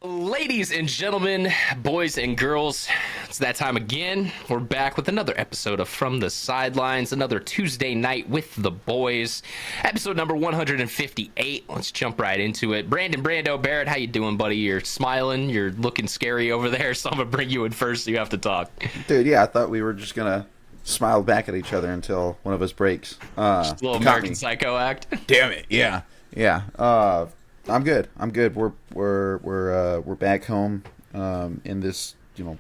Ladies and gentlemen, boys and girls, it's that time again. We're back with another episode of From the Sidelines, another Tuesday night with the boys. Episode number 158. Let's jump right into it. Brando, Baird, how you doing, buddy? You're smiling. You're looking scary over there, so I'm going to bring you in first so you have to talk. Dude, yeah, I thought we were just going to smile back at each other until one of us breaks. Just a little American Psycho act. Damn it, yeah. Yeah. I'm good. We're back home in this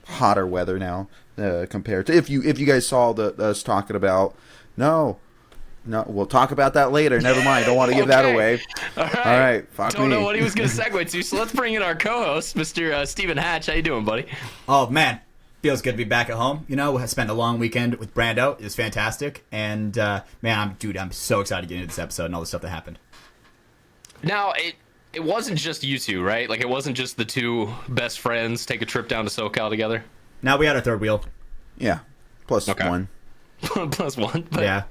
hotter weather now compared to if you guys saw us talking about no we'll talk about that later. Never mind. Don't want to give that away. All right. Fuck Don't me. know what he was going to segue to, so let's bring in our co-host, Mr. Stephen Hatch. How you doing, buddy? Oh man, feels good to be back at home. I spent a long weekend with Brando. It was fantastic, and man, I'm so excited to get into this episode and all the stuff that happened. Now it wasn't just you two, right? Like, it wasn't just the two best friends take a trip down to SoCal together? Now we had our third wheel. Yeah. Plus one. Plus one. But, yeah.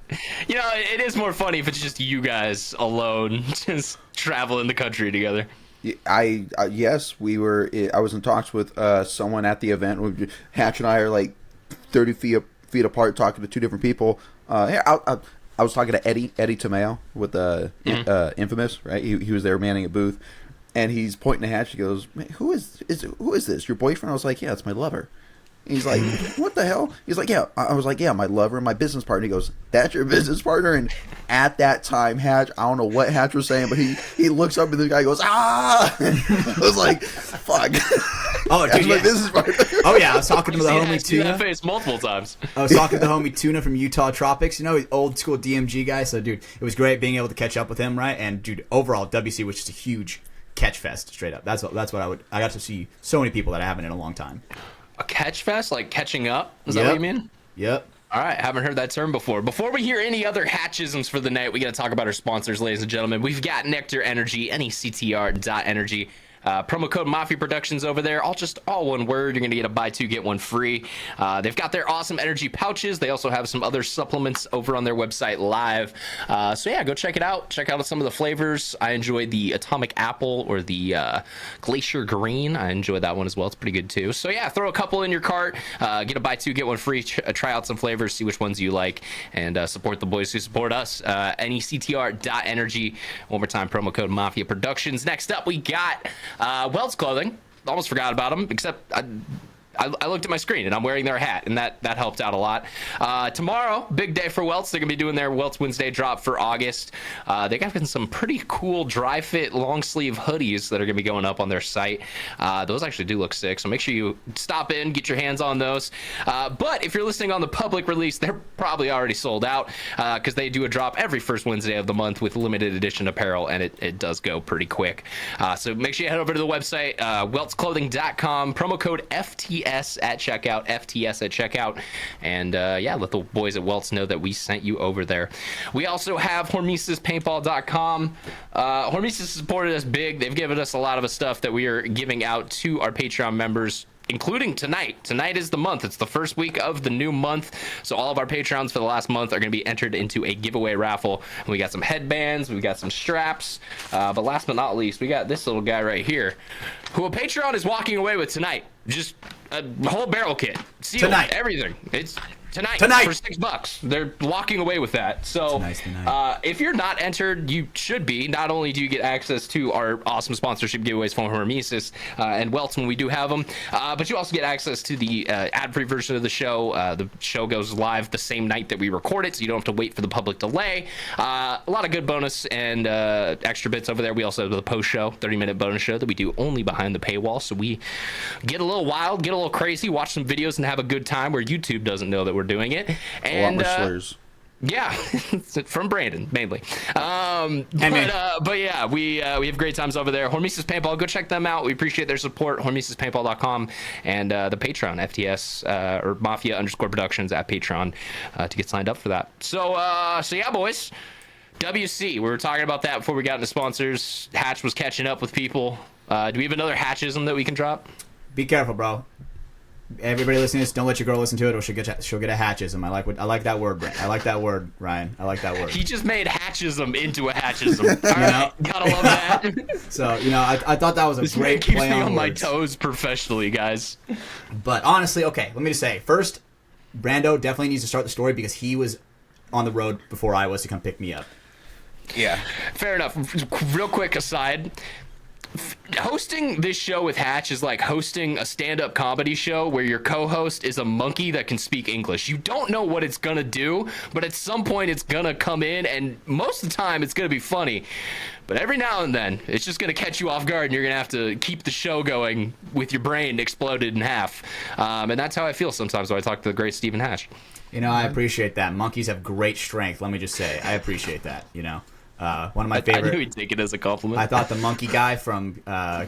It is more funny if it's just you guys alone just traveling the country together. Yes, we were. I was in talks with someone at the event. Hatch and I are like 30 feet apart talking to two different people. I was talking to Eddie Tomeo with Infamous, right? He was there manning a booth, and he's pointing to Hatch. He goes, "Man, who is this? Your boyfriend?" I was like, "Yeah, it's my lover." And he's like, "What the hell?" He's like, "Yeah." I was like, "Yeah, my lover and my business partner." He goes, "That's your business partner?" And at that time, Hatch, I don't know what Hatch was saying, but he looks up and the guy goes, "Ah!" I was like, "Fuck." Oh, dude, my business partner. Oh yeah, I was talking to the homie Tuna. That face multiple times. I was talking to the homie Tuna from Utah Tropics. Old school DMG guy. So, dude, it was great being able to catch up with him, right? And dude, overall, WC was just a huge catch fest, straight up. That's what I got to see so many people that I haven't in a long time. A catch fest, like catching up? Is that what you mean? Yep. All right, haven't heard that term before. Before we hear any other hatchisms for the night, we got to talk about our sponsors, ladies and gentlemen. We've got NECTR Energy, NECTR.energy. Promo code MafiaProductions over there, all one word. You're gonna get a buy two get one free. They've got their awesome energy pouches. They also have some other supplements over on their website live. So yeah, go check it out. Check out some of the flavors. I enjoyed the Atomic Apple or the Glacier Green. I enjoyed that one as well. It's pretty good too. So yeah, throw a couple in your cart. Get a buy two get one free. Try out some flavors, see which ones you like, and support the boys who support us. NECTR.energy. One more time, promo code Mafia Productions. Next up, we got Welts Clothing. Almost forgot about them, except I looked at my screen and I'm wearing their hat, and that helped out a lot. Tomorrow, big day for Welts. They're gonna be doing their Welts Wednesday drop for August. They got some pretty cool dry fit long sleeve hoodies that are gonna be going up on their site. Those actually do look sick, so make sure you stop in, get your hands on those. But if you're listening on the public release, they're probably already sold out because they do a drop every first Wednesday of the month with limited edition apparel, and it does go pretty quick. So make sure you head over to the website, weltsclothing.com, promo code FTS at checkout, and let the boys at Welts know that we sent you over there. We also have HormesisPaintball.com. Hormesis has supported us big. They've given us a lot of stuff that we are giving out to our Patreon members, including tonight. Tonight is the month. It's the first week of the new month. So all of our Patreons for the last month are going to be entered into a giveaway raffle. And we got some headbands. We got some straps. But last but not least, we got this little guy right here, who a Patreon is walking away with tonight. Just a whole barrel kit. Sealed, tonight. Everything. It's tonight for $6. They're walking away with that. So if you're not entered, you should be. Not only do you get access to our awesome sponsorship giveaways from Hormesis and Welts when we do have them, but you also get access to the ad-free version of the show. The show goes live the same night that we record it, so you don't have to wait for the public delay. A lot of good bonus and extra bits over there. We also have the post-show, 30-minute bonus show that we do only behind the paywall, so we get a little wild, get a little crazy, watch some videos, and have a good time where YouTube doesn't know that we're doing it. And a lot more slurs. Yeah, from Brandon mainly. But yeah, we have great times over there. Hormesis Paintball, go check them out. We appreciate their support. HormesisPaintball.com and the Patreon, FTS or Mafia_Productions at Patreon to get signed up for that. So yeah, boys. WC, we were talking about that before we got into sponsors. Hatch was catching up with people. Do we have another Hatchism that we can drop? Be careful, bro. Everybody listening to this, don't let your girl listen to it, or she'll get a hatchism. I like that word, Brent. I like that word, Ryan. I like that word. He just made hatchism into a hatchism. All right, gotta love that. So I thought that was a This great man keeps play me on on my words. toes professionally, guys. But honestly, okay, let me just say first, Brando definitely needs to start the story because he was on the road before I was to come pick me up. Yeah. Fair enough. Real quick aside. Hosting this show with Hatch is like hosting a stand-up comedy show where your co-host is a monkey that can speak English. You don't know what it's gonna do, but at some point it's gonna come in, and most of the time it's gonna be funny. But every now and then it's just gonna catch you off guard, and you're gonna have to keep the show going with your brain exploded in half. And that's how I feel sometimes when I talk to the great Stephen Hatch. I appreciate that. Monkeys have great strength. Let me just say, I appreciate that. One of my favorite. I knew he'd take it as a compliment. I thought the monkey guy from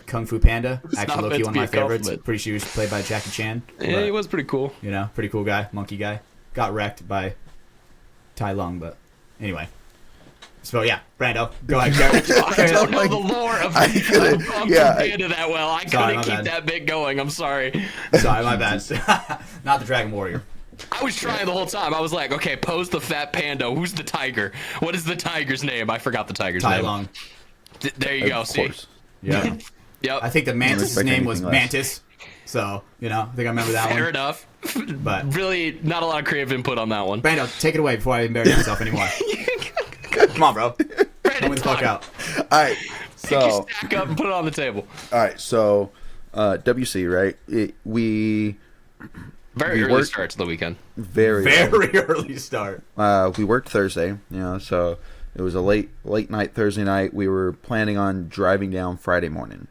Kung Fu Panda, It's actually not low-key meant one to of my be a favorites. compliment. Pretty sure he was played by Jackie Chan. Yeah, But, he was pretty cool. pretty cool guy, monkey guy. Got wrecked by Tai Lung, but anyway. So yeah, Brando, go ahead. I don't know the lore of I feel it. Kung Yeah, Fu Panda that well. I Sorry, couldn't my keep bad. that bit going. I'm sorry. Sorry, my bad. Not the Dragon Warrior. I was trying the whole time. I was like, okay, pose the fat panda. Who's the tiger? What is the tiger's name? I forgot the tiger's Tai name. Lung. There you go. Of See? course. Yeah. Yep. I think the mantis' expect name was anything less. Mantis. So, I think I remember that Fair one. enough. But Really, not a lot of creative input on that one. Brando, take it away before I embarrass myself anymore. Come on, bro. Tell me the fuck out. All right. Pick your So, stack up and put it on the table. all right. So, WC, right? We Very We early worked- start to the weekend. very Very early start. we worked Thursday, so it was a late night Thursday night. We were planning on driving down Friday morning.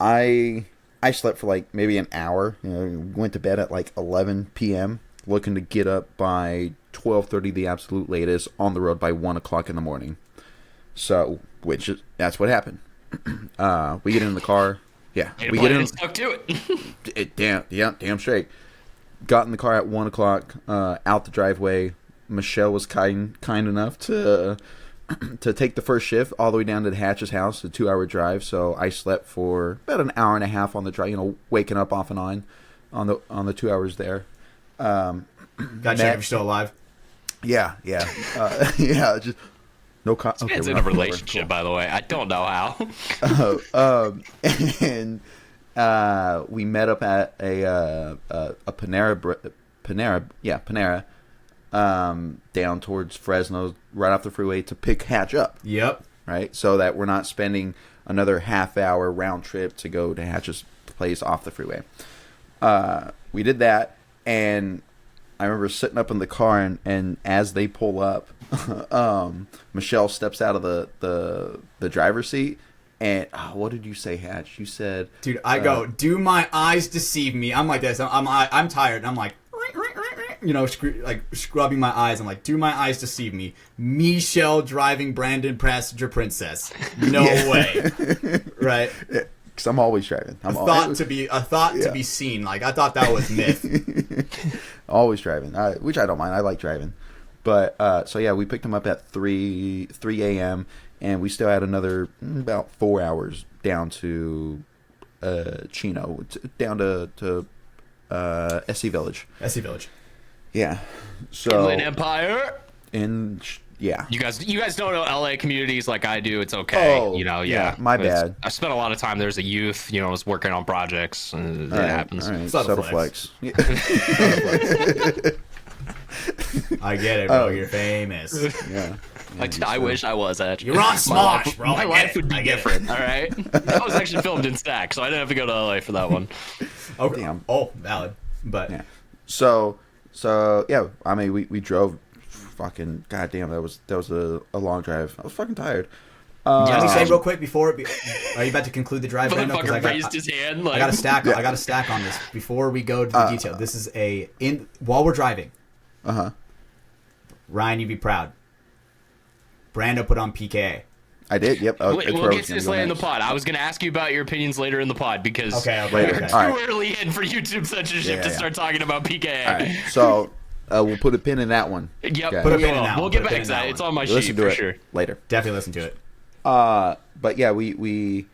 I slept for like maybe an hour. Went to bed at like 11 p.m. Looking to get up by 12:30, the absolute latest, on the road by 1 o'clock in the morning. So, that's what happened. We get in the car. Yeah, Made a we plan get in. and stuck to it. Damn straight. Got in the car at 1 o'clock, out the driveway. Michelle was kind enough to take the first shift all the way down to the Hatch's house, a 2-hour drive. So I slept for about an hour and a half on the drive, waking up off and on the 2 hours there. Gotta check if you're still alive. Yeah. Just no. Okay, It's we're in not- a relationship, by the way. I don't know how. And we met up at a Panera, down towards Fresno, right off the freeway to pick Hatch up, Yep. right? So that we're not spending another half-hour round trip to go to Hatch's place off the freeway. We did that, and I remember sitting up in the car, and as they pull up, Michelle steps out of the driver's seat, and what did you say, Hatch? You said, Dude, I go, do my eyes deceive me? I'm like this. I'm tired. And I'm like, scrubbing my eyes. I'm like, do my eyes deceive me? Michelle driving Brandon passenger princess. No way. Right? because I'm always driving. A thought to be seen. Like, I thought that was myth. Always driving, which I don't mind. I like driving. But so yeah, we picked him up at 3 a.m. and we still had another about 4 hours down to Chino, down to SC Village. SC Village. Yeah. So Inland Empire. Yeah. You guys don't know LA communities like I do. It's okay. Oh, yeah. yeah, my bad. I spent a lot of time there as a youth. I was working on projects. And it happens. All right. Subtle Subtle flex. flex. I get it, bro. You're famous. Yeah. I wish I was actually. You're on Smosh, life, bro. My I get life it. would be I get it. different. All right. That was actually filmed in Stack, so I didn't have to go to LA for that one. Okay. Damn. Oh, valid. But Yeah. So yeah. I mean, we drove. Fucking goddamn, that was a long drive. I was fucking tired. let me say real quick before. Are you about to conclude the drive, Brando? 'Cause Motherfucker raised his hand. Like, I got a stack. I got a stack on this before we go to the detail. This is while we're driving. Ryan, you'd be proud. Brando put on PKA. I did. Yep. We'll get to this later in the pod. I was going to ask you about your opinions later in the pod because Okay. we're too All right. early in for YouTube censorship to start talking about PKA. All right. So we'll put a pin in that one. Yep. Okay. Put a we pin in will. that We'll one. get Put a back pin to in that. that It's one. on my Listen sheet to for it sure. later. Definitely listen to it. But yeah, we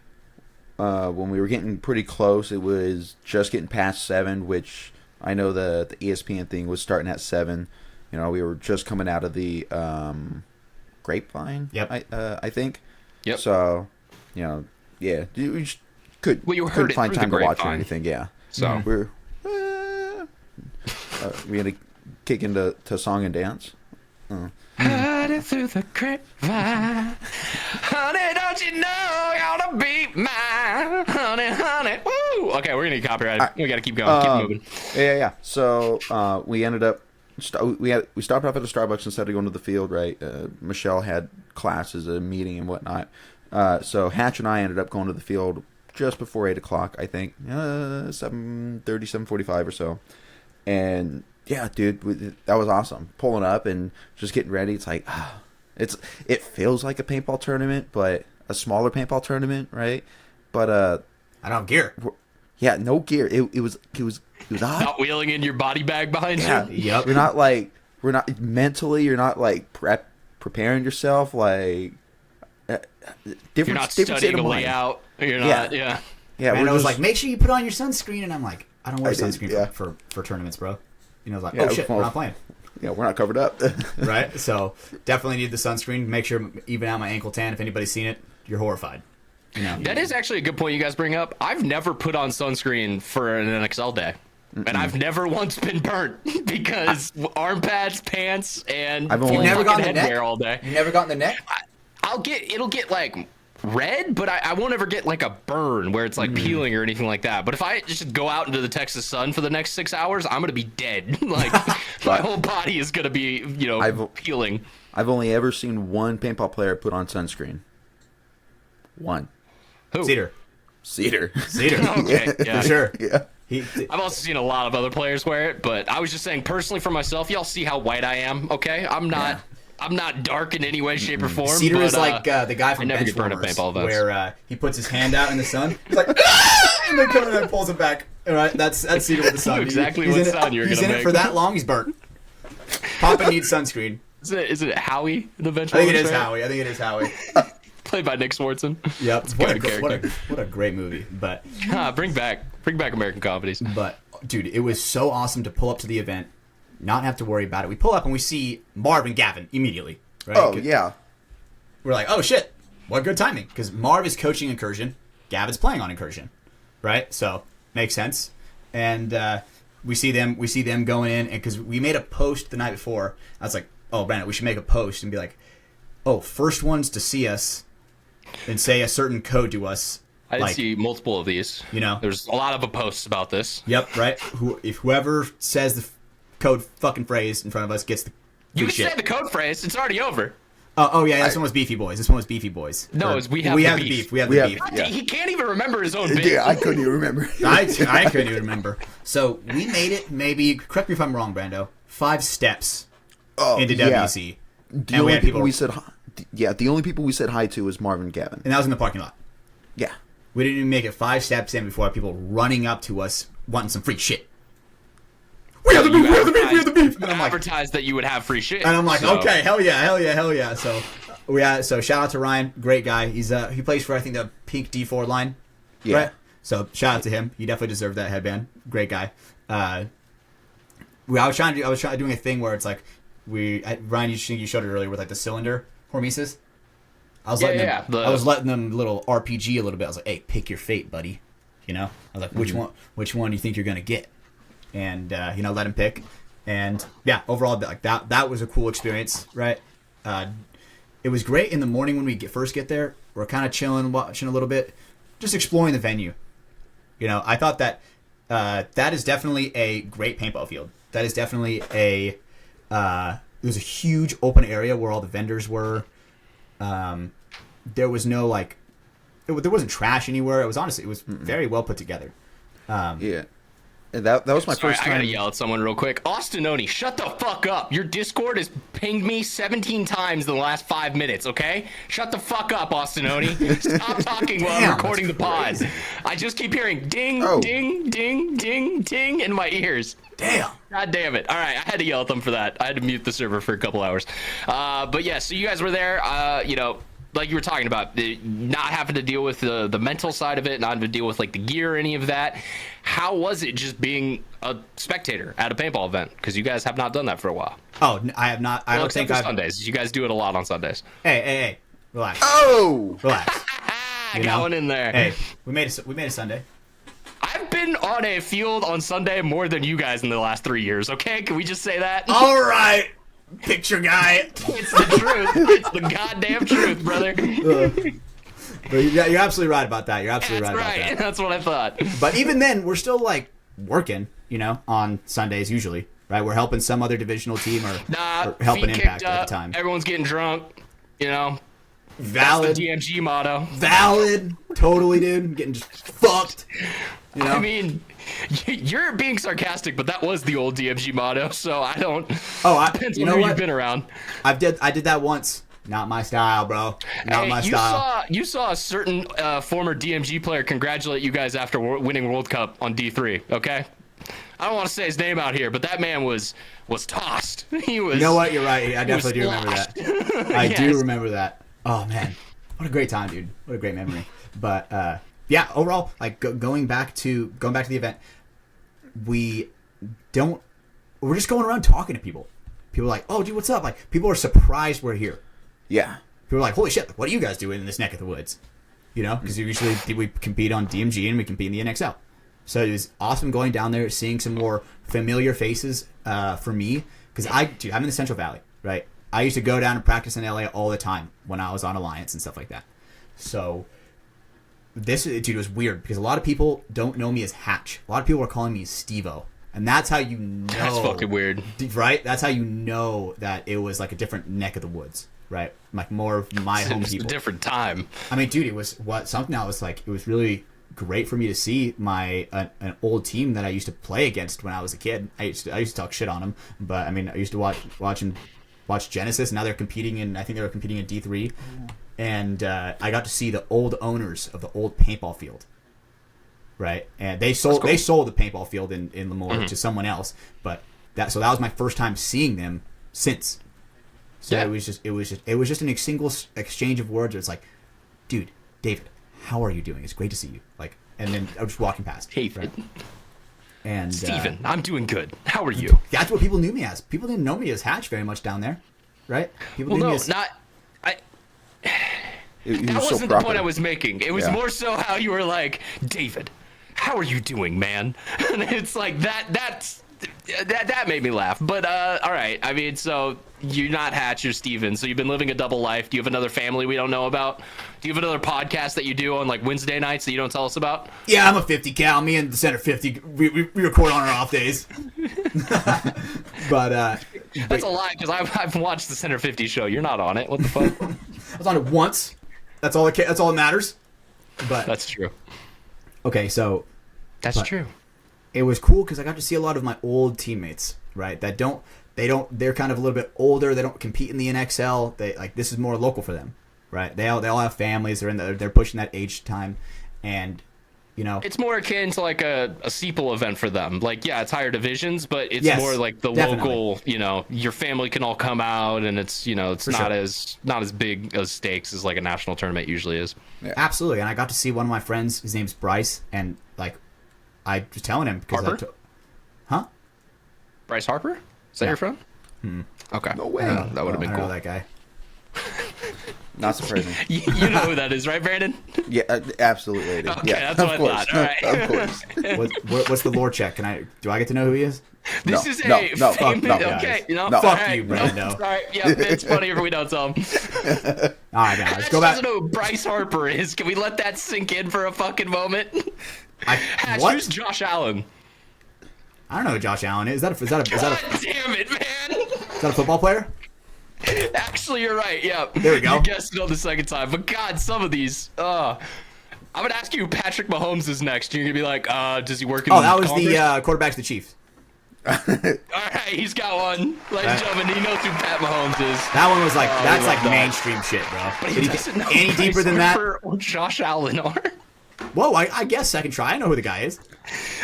when we were getting pretty close, it was just getting past 7, which I know the ESPN thing was starting at 7. You know, we were just coming out of the Grapevine. Yep. I think. Yep. So, you know, yeah, we just you heard couldn't it find through time the to watch or grapevine. anything. Yeah. So We're we had to kick into song and dance. heard it through the grapevine. Honey, don't you know you ought to be mine? Honey, honey. Woo! Okay, we're gonna get copyrighted. We gotta keep going. Keep moving. Yeah. So we ended up we stopped off at a Starbucks instead of going to the field. Right. Michelle had classes, a meeting, and whatnot. So Hatch and I ended up going to the field just before 8:00. I think 7:30, 7:45 or so. And yeah, dude, that was awesome. Pulling up and just getting ready. It's like, it feels like a paintball tournament, but a smaller paintball tournament, right? But I don't have gear. yeah, no gear. It was odd. Not wheeling in your body bag behind Yeah, you. Yep. we're not mentally. You're not like preparing yourself like different. You're not different state studying of a mind. layout. You're not. Yeah. Yeah, And we're I was just- like, make sure you put on your sunscreen, and I'm like, I don't wear I did, sunscreen yeah. for tournaments, bro. You know, I was like, Yeah, oh shit, well- we're not playing. yeah, we're not covered up. Right? So definitely need the sunscreen. Make sure even out my ankle tan. If anybody's seen it, you're horrified. You know. That is actually a good point you guys bring up. I've never put on sunscreen for an NXL day. And I've never once been burnt because arm pads, pants, and I've only- full You've never fucking gotten the neck? headwear all day. You never gotten the neck? It'll get like red, but I won't ever get like a burn where it's like peeling or anything like that. But if I just go out into the Texas sun for the next 6 hours, I'm gonna be dead. Like my whole body is gonna be, peeling. I've only ever seen one paintball player put on sunscreen. One. Who? Cedar. Cedar. Okay, yeah. For sure. Yeah. I've also seen a lot of other players wear it, but I was just saying personally for myself, y'all see how white I am, okay? I'm not dark in any way, shape, or form. Cedar but, is like the guy from I never get burned at Benchwarmers, paintball events. where he puts his hand out in the sun. He's like, "Ah!" and then comes and pulls it back. All right, that's Cedar with the sun. Exactly He's what in sound you're He's gonna in it make. for that long. He's burnt. Papa needs sunscreen. Is it Howie in the bench? I think it is Howie. I think it is Howie. Played by Nick Swartzen. Yep. Good character. What a great movie. But Bring back American comedies. dude, it was so awesome to pull up to the event, not have to worry about it. We pull up and we see Marv and Gavin immediately. Right? Oh yeah. We're like, oh shit, what good timing, because Marv is coaching Incursion, Gavin's playing on Incursion, right? So makes sense. And we see them going in, and because we made a post the night before, I was like, oh Brando, we should make a post and be like, oh, first ones to see us and say a certain code to us. I did like, see multiple of these. You know, There's a lot of posts about this. Yep, right. If whoever says the code fucking phrase in front of us gets the You free can say shit. the code phrase. It's already over. Oh yeah, this one was Beefy Boys. This one was Beefy Boys. No, Or- it's we have we the have beef. the beef. We have We the have- beef. Yeah. He can't even remember his own bit. Yeah, I couldn't even remember. I couldn't even remember. So we made it maybe, correct me if I'm wrong, Brando, 5 steps into WC. The And we only had people people, we said hi, the only people we said hi to was Marvin Gavin. and that was in the parking lot. Yeah. We didn't even make it 5 steps in before people running up to us wanting some free shit. We have the beef, we have the beef, we have the beef. And I'm like, advertised that you would have free shit. And I'm like, so- okay, hell yeah. So shout out to Ryan, great guy. He plays for I think the Pink D4 line. Yeah. Right? So shout out to him. He definitely deserved that headband. Great guy. I was trying doing a thing where it's like Ryan, you showed it earlier with like the cylinder hormesis. I was letting them little RPG a little bit. I was like, hey, pick your fate, buddy. You know? I was like, which one do you think you're gonna get? And let him pick. And yeah, overall, like that was a cool experience, right? It was great in the morning when we first get there. We're kind of chilling, watching a little bit, just exploring the venue. You know, I thought that that is definitely a great paintball field. That is definitely it was a huge open area where all the vendors were. There was no there wasn't trash anywhere. It was very well put together. Yeah. And that was my Sorry, first I time. gotta yell at someone real quick. Austinoni, shut the fuck up. Your Discord has pinged me 17 times in the last 5 minutes, okay? Shut the fuck up, Austinoni. Stop talking while I'm recording the pod. I just keep hearing ding, Oh. ding, ding, ding, ding in my ears. Damn. God damn it. All right, I had to yell at them for that. I had to mute the server for a couple hours. But yeah, so you guys were there. like you were talking about, not having to deal with the mental side of it, not having to deal with like the gear or any of that. How was it just being a spectator at a paintball event? Because you guys have not done that for a while. Oh, I have not. I don't think I've. Sundays. You guys do it a lot on Sundays. Hey, relax. Oh, Relax. I got one in there. Hey, we made a Sunday. I've been on a field on Sunday more than you guys in the last 3 years. Okay, can we just say that? All right, picture guy. It's the truth. It's the goddamn truth, brother. But you're absolutely right about that. You're absolutely right about that. That's what I thought. But even then, we're still like working, on Sundays usually, right? We're helping some other divisional team or helping feet Impact kicked up, at the time. Everyone's getting drunk. Valid. That's the DMG motto. Valid. Totally, dude. Getting just fucked. I mean, you're being sarcastic, but that was the old DMG motto, so I don't. Depends on who you've been around. I did that once. Not my style, bro. Not my style. You saw a certain former DMG player congratulate you guys after winning World Cup on D3. Okay, I don't want to say his name out here, but that man was tossed. He was. You know what? You're right. I definitely do remember that. I do remember that. Oh man, what a great time, dude. What a great memory. But yeah, overall, like going back to the event, we're just going around talking to people. People are like, oh, dude, what's up? Like, people are surprised we're here. yeah. People are like, holy shit, what are you guys doing in this neck of the woods? Because usually we compete on DMG and we compete in the NXL. So it was awesome going down there, seeing some more familiar faces for me. Because I'm in the Central Valley, right? I used to go down and practice in LA all the time when I was on Alliance and stuff like that. So this, dude, was weird because a lot of people don't know me as Hatch. A lot of people are calling me Steve-O. And that's how you know. That's fucking weird. Right? That's how you know that it was like a different neck of the woods, right? Like more of my home people. It's a different time. I mean, dude, it was something I was like, it was really great for me to see an old team that I used to play against when I was a kid. I used to talk shit on them, but I mean, I used to watch Genesis. Now they're competing in, I think they were competing in D3. And I got to see the old owners of the old paintball field. Right, and they sold the paintball field in Lemoore to someone else, but that was my first time seeing them since. So it was just a single exchange of words. Where it's like, dude, David, how are you doing? It's great to see you. Like, and then I was just walking past. Hey, right? And Steven, I'm doing good. How are you? That's what people knew me as. People didn't know me as Hatch very much down there, right? People knew me as not. That wasn't the point I was making. It was more so how you were like, David, how are you doing, man? And it's like that made me laugh. But all right, I mean, so you're not Hatch, you're Steven. So you've been living a double life. Do you have another family we don't know about? Do you have another podcast that you do on like Wednesday nights that you don't tell us about? Yeah, I'm a 50 cal. Me and the Center 50, we record on our off days. But that's a lie because I've watched the Center 50 show. You're not on it. What the fuck? I was on it once. That's all that matters. But that's true. Okay, so that's true. It was cool because I got to see a lot of my old teammates, right? They're kind of a little bit older. They don't compete in the NXL. This is more local for them, right? They all have families. They're pushing that age time, and it's more akin to like a SEPL event for them. Like, yeah, it's higher divisions, but it's more like the local. Your family can all come out, and it's it's not as big as stakes as like a national tournament usually is. Yeah. Absolutely, and I got to see one of my friends. His name's Bryce, and like I was telling him because huh? Bryce Harper? Is that your friend? Okay. No way. That would have been I cool. know that guy. Not surprising. You know who that is, right, Brandon? Yeah, absolutely. I do. Okay, yeah, that's what I thought. All right. Of course. What's the lore check? Do I get to know who he is? This is no, famous. okay, fuck you, Brando. Sorry. Yeah, it's funny if we don't tell him. All right, now let's go back. Hatch doesn't know who Bryce Harper is. Can we let that sink in for a fucking moment? Hatch, what? who's Josh Allen? I don't know who Josh Allen is. God damn it, man! Is that a football player? Actually, you're right. Yeah. There we go. You guessed it on the second time. But God, some of these. I'm gonna ask you who Patrick Mahomes is next. You're gonna be like, does he work in? Oh, that was Congress? the quarterback to the Chiefs. All right, he's got one. Ladies and gentlemen, he knows who Pat Mahomes is. That one was like that's like mainstream shit, bro. But he doesn't know any who deeper Bryce than that? Harper or Josh Allen are. Whoa, I guess second try. I know who the guy is.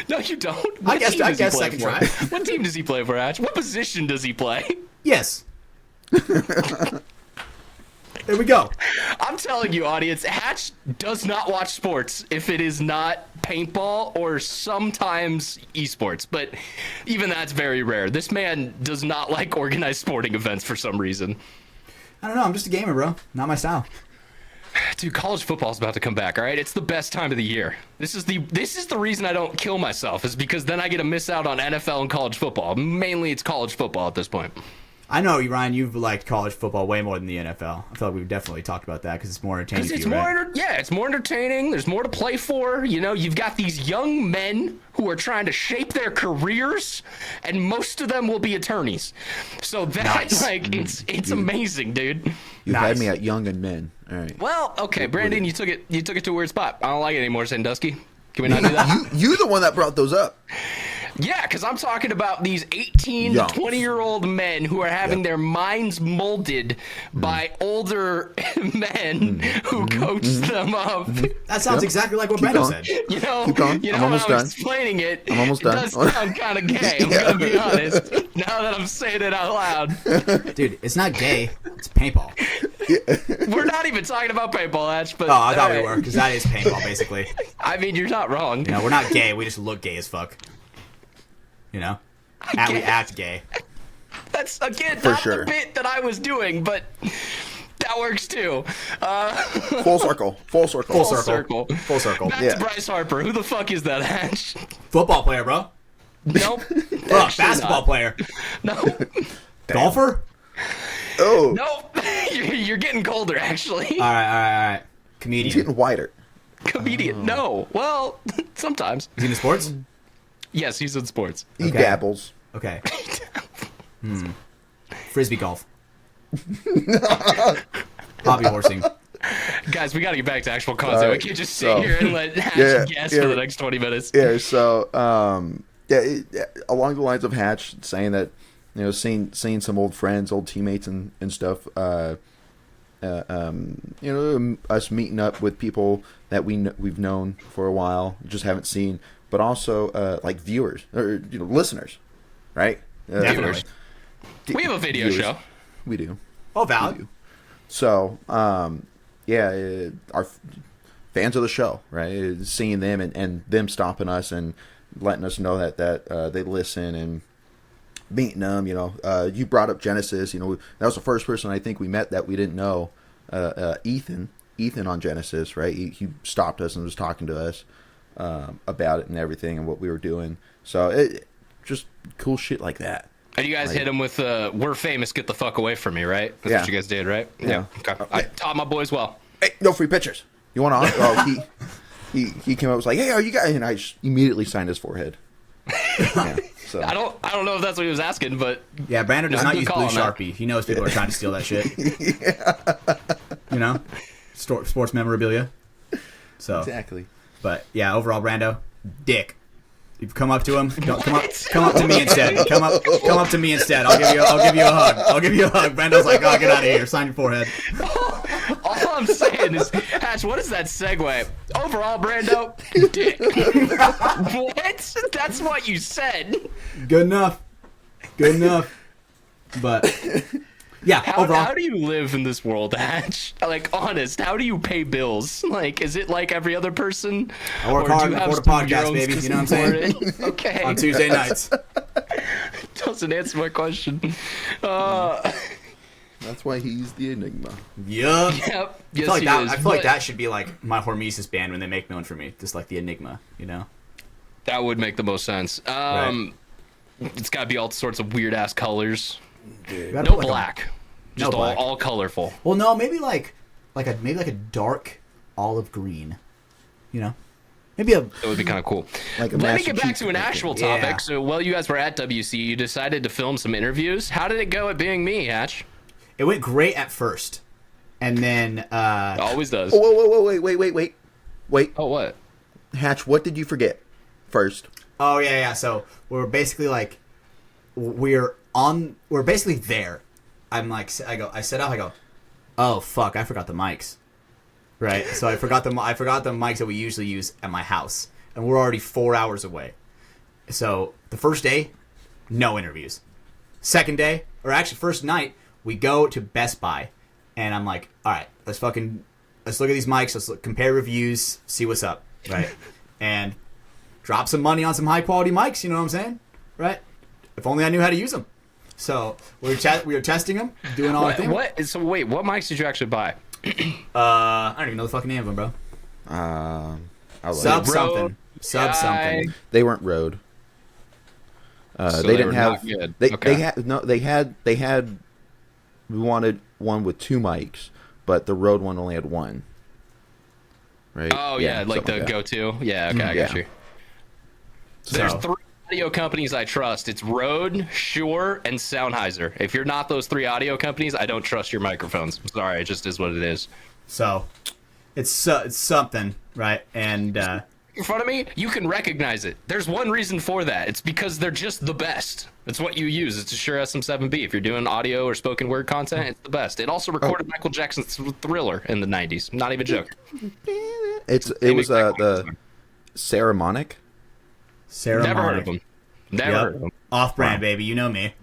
No, you don't. I guess second try. What team does he play for, Hatch? What position does he play? Yes. There we go. I'm telling you, audience, Hatch does not watch sports if it is not paintball or sometimes esports. But even that's very rare. This man does not like organized sporting events for some reason. I don't know. I'm just a gamer, bro. Not my style. Dude, college football's about to come back, all right? It's the best time of the year. This is the reason I don't kill myself, is because then I get to miss out on NFL and college football. Mainly it's college football at this point. I know, Ryan, you've liked college football way more than the NFL. I feel like we've definitely talked about that because it's more entertaining for you, right? It's more entertaining. There's more to play for. You know, you've got these young men who are trying to shape their careers, and most of them will be attorneys. So that's it's amazing, dude. You had me at young and men. All right. Well, okay, Brandon, you took it to a weird spot. I don't like it anymore, Sandusky. Can we not do that? You the one that brought those up. Yeah, because I'm talking about these 18 to 20-year-old men who are having their minds molded by older men who coach them up. That sounds exactly like what Brando said. You know, I'm almost done. Explaining it, I'm almost done. It does sound kind of gay, I'm going to be honest, now that I'm saying it out loud. Dude, it's not gay. It's paintball. We're not even talking about paintball, Ash, but... Oh, I thought we were, because that is paintball, basically. I mean, you're not wrong. No, we're not gay. We just look gay as fuck. You know? We act gay. That's, again, For not sure. the bit that I was doing, but that works too. Full circle. Full circle. Back to Bryce Harper. Who the fuck is that, Hatch? Football player, bro. Nope. Fuck, basketball player. No. Golfer? Oh. Nope. You're getting colder, actually. All right. Comedian. He's getting whiter. Comedian. No. Well, sometimes. Is he in the sports? Yes, he's in sports. He dabbles. Okay. Frisbee golf. Hobby horsing. Guys, we got to get back to actual content. We can't just sit here and let Hatch guess for the next 20 minutes. Yeah, so along the lines of Hatch saying that, you know, seeing some old friends, old teammates and stuff, you know, us meeting up with people that we've known for a while, just haven't seen, but also like viewers or, you know, listeners, right? Viewers. We have a video show. We do. Oh, valid. So, our fans of the show, right? Seeing them and them stopping us and letting us know that they listen and meeting them. You know, you brought up Genesis. You know, that was the first person I think we met that we didn't know. Ethan on Genesis, right? He stopped us and was talking to us about it and everything and what we were doing. So it just cool shit like that. And you guys hit him with "We're famous, get the fuck away from me," right? That's what you guys did, right? Yeah. Okay. I taught my boys well. Hey, no free pictures. You want to? Oh, he came up and was like, "Hey, are you guys?" And I just immediately signed his forehead. Yeah, so. I don't know if that's what he was asking, but yeah, Brando does not use blue that. Sharpie. He knows people are trying to steal that shit. You know, sports memorabilia. So Exactly. But yeah, overall, Brando, dick. You come up to him. Come up to me instead. Come up to me instead. I'll give you a hug. Brando's like, oh, get out of here. Sign your forehead. All I'm saying is, Hatch, what is that segue? Overall, Brando, dick. What? That's what you said. Good enough. But yeah, overall. How do you live in this world, Hatch? Like, honest, how do you pay bills? Like, is it like every other person? I work hard for the podcast, baby. You know what I'm saying? Okay. On Tuesday nights. Doesn't answer my question. That's why he's the Enigma. Yep. Yes, I feel like that should be like my Hormesis band when they make known for me. Just like the Enigma, you know? That would make the most sense. Right. It's got to be all sorts of weird ass colors. Dude. No black. Just No black. all colorful. Well, no, maybe like a dark olive green. You know? Maybe a. That would be kind of cool. Like a Let me get back to an Massachusetts actual Yeah. topic. So while you guys were at WC, you decided to film some interviews. How did it go at being me, Hatch? It went great at first, and then Always does. Whoa, wait. Oh, what? Hatch, what did you forget first? Oh yeah. So we're basically like, we're basically there. I'm like, I set up. I go, oh fuck, I forgot the mics. Right. So I forgot the mics that we usually use at my house, and we're already 4 hours away. So the first day, no interviews. Second day, or actually first night, we go to Best Buy, And I'm like, all right, let's look at these mics. Compare reviews, see what's up, right? And drop some money on some high quality mics. You know what I'm saying, right? If only I knew how to use them. So we were testing them, doing all the things. So wait, what mics did you actually buy? I don't even know the fucking name of them, bro. Sub something. Sub something. They weren't Rode. So they didn't have. not good. They had. We wanted one with 2 mics, but the Rode one only had 1. Right? Oh yeah, like the go-to. Yeah, okay, I got you. There's 3 audio companies I trust. It's Rode, Shure, and Sennheiser. If you're not those 3 audio companies, I don't trust your microphones. I'm sorry, it just is what it is. So, it's something, right? And in front of me, you can recognize it. There's one reason for that. It's because they're just the best. It's what you use. It's a Shure SM7B. If you're doing audio or spoken word content, it's the best. It also recorded Michael Jackson's Thriller in the 90s. Not even joking. It was the Ceramonic. Never heard of them. Never heard of them. Off-brand, baby. You know me.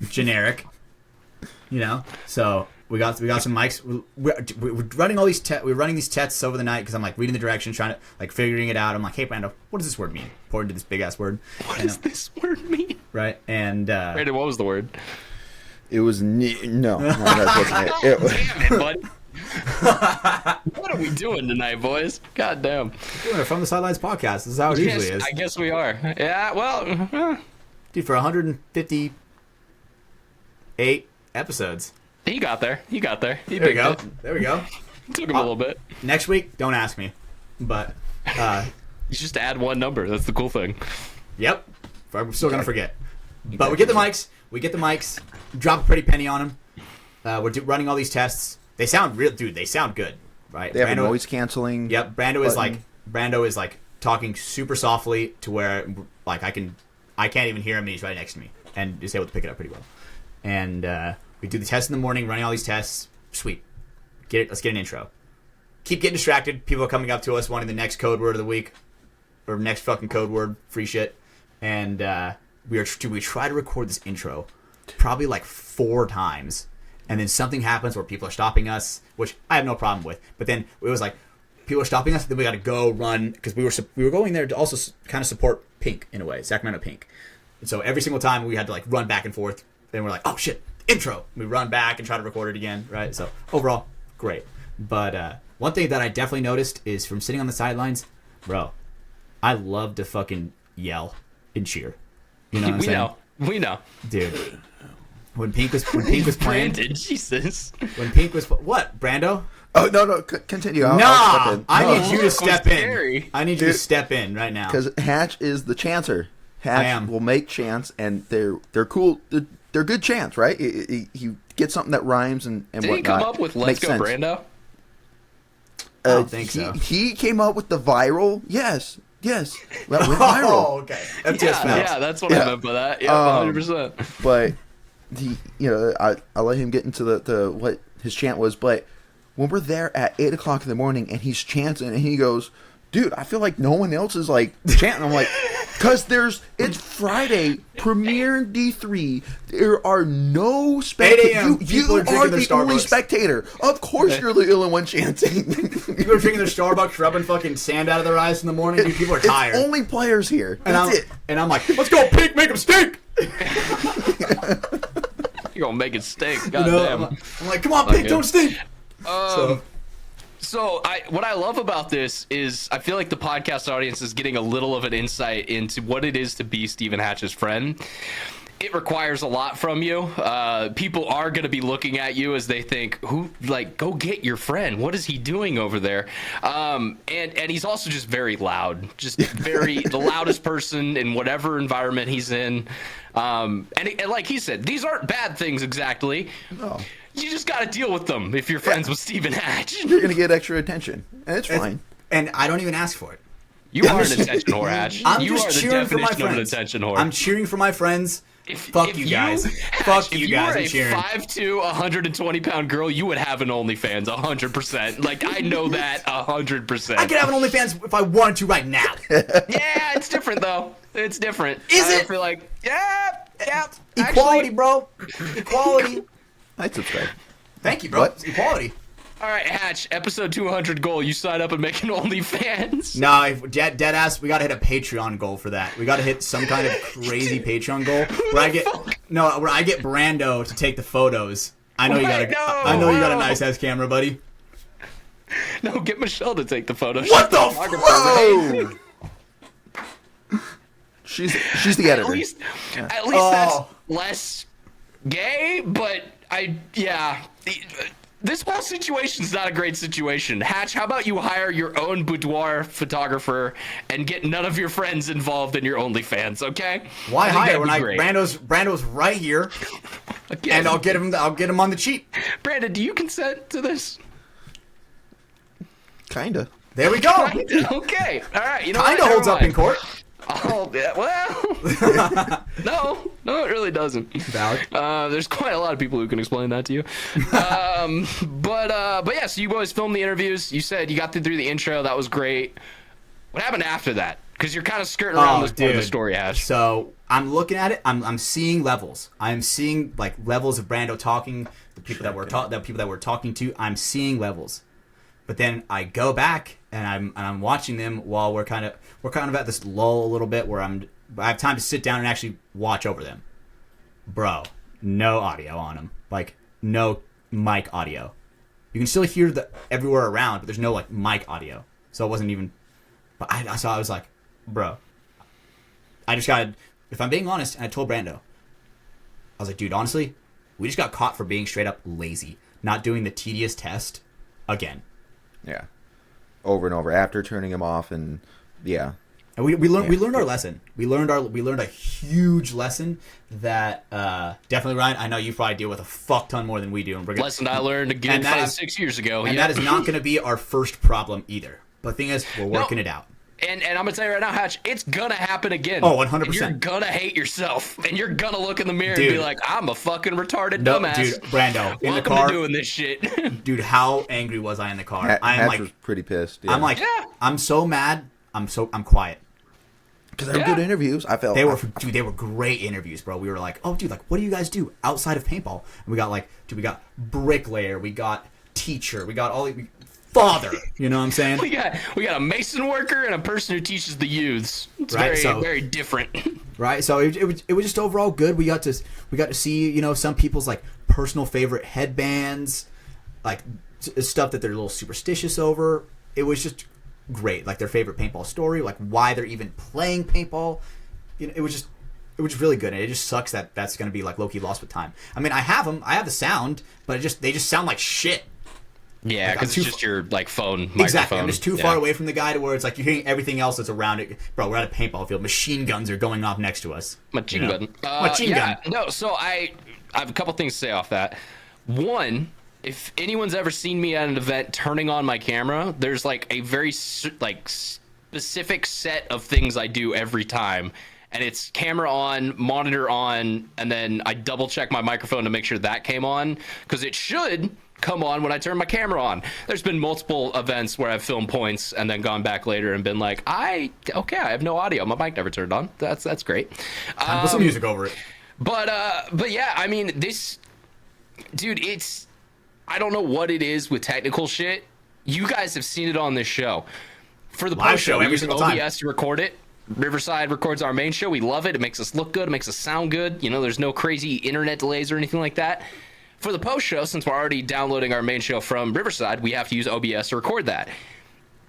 Generic. You know. So we got some mics. We're running all these we're running these tests over the night because I'm like reading the directions, trying to like figuring it out. I'm like, hey, Brando, what does this word mean? Pointing to this big ass word. What does this word mean? Right. And Brandon, what was the word? It was no. That wasn't it. Damn it, bud. What are we doing tonight, boys? God damn. We're doing it from the Sidelines podcast. This is how it usually is. I guess we are. Yeah, well. Dude, for 158 episodes. He got there. He There we go. Took him a little bit. Next week, don't ask me. But, you just add one number. That's the cool thing. Yep. I'm still going to forget. But we get the mics. Drop a pretty penny on them. We're running all these tests. They sound real, dude. They sound good, right? They have a noise canceling. Yep. Brando is like talking super softly to where like I can't even hear him. And he's right next to me, and is able to pick it up pretty well. And we do the tests in the morning, running all these tests. Sweet. Let's get an intro. Keep getting distracted. People are coming up to us wanting the next code word of the week, or next fucking code word, free shit. And we try to record this intro probably like 4 times. And then something happens where people are stopping us, which I have no problem with. But then it was like people are stopping us, then we got to go run because we were going there to also kind of support Pink in a way, Sacramento Pink. And so every single time we had to like run back and forth. Then we're like, oh shit, intro. We run back and try to record it again, right? So overall, great. But one thing that I definitely noticed is from sitting on the sidelines, bro, I love to fucking yell and cheer. You know what I'm saying? We know, dude. When Pink was playing, Brandon, Jesus. When Pink was what, Brando? Oh no, continue. I'll step in. I need you to step in. Scary. I need you to step in right now. Because Hatch is the chancer. Hatch will make chants, and they're cool. They're good chants, right? He gets something that rhymes and Did whatnot. He come up with "Let's Go sense. Brando"? I don't think so. He came up with the viral. Yes. That went viral. Oh, okay. FTS yeah, that's what I meant by that. Yeah, 100%. But I let him get into the what his chant was. But when we're there at 8 o'clock in the morning and he's chanting and he goes, dude, I feel like no one else is like chanting. I'm like, because it's Friday, premiere D3. There are no spectators. You are the only spectator. Of course, you're the only one chanting. People are drinking their Starbucks, rubbing fucking sand out of their eyes in the morning. Dude, people are tired. It's only players here. That's it. And I'm like, let's go, Pink, make them stink. You're gonna make it stink. Goddamn. I'm like, come on, Pink, don't stink. So what I love about this is I feel like the podcast audience is getting a little of an insight into what it is to be Stephen Hatch's friend. It requires a lot from you. People are going to be looking at you as they think, go get your friend. What is he doing over there? And he's also just very loud, just the loudest person in whatever environment he's in. And like he said, these aren't bad things exactly. No. You just got to deal with them if you're friends with Stephen Hatch. You're going to get extra attention, and it's fine. And I don't even ask for it. You are an attention whore, Hatch. You are the definition of an attention whore. I'm cheering for my friends. Fuck you guys. Fuck you guys. If you were a 5'2", 120-pound girl, you would have an OnlyFans 100%. Like, I know that 100%. I could have an OnlyFans if I wanted to right now. Yeah, it's different, though. It's different. I feel like, yeah. Equality, bro. Equality. I'd subscribe. Thank you, bro. What? It's equality. All right, Hatch, episode 200 goal. You sign up and make an OnlyFans. No, dead ass. We gotta hit a Patreon goal for that. We gotta hit some kind of crazy Patreon goal where I get Brando to take the photos. I know you got a nice ass camera, buddy. No, get Michelle to take the photos. What the Whoa! She's the editor. At least that's less gay, but this whole situation's not a great situation. Hatch, how about you hire your own boudoir photographer and get none of your friends involved in your OnlyFans, okay? Why hire when Brando's right here, Again, and I'll get him on the cheap. Brandon, do you consent to this? Kinda. There we go. Okay, all right. You know, Kinda holds up in court. Oh, yeah, well, no, it really doesn't. Valid. There's quite a lot of people who can explain that to you. But yeah, so you boys filmed the interviews. You said you got through the intro. That was great. What happened after that? Because you're kind of skirting around this part of the story, Ash. So I'm looking at it. I'm seeing levels. I'm seeing like levels of Brando talking. The people that we're talking to. I'm seeing levels. But then I go back and I'm watching them while we're kind of at this lull a little bit where I have time to sit down and actually watch over them. Bro, no audio on them. Like no mic audio. You can still hear the everywhere around, but there's no like mic audio. So it wasn't even. But I was like, bro, I just got. If I'm being honest, and I told Brando, I was like, dude, honestly, we just got caught for being straight up lazy, not doing the tedious test again. Yeah. Over and over after turning him off, and yeah. And we learned our lesson. We learned a huge lesson that definitely, Ryan, I know you probably deal with a fuck ton more than we do. And we're lesson I learned again 6 years ago. And that is not going to be our first problem either. But the thing is, we're working it out. And I'm going to tell you right now, Hatch, it's going to happen again. Oh, 100%. And you're going to hate yourself. And you're going to look in the mirror and be like, I'm a fucking retarded dumbass. Dude, Brando, in Welcome the car. to doing this shit. Dude, how angry was I in the car? Hatch was pretty pissed. Yeah. I'm like, I'm so mad. I'm quiet. Because they were good interviews. I felt they were great interviews, bro. We were like, oh, dude, like, what do you guys do outside of paintball? And we got like, dude, we got bricklayer, we got teacher, we got father. You know what I'm saying? we got a mason worker and a person who teaches the youths. It's right, very different. Right. So it was just overall good. We got to see some people's like personal favorite headbands, like stuff that they're a little superstitious over. It was just great, like their favorite paintball story, like why they're even playing paintball. It was really good, and it just sucks that that's going to be like low-key lost with time. I mean, I have the sound, but they just sound like shit. Yeah, because it's just your like phone microphone. Exactly, I'm just too far away from the guy to where it's like you're hearing everything else that's around it. Bro, we're at a paintball field. Machine guns are going off next to us. Machine gun. No, so I have a couple things to say off that. One, if anyone's ever seen me at an event turning on my camera, there's like a very like specific set of things I do every time. And it's camera on, monitor on, and then I double check my microphone to make sure that came on, because it should come on when I turn my camera on. There's been multiple events where I've filmed points and then gone back later and been like, I have no audio. My mic never turned on. That's great. Put some music over it. But yeah, I mean, this, dude, I don't know what it is with technical shit. You guys have seen it on this show. For the post show, we use OBS to record it. Riverside records our main show. We love it. It makes us look good. It makes us sound good. There's no crazy internet delays or anything like that. For the post show, since we're already downloading our main show from Riverside, we have to use OBS to record that.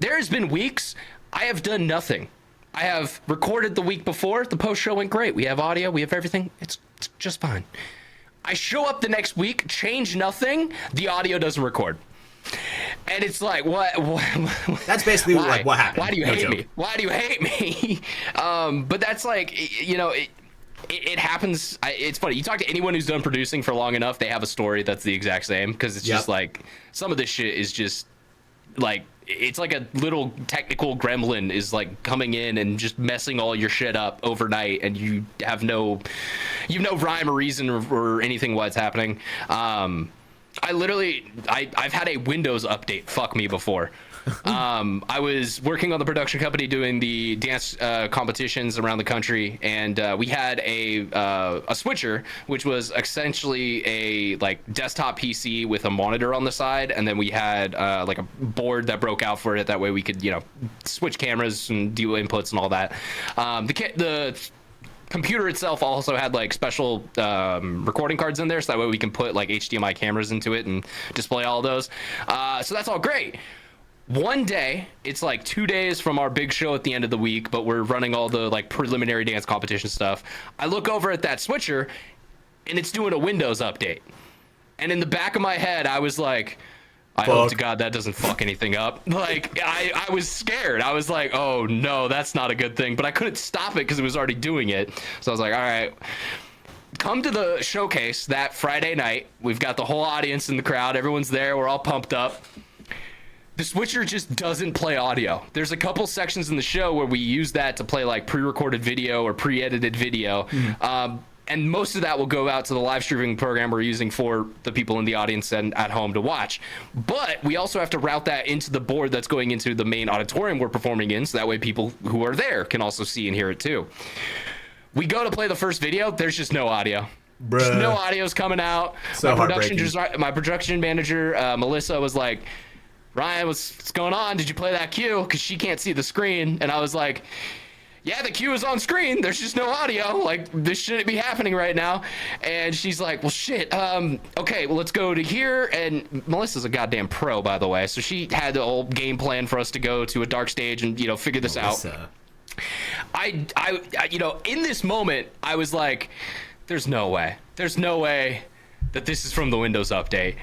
There has been weeks I have done nothing. I have recorded the week before. The post show went great. We have audio. We have everything. It's just fine. I show up the next week, change nothing. The audio doesn't record. And it's like, what? That's basically like what happened. Why do you hate me? Why do you hate me? But that's like, it happens. It's funny. You talk to anyone who's done producing for long enough, they have a story that's the exact same, because it's just like some of this shit is just like, it's like a little technical gremlin is like coming in and just messing all your shit up overnight, and you have no rhyme or reason or anything why it's happening. I've had a Windows update fuck me before. I was working on the production company doing the dance competitions around the country, and we had a switcher, which was essentially a like desktop PC with a monitor on the side, and then we had like a board that broke out for it. That way we could, switch cameras and do inputs and all that. The computer itself also had like special recording cards in there, so that way we can put like HDMI cameras into it and display all those. So that's all great. One day, it's like 2 days from our big show at the end of the week, but we're running all the like preliminary dance competition stuff. I look over at that switcher, and it's doing a Windows update. And in the back of my head, I was like, I hope to God that doesn't fuck anything up. Like, I was scared. I was like, oh no, that's not a good thing. But I couldn't stop it because it was already doing it. So I was like, all right, come to the showcase that Friday night. We've got the whole audience in the crowd. Everyone's there. We're all pumped up. The switcher just doesn't play audio. There's a couple sections in the show where we use that to play like pre-recorded video or pre-edited video. And most of that will go out to the live streaming program we're using for the people in the audience and at home to watch. But we also have to route that into the board that's going into the main auditorium we're performing in, so that way people who are there can also see and hear it too. We go to play the first video, there's just no audio. Just no audio's coming out. So my production manager, Melissa, was like, Ryan, what's going on? Did you play that cue? Because she can't see the screen. And I was like, yeah, the cue is on screen. There's just no audio. Like, this shouldn't be happening right now. And she's like, well, shit. Okay, well, let's go to here. And Melissa's a goddamn pro, by the way. So she had the whole game plan for us to go to a dark stage and, figure this out. I in this moment, I was like, there's no way. There's no way that this is from the Windows update.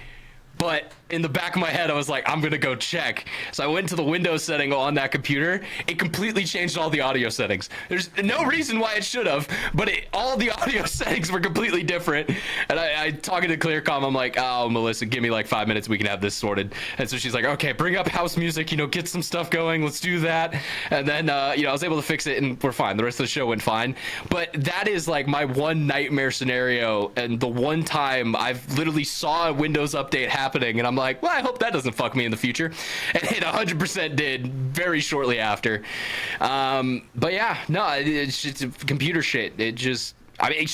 But in the back of my head, I was like, I'm going to go check. So I went to the Windows setting on that computer. It completely changed all the audio settings. There's no reason why it should have, but all the audio settings were completely different. And I talking to Clearcom, I'm like, oh, Melissa, give me like 5 minutes. We can have this sorted. And so she's like, okay, bring up house music, get some stuff going. Let's do that. And then, I was able to fix it and we're fine. The rest of the show went fine. But that is like my one nightmare scenario. And the one time I've literally saw a Windows update happening and I'm like, well, I hope that doesn't fuck me in the future. And it 100% did very shortly after. But yeah, no, it's just computer shit. It's just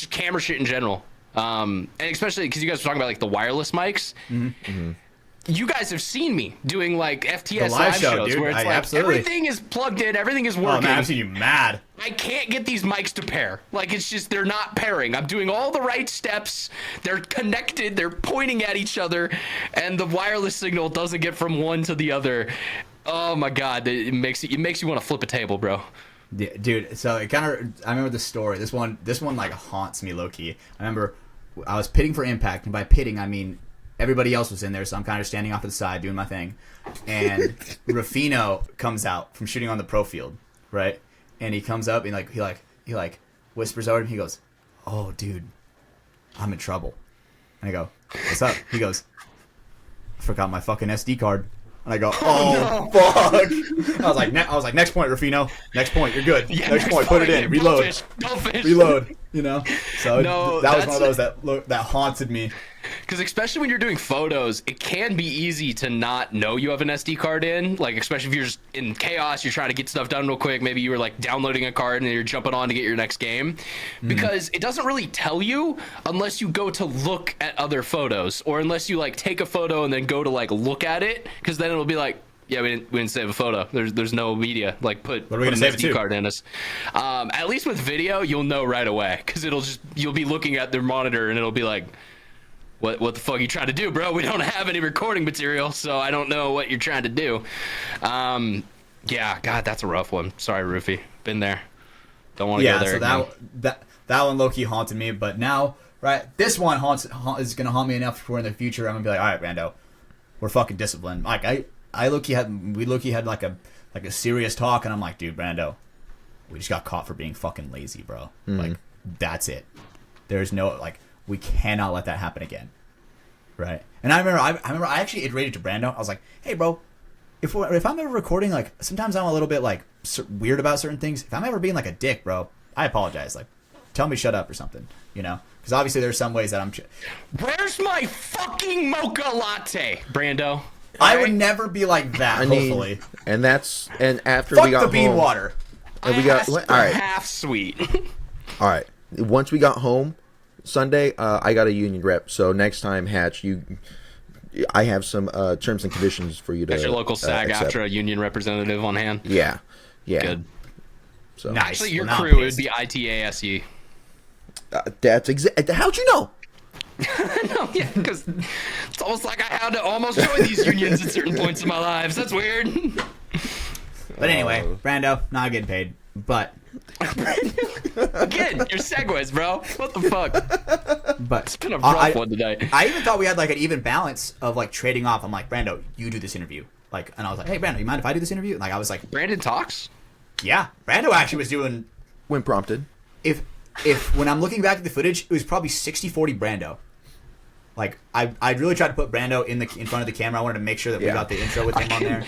camera shit in general. And especially because you guys were talking about like the wireless mics. Mm-hmm. You guys have seen me doing like FTS live shows dude. Where it's like absolutely. Everything is plugged in, everything is working. Oh man, I've seen you mad. I can't get these mics to pair. Like, it's just, they're not pairing. I'm doing all the right steps. They're connected. They're pointing at each other. And the wireless signal doesn't get from one to the other. Oh, my God. It makes you want to flip a table, bro. Yeah, dude, so I remember the story. This one like haunts me low-key. I remember I was pitting for Impact. And by pitting, I mean everybody else was in there. So I'm kind of standing off to the side doing my thing. And Rufino comes out from shooting on the pro field, right? And he comes up and he whispers over to him. He goes, "Oh, dude, I'm in trouble." And I go, "What's up?" He goes, "I forgot my fucking SD card." And I go, "Oh, no. Fuck!" I was like, "Next point, Rufino. Next point. You're good. Yeah, next point. Put it in. Reload. Don't fish. Reload." So no, that was one of those that haunted me. Because especially when you're doing photos, it can be easy to not know you have an SD card in. Like, especially if you're just in chaos, you're trying to get stuff done real quick. Maybe you were like downloading a card and you're jumping on to get your next game. Because it doesn't really tell you unless you go to look at other photos, or unless you like take a photo and then go to like look at it. Because then it'll be like, yeah, we didn't save a photo. There's no media. Like, put an SD card in us. At least with video, you'll know right away, because you'll be looking at their monitor and it'll be like, what the fuck are you trying to do, bro? We don't have any recording material, so I don't know what you're trying to do. Yeah, God, that's a rough one. Sorry, Roofy. Been there. Don't want to go there. Yeah, so that one low-key haunted me, but now, right, this one is gonna haunt me enough for in the future. I'm gonna be like, all right, Brando, we're fucking disciplined. Like we low-key had like a serious talk, and I'm like, dude, Brando, we just got caught for being fucking lazy, bro. Like, that's it. There's no like. We cannot let that happen again, right? And I remember I actually iterated to Brando. I was like, "Hey, bro, if I'm ever recording, like sometimes I'm a little bit like weird about certain things. If I'm ever being like a dick, bro, I apologize. Like, tell me shut up or something, Because obviously there's some ways that I'm. Where's my fucking mocha latte, Brando? I would never be like that. Hopefully, and after fuck we got the bean home, water. and we got all right. half sweet. All right. Once we got home Sunday, I got a union rep. So next time, Hatch, I have some terms and conditions for you to. As your local SAG accept. after a union representative on hand. Yeah. Good. So Nice. Actually, your Well, now crew I'm would pissed. be ITASE. that's exactly. How'd you know? No, yeah, because it's almost like I had to almost join these unions at certain points in my lives. That's weird. But anyway, Brando, not getting paid. But Again, your segues, bro. What the fuck? It's been a rough one today. I even thought we had like an even balance of like trading off. I'm like, Brando, you do this interview. Like, and I was like, hey, Brando, you mind if I do this interview? And like, I was like, Brandon talks? yeah. Brando actually was doing. When prompted. If when I'm looking back at the footage, it was probably 60-40 Brando. Like, I really tried to put Brando in front of the camera. I wanted to make sure that we got the intro with him on there.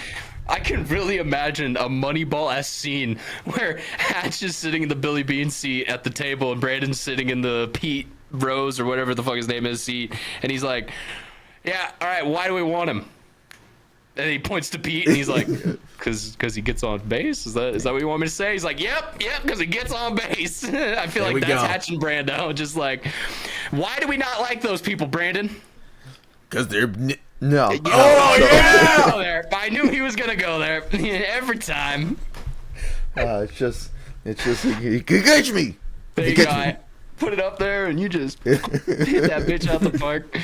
I can really imagine a Moneyball-esque scene where Hatch is sitting in the Billy Bean seat at the table and Brandon's sitting in the Pete Rose or whatever the fuck his name is seat, and he's like, yeah, all right, why do we want him? And he points to Pete and he's like, because he gets on base? Is that what you want me to say? He's like, yep, because he gets on base. I feel like that's Hatch and Brando. Just like, why do we not like those people, Brandon? Because they're no. Oh, yeah! Go there. I knew he was gonna go there every time. It's just you can catch me. There you go. Put it up there and you just hit that bitch out the park.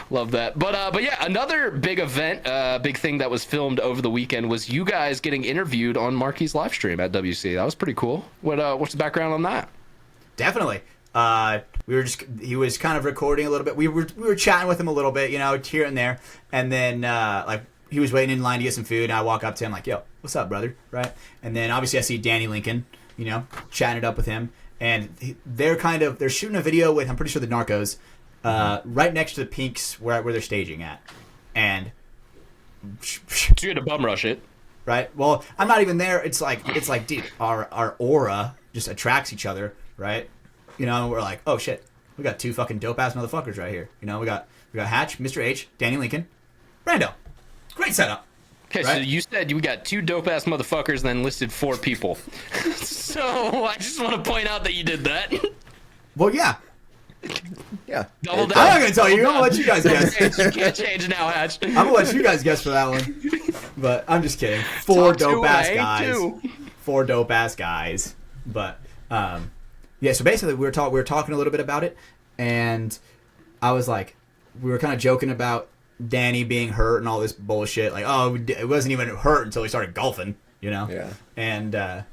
Love that. But yeah, another big event, big thing that was filmed over the weekend was you guys getting interviewed on Marky's live stream at WC. That was pretty cool. What's the background on that? Definitely. He was kind of recording a little bit. We were chatting with him a little bit, here and there. And then like he was waiting in line to get some food, and I walk up to him like, "Yo, what's up, brother?" Right? And then obviously I see Danny Lincoln, chatting it up with him. And they're shooting a video with, I'm pretty sure, the Narcos, right next to the Pinks where they're staging at. And So you had to bum rush it. Right? Well, I'm not even there. It's like, dude, our aura just attracts each other, right? And we're like, oh shit, we got two fucking dope ass motherfuckers right here. We got Hatch, Mr. H, Danny Lincoln, Brando. Great setup. Okay, right? So you said you got two dope ass motherfuckers and then listed 4 people. So I just want to point out that you did that. Well, yeah. Yeah. I'm not gonna tell you. I'm gonna let you guys guess. You can't change now, Hatch. I'm gonna let you guys guess for that one. But I'm just kidding. 4 dope ass guys. 4 dope ass guys. But yeah. So basically, we were talking a little bit about it, and I was like, we were kind of joking about Danny being hurt and all this bullshit. Like, oh, it wasn't even hurt until he started golfing. Yeah. And I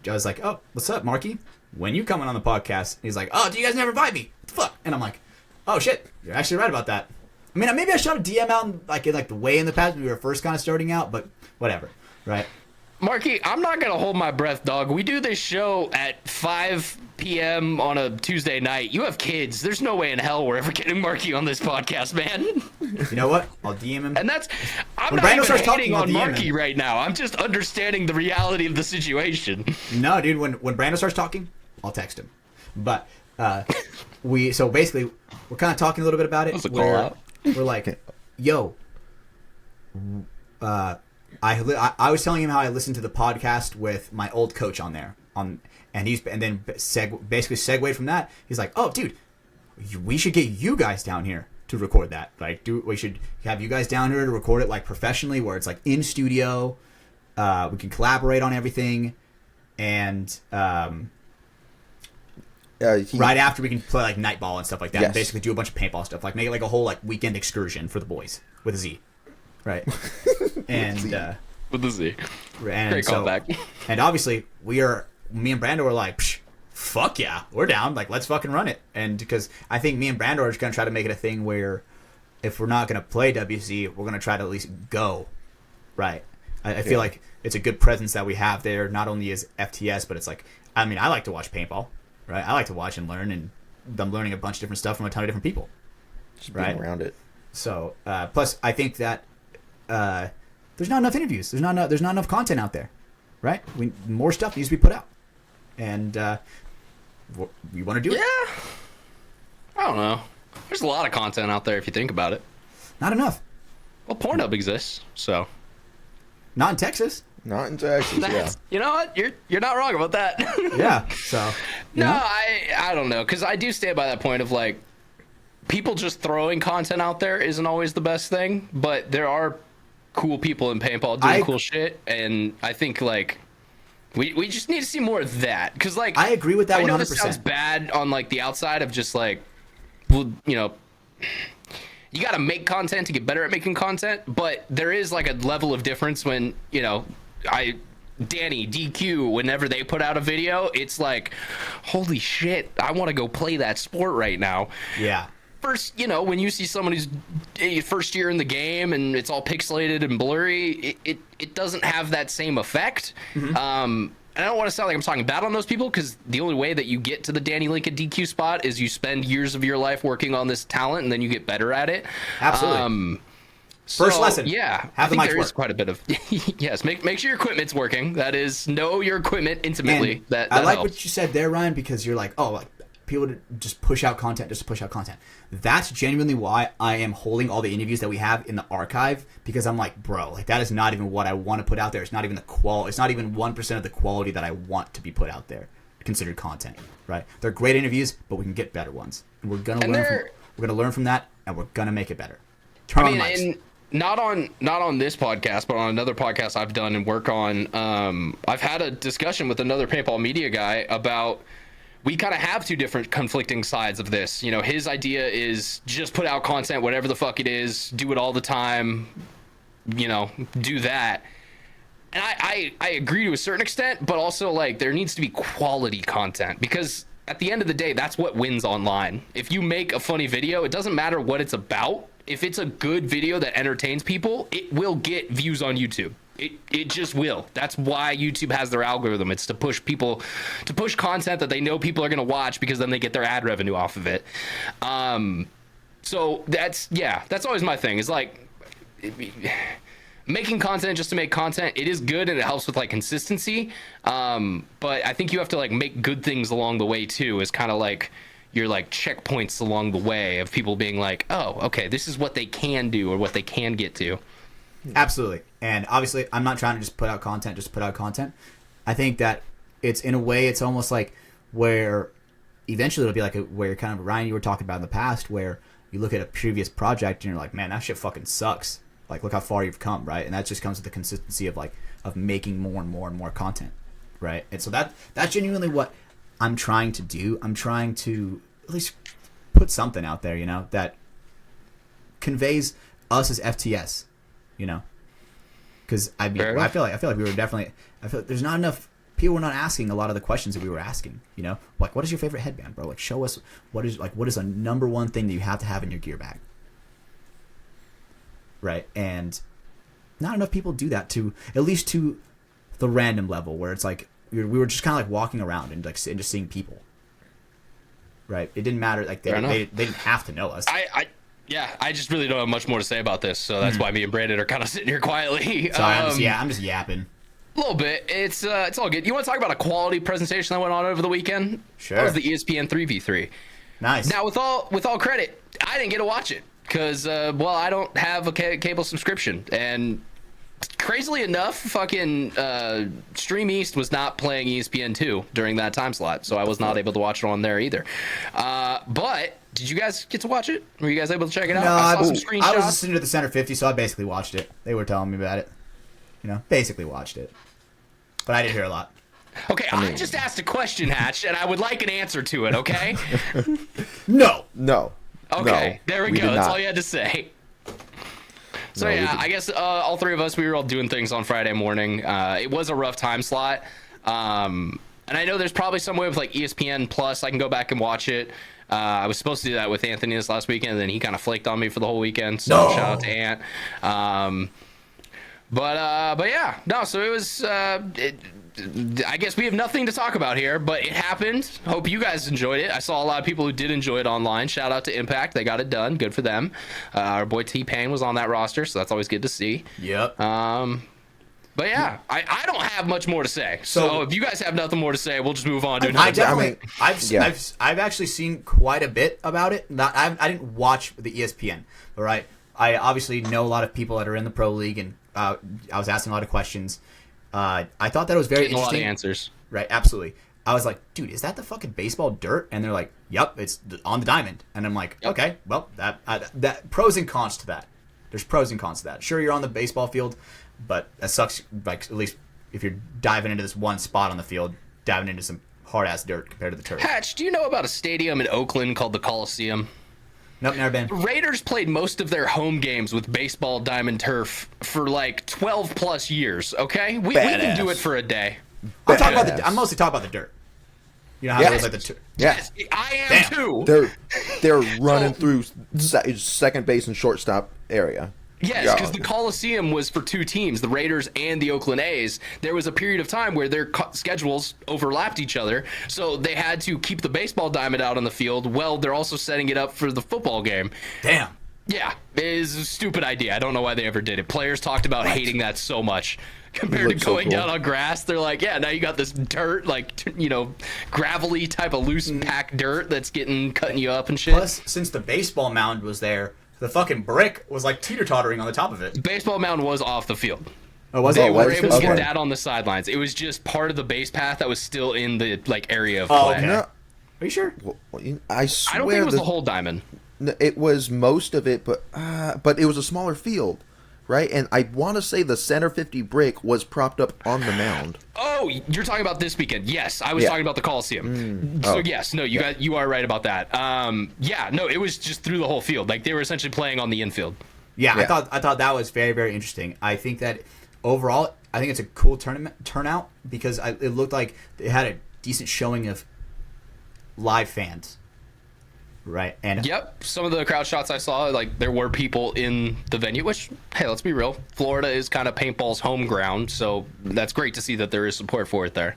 was like, oh, what's up, Marky? When you coming on the podcast? He's like, oh, do you guys never invite me? What the fuck? And I'm like, oh shit, you're actually right about that. I mean, maybe I shot a DM out in the way in the past when we were first kind of starting out, but whatever, right? Marky, I'm not gonna hold my breath, dog. We do this show at 5 p.m. on a Tuesday night. You have kids. There's no way in hell we're ever getting Marky on this podcast, man. You know what? I'll DM him. And I'm when not Brando even starts hating talking, on I'll DM Marky him. right now. I'm just understanding the reality of the situation. No, dude. When Brando starts talking, I'll text him. But so basically we're kind of talking a little bit about it. That's a call out. We're like, yo, I was telling him how I listened to the podcast with my old coach on there, and then basically segued from that. He's like, oh, dude, we should get you guys down here to record that. Like, we should have you guys down here to record it like professionally, where it's like in studio. We can collaborate on everything, and right after we can play like nightball and stuff like that. Yes. And basically do a bunch of paintball stuff, like make it like a whole like weekend excursion for the boys with a Z, right? And With the Z. and Great so, callback. And obviously me and Brando were like, psh, fuck yeah, we're down. Like, let's fucking run it. And because I think me and Brando are just gonna try to make it a thing where if we're not gonna play WC, we're gonna try to at least go, right? I feel like it's a good presence that we have there, not only as FTS, but it's like, I mean, I like to watch paintball. Right, I like to watch and learn, and I'm learning a bunch of different stuff from a ton of different people. Just being around it. So, plus, I think that there's not enough interviews. There's not enough content out there, right? More stuff needs to be put out, and you want to do it? Yeah. I don't know. There's a lot of content out there if you think about it. Not enough. Well, Pornhub exists, so Not in Texas. Not in Texas, yeah. you know what? You're not wrong about that. Yeah. So. you No, know? I don't know, because I do stand by that point of like people just throwing content out there isn't always the best thing, but there are cool people in paintball doing cool shit, and I think like we just need to see more of that, because like I agree with that 100%. I know this sounds bad on like the outside of just like, well, you know, you got to make content to get better at making content, but there is like a level of difference when, you know, Danny, DQ, whenever they put out a video, it's like, holy shit, I want to go play that sport right now. Yeah. First, you know, when you see someone who's first year in the game and it's all pixelated and blurry, it doesn't have that same effect. And I don't want to sound like I'm talking bad on those people, because the only way that you get to the Danny Lincoln DQ spot is you spend years of your life working on this talent, and then you get better at it. Absolutely. So, First lesson. Yeah, Have I think the mics there work. is quite a bit of yes. Make sure your equipment's working. That is, know your equipment intimately. And That I like helps. what you said there, Ryan, because you're like, oh, like people to just push out content just to push out content. That's genuinely why I am holding all the interviews that we have in the archive, because I'm like, bro, like that is not even what I want to put out there. It's not even the It's not even 1% of the quality that I want to be put out there, considered content. Right? They're great interviews, but we can get better ones, and we're gonna learn from that, and we're gonna make it better. Turn on the mics. And not on this podcast, but on another podcast I've done and work on. I've had a discussion with another paintball media guy about, we kind of have two different conflicting sides of this. You know, his idea is just put out content, whatever the fuck it is, do it all the time, you know, do that. And I agree to a certain extent, but also like there needs to be quality content, because at the end of the day, that's what wins online. If you make a funny video, it doesn't matter what it's about. If it's a good video that entertains people, it will get views on YouTube. It just will. That's why YouTube has their algorithm. It's to push people, to push content that they know people are going to watch, because then they get their ad revenue off of it. So that's always my thing. Is like making content just to make content. It is good and it helps with like consistency. But I think you have to like make good things along the way too. Is kind of like your like checkpoints along the way of people being like, oh, okay, this is what they can do or what they can get to. Absolutely. And obviously, I'm not trying to just put out content just to put out content. I think that it's, in a way, it's almost like where eventually it'll be like where kind of, Ryan, you were talking about in the past, where you look at a previous project and you're like, man, that shit fucking sucks. Like, look how far you've come, right? And that just comes with the consistency of like, of making more and more and more content, right? And so that's genuinely what I'm trying to do. I'm trying to at least put something out there, you know, that conveys us as FTS. You know, because I feel like we were definitely. I feel like there's not enough people were not asking a lot of the questions that we were asking. You know, like, what is your favorite headband, bro? Like, show us what is a number one thing that you have to have in your gear bag, right? And not enough people do that, to at least to the random level, where it's like we were just kind of like walking around and like and just seeing people, right? It didn't matter, like they didn't have to know us. I just really don't have much more to say about this, so that's why me and Brandon are kind of sitting here quietly. Sorry, I'm just yapping. A little bit. It's all good. You want to talk about a quality presentation that went on over the weekend? Sure. That was the ESPN 3v3. Nice. Now, with all credit, I didn't get to watch it because, I don't have a cable subscription, and crazily enough, fucking Stream East was not playing ESPN 2 during that time slot, so I was not able to watch it on there either. But did you guys get to watch it? Were you guys able to check it out? No, I saw some screenshots. I was listening to the Center 50, so I basically watched it. They were telling me about it. You know, basically watched it. But I didn't hear a lot. Okay, I just asked a question, Hatch, and I would like an answer to it, okay? No. Okay, there we go. That's all you had to say. So No, I guess all three of us, we were all doing things on Friday morning. It was a rough time slot. And I know there's probably some way with like ESPN Plus I can go back and watch it. I was supposed to do that with Anthony this last weekend, and then he kind of flaked on me for the whole weekend. So shout out to Ant. But yeah, no. So it was. I guess we have nothing to talk about here, but it happened. Hope you guys enjoyed it. I saw a lot of people who did enjoy it online. Shout out to Impact; they got it done. Good for them. Our boy T-Pain was on that roster, so that's always good to see. Yep. But yeah, I don't have much more to say. So if you guys have nothing more to say, we'll just move on to I another. definitely, I've actually seen quite a bit about it. I didn't watch the ESPN, all right. I obviously know a lot of people that are in the pro league, and I was asking a lot of questions. I thought that it was very Getting a lot interesting. of answers. Right, absolutely. I was like, dude, is that the fucking baseball dirt? And they're like, yep, it's on the diamond. And I'm like, okay, well, that pros and cons to that. There's pros and cons to that. Sure, you're on the baseball field, but that sucks. Like, at least if you're diving into this one spot on the field, diving into some hard ass dirt compared to the turf. Hatch, do you know about a stadium in Oakland called the Coliseum? Nope, never been. Raiders played most of their home games with baseball diamond turf for like 12 plus years. Okay, we can do it for a day. I'm mostly talking about the dirt. You know how it was like the dirt. Yeah, I am too. they're running through second base and shortstop area. Yes, because the Coliseum was for two teams, the Raiders and the Oakland A's. There was a period of time where their schedules overlapped each other, so they had to keep the baseball diamond out on the field. Well, they're also setting it up for the football game. Damn. Yeah, it is a stupid idea. I don't know why they ever did it. Players talked about hating that so much. Compared to going down on grass, they're like, yeah, now you got this dirt, like, gravelly type of loose packed dirt that's cutting you up and shit. Plus, since the baseball mound was there, the fucking brick was like teeter-tottering on the top of it. The baseball mound was off the field. Oh, was They it? were able to get Okay. that on the sidelines. It was just part of the base path that was still in the area of Oh, play. okay. No, Are you sure? I swear I don't think it was the whole diamond. It was most of it, but it was a smaller field, right? And I want to say the center 50 brick was propped up on the mound. Oh, you're talking about this weekend. Yes, I was talking about the Coliseum. So yes, no, you are right about that. No, it was just through the whole field. Like they were essentially playing on the infield. Yeah, I thought that was very, very interesting. I think that overall, I think it's a cool turnout because it looked like it had a decent showing of live fans. Right. And Yep, some of the crowd shots I saw, like there were people in the venue, which, hey, let's be real, Florida is kind of paintball's home ground, so that's great to see that there is support for it there.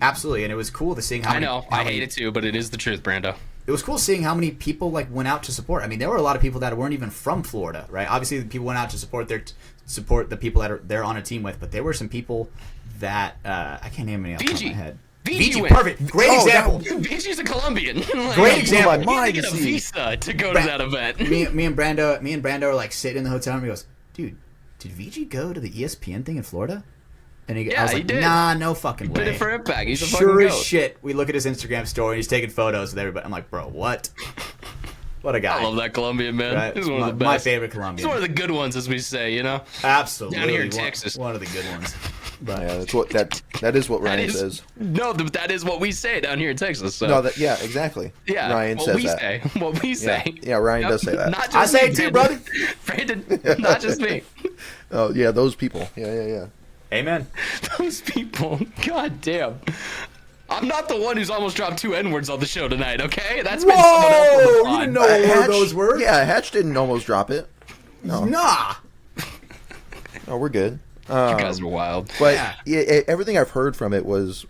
Absolutely, and it was cool to seeing how I hate it too, but it is the truth, Brando. It was cool seeing how many people like went out to support. I mean, there were a lot of people that weren't even from Florida, right? Obviously, the people went out to support the people that they're on a team with, but there were some people that I can't name any off the top of my head. Fiji Fiji, perfect, great example. Fiji's a Colombian. Great example. You need to get a visa to go to that event. Me and Brando are like sitting in the hotel room. He goes, "Dude, did VG go to the ESPN thing in Florida?" And I was like, did. "Nah, no fucking way." Did it for Impact. He's a Sure fucking as goat. shit. We look at his Instagram story. And he's taking photos with everybody. I'm like, bro, what? What a guy. I love that Colombian man. Right? He's one of the best. My favorite Colombian. He's one of the good ones, as we say. Absolutely. Down here in Texas. One of the good ones. But Yeah, that is what Ryan says. No, that is what we say down here in Texas. So. No, exactly. Yeah, Ryan what says we that. say. What we say. Yeah, Ryan does say that. Not just I say me, it too, Brandon. brother. Brandon, not just me. Oh yeah, those people. Yeah. Amen. Those people. God damn. I'm not the one who's almost dropped 2 N-words on the show tonight, okay? That's been someone else on the Whoa! pod. You didn't know what word those were? Yeah, Hatch didn't almost drop it. No, Nah. no, we're good. You guys are wild. But everything I've heard from it was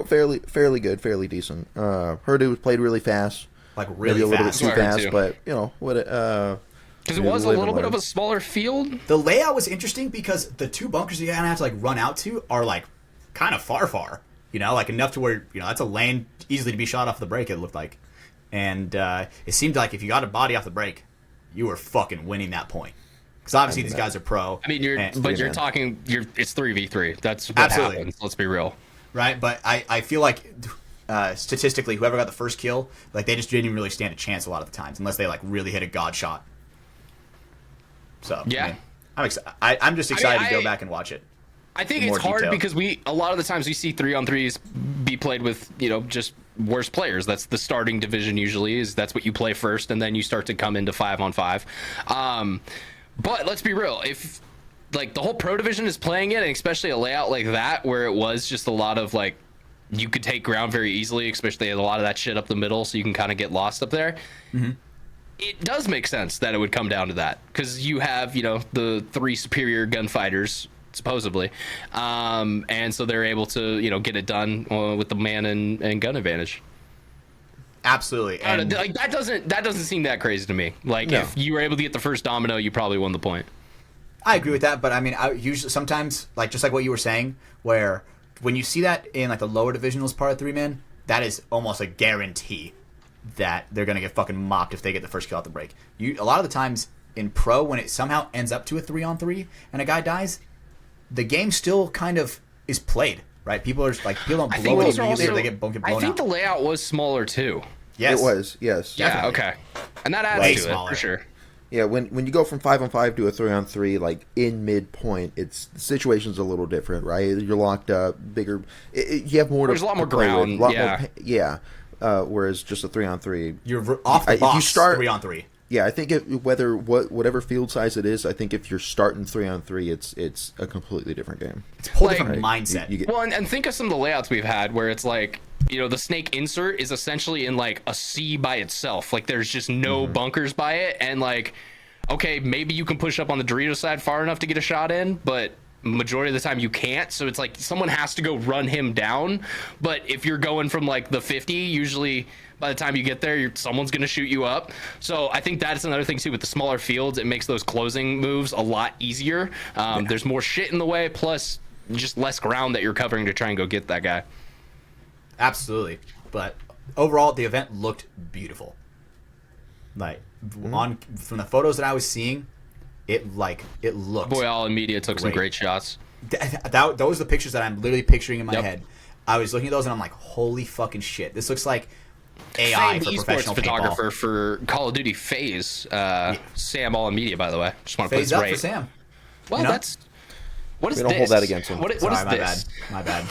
fairly good, fairly decent. Heard it was played really fast, Like maybe really a little fast. bit too That's what I heard, fast, too. but Because it was a little bit of a smaller field. The layout was interesting because the 2 bunkers you kind of have to like run out to are like kind of far. Like enough to where that's a lane easily to be shot off the break. It looked like, and it seemed like if you got a body off the break, you were fucking winning that point. Because obviously these guys are pro. I mean, it's 3v3. That's what Absolutely. happens. Let's be real. Right, but I feel like statistically, whoever got the first kill, like they just didn't really stand a chance a lot of the times, unless they like really hit a god shot. So Yeah. I mean, I'm just excited to go back and watch it. I think in it's more hard detail. because a lot of the times we see 3-on-3s be played with just worse players. That's the starting division usually. That's what you play first, and then you start to come into 5-on-5. But let's be real, if like the whole pro division is playing it, and especially a layout like that where it was just a lot of like you could take ground very easily, especially a lot of that shit up the middle, so you can kind of get lost up there. Mm-hmm. It does make sense that it would come down to that because you have the 3 superior gunfighters supposedly, and so they're able to get it done with the man and gun advantage. Absolutely, and Like that doesn't seem that crazy to me. Like No. if you were able to get the first domino, you probably won the point. I agree with that. But I mean, I usually sometimes just like what you were saying, where when you see that in like the lower divisionals part of 3-man, that is almost a guarantee that they're gonna get fucking mopped if they get the first kill out the break. A lot of the times in pro, when it somehow ends up to a 3-on-3 and a guy dies, the game still kind of is played, right? People are like, people don't blow it immediately, or they get blown I think out. the layout was smaller too. Yes. It was, yes. Yeah, Definitely. okay. And that adds Way to smaller. it, for sure. Yeah, when you go from 5-on-5 to a 3-on-3, like in midpoint, the situation's a little different, right? You're locked up, bigger. You have more. There's a lot more ground. Yeah. Whereas just a 3-on-3, You're off the if you box, start 3-on-3. yeah, I think whatever field size it is, I think if you're starting 3-on-3, it's a completely different game. It's a whole Like- different mindset. You get, Well, and think of some of the layouts we've had where it's like, the snake insert is essentially in like a C by itself. Like there's just no bunkers by it. And like, okay, maybe you can push up on the Dorito side far enough to get a shot in, but majority of the time you can't. So it's like someone has to go run him down. But if you're going from like the 50, usually by the time you get there, someone's going to shoot you up. So I think that's another thing too with the smaller fields. It makes those closing moves a lot easier. There's more shit in the way, plus just less ground that you're covering to try and go get that guy. Absolutely. But overall, the event looked beautiful. Like, from the photos that I was seeing, it looked. Boy, all in media took some Great. great shots. Those are the pictures that I'm literally picturing in my head. I was looking at those and I'm like, holy fucking shit. This looks like AI Famed for esports professional photographer paintball. for Call of Duty FaZe, Sam All in Media, by the way. Just want to put Phase this up right. for Sam. Well, You know? that's what is We don't this? hold that against him. What is Sorry, my this? bad. My bad.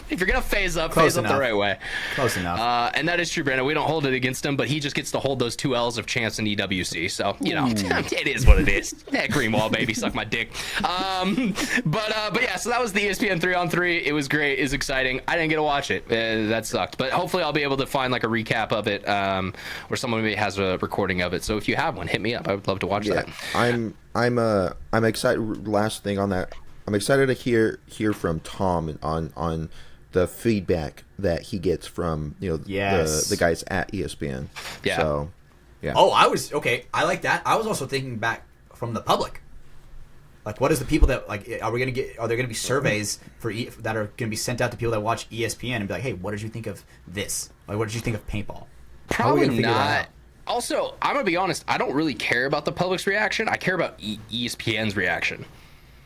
If you're gonna phase up Close the enough. right way. Close enough. And that is true, Brando. We don't hold it against him, but he just gets to hold those 2 L's of chance in EWC. So it is what it is. Yeah, Greenwall, baby, suck my dick. But yeah, so that was the ESPN 3-on-3. It was great. It was exciting. I didn't get to watch it. That sucked. But hopefully I'll be able to find like a recap of it, or someone maybe has a recording of it. So if you have one, hit me up. I would love to watch that. I'm excited. Last thing on that, I'm excited to hear from Tom on the feedback that he gets from Yes. the guys at ESPN. Yeah. So, yeah. Oh, I like that. I was also thinking back from the public. Like, what is the people that like? Are there gonna be surveys that are gonna be sent out to people that watch ESPN and be like, hey, what did you think of this? Like, what did you think of paintball? How are we Probably gonna figure that not. out? Also, I'm gonna be honest. I don't really care about the public's reaction. I care about ESPN's reaction,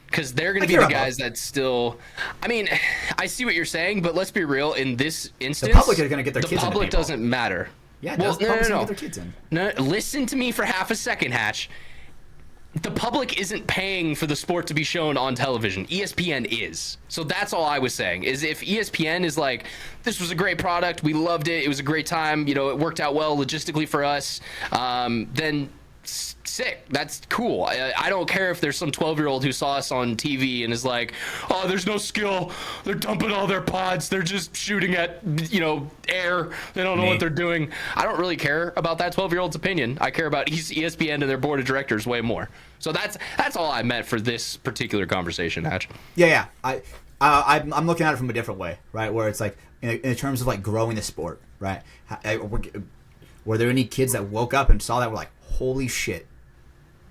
because they're gonna be care the about guys that still. I mean, I see what you're saying, but let's be real. In this instance, public are gonna get their kids The into public paintball. doesn't matter. Yeah, Well, the public's gonna get their kids in. No, listen to me for half a second, Hatch. The public isn't paying for the sport to be shown on television. ESPN is. So that's all I was saying, is if ESPN is like, this was a great product, we loved it, it was a great time, it worked out well logistically for us, then sick. That's cool. I don't care if there's some 12-year-old who saw us on TV and is like, oh, there's no skill. They're dumping all their pods. They're just shooting at, air. They don't know what they're doing. I don't really care about that 12-year-old's opinion. I care about ESPN and their board of directors way more. So that's all I meant for this particular conversation, Hatch. Yeah. I'm looking at it from a different way, right? Where it's like in terms of like growing the sport, right? Were there any kids that woke up and saw that were like, holy shit,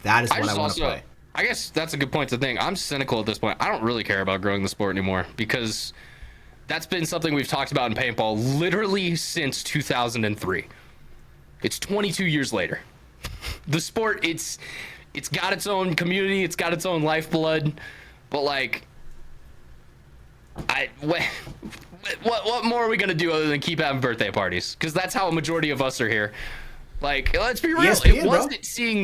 that is what I want to play? I guess that's a good point to think. I'm cynical at this point. I don't really care about growing the sport anymore, because that's been something we've talked about in paintball literally since 2003. It's 22 years later. The sport, it's got its own community, it's got its own lifeblood, but like, what more are we gonna do other than keep having birthday parties? Because that's how a majority of us are here. Like, let's be real. ESPN, it wasn't seeing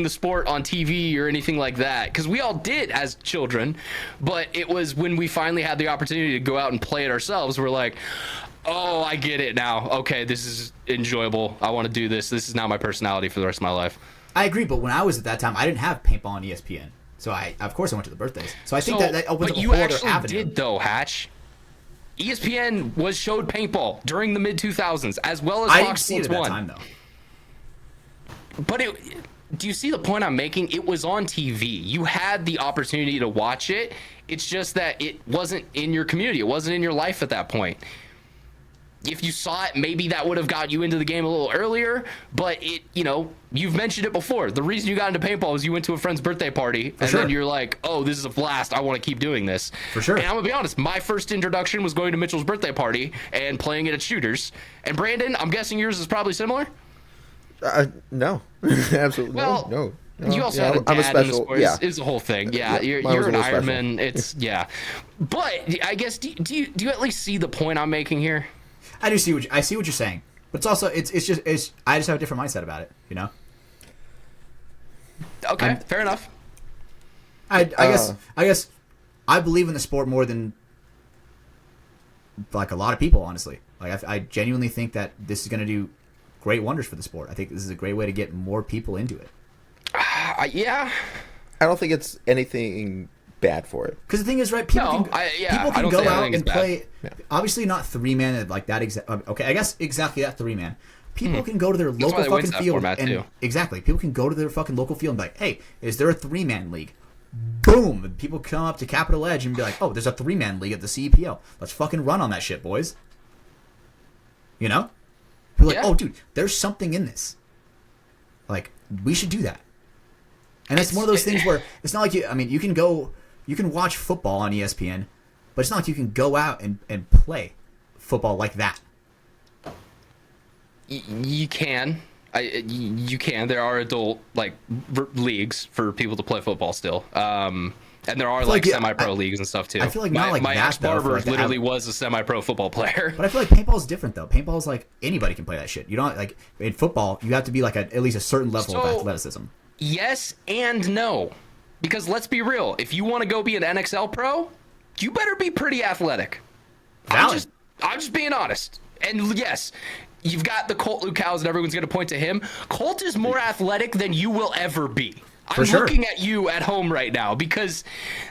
the sport on TV or anything like that, because we all did as children. But it was when we finally had the opportunity to go out and play it ourselves. We're like, oh, I get it now. Okay, this is enjoyable. I want to do this. This is now my personality for the rest of my life. I agree, but when I was at that time, I didn't have paintball on ESPN. So of course I went to the birthdays. So I think that opens up a you whole other actually avenue. did though, Hatch. ESPN showed paintball during the mid 2000s, as well as I didn't Fox see it Sports at that 1. time though. But do you see the point I'm making? It was on TV. You had the opportunity to watch it. It's just that it wasn't in your community. It wasn't in your life at that point. If you saw it, maybe that would have got you into the game a little earlier. But you've mentioned it before. The reason you got into paintball was you went to a friend's birthday party, and then you're like, oh, this is a blast. I want to keep doing this. For sure. And I'm going to be honest, my first introduction was going to Mitchell's birthday party and playing it at Shooters. And Brandon, I'm guessing yours is probably similar? No, absolutely Well, no. You also had a I'm dad in the sport. yeah. It's a whole thing. Yeah, Yeah, mine was you're a an little special. Ironman. It's yeah, but I guess do you at least see the point I'm making here? I do see what you're saying, but it's also it's just I just have a different mindset about it. You know. Okay, fair enough. I guess I believe in the sport more than like a lot of people. Honestly, like I genuinely think that this is going to do great wonders for the sport. I think this is a great way to get more people into it. Yeah. I don't think it's anything bad for it. Because the thing is, right? People I can don't go say out anything's and bad. play. Yeah. Obviously, not 3-man like that. Okay, I guess exactly that 3-man. People can go to their why local they went fucking to that field format, and too. exactly. People can go to their fucking local field and be like, "Hey, is there a 3-man league?" Boom! And people come up to Capitol Edge and be like, "Oh, there's a 3-man league at the CEPL. Let's fucking run on that shit, boys." You know? We're like, Yeah. "Oh, dude, there's something in this. Like, we should do that." And it's one of those things where it's not like you can watch football on ESPN, but it's not like you can go out and play football like that. You can. You can. There are adult leagues for people to play football still. And there are like, yeah, semi-pro leagues and stuff too. I feel like my, not like my that, though, for ex-barber like the literally was a semi-pro football player. But I feel like paintball's different though. Paintball's like anybody can play that shit. You don't like in football. You have to be like at least a certain level of athleticism. Yes and no, because let's be real. If you want to go be an NXL pro, you better be pretty athletic. Valid. I'm just being honest. And yes, you've got the Colt Lucows and everyone's going to point to him. Colt is more athletic than you will ever be. I'm sure. looking at you at home right now because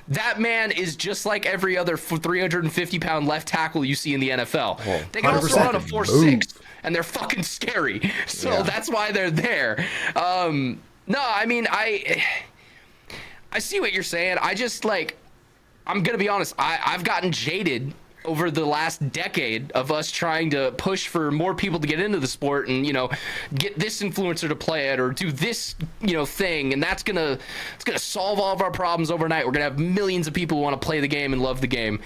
that man is just like every other 350-pound left tackle you see in the NFL. They can also 100%. run a 4.6, and they're fucking scary. So that's why they're there. No, I mean, I see what you're saying. I just, I'm going to be honest. I've gotten jaded over the last decade of us trying to push for more people to get into the sport and, get this influencer to play it or do this, thing. And it's going to solve all of our problems overnight. We're going to have millions of people who want to play the game and love the game.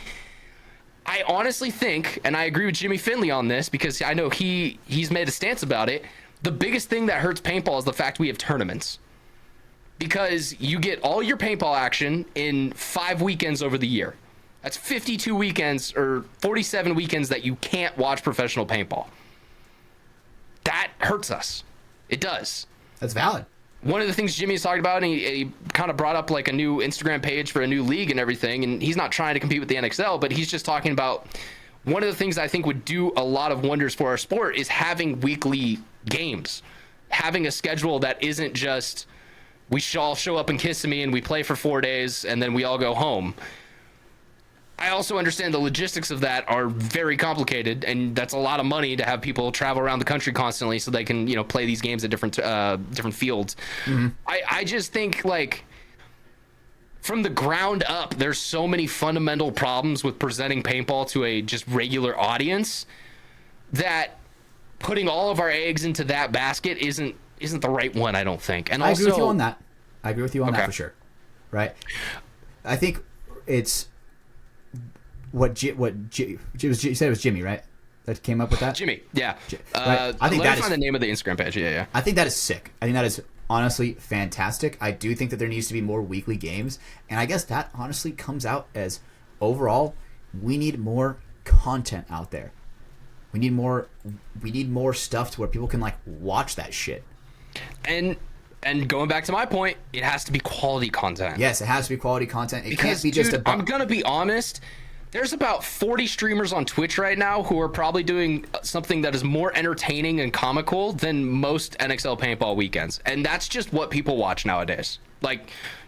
I honestly think, and I agree with Jimmy Finley on this because I know he's made a stance about it. The biggest thing that hurts paintball is the fact we have tournaments. Because you get all your paintball action in 5 weekends over the year. That's 52 weekends or 47 weekends that you can't watch professional paintball. That hurts us. It does. That's valid. One of the things Jimmy's talking about, and he kind of brought up like a new Instagram page for a new league and everything, and he's not trying to compete with the NXL, but he's just talking about one of the things I think would do a lot of wonders for our sport is having weekly games. Having a schedule that isn't just we all show up in Kissimmee and we play for 4 days and then we all go home. I also understand the logistics of that are very complicated, and that's a lot of money to have people travel around the country constantly so they can, play these games at different fields. Mm-hmm. I just think from the ground up, there's so many fundamental problems with presenting paintball to a just regular audience that putting all of our eggs into that basket isn't the right one, I don't think. And I also, agree with you on that. I agree with you on that for sure. Right? I think it's you said it was Jimmy, right? That came up with that? Jimmy, yeah. Right. I think let that me find the name of the Instagram page. Yeah. I think that is sick. I think that is honestly fantastic. I do think that there needs to be more weekly games, and I guess that honestly comes out as overall we need more content out there. We need more stuff to where people can watch that shit. And going back to my point, it has to be quality content. Yes, it has to be quality content. It Because, can't be just I'm gonna be honest. There's about 40 streamers on Twitch right now who are probably doing something that is more entertaining and comical than most NXL paintball weekends. And that's just what people watch nowadays.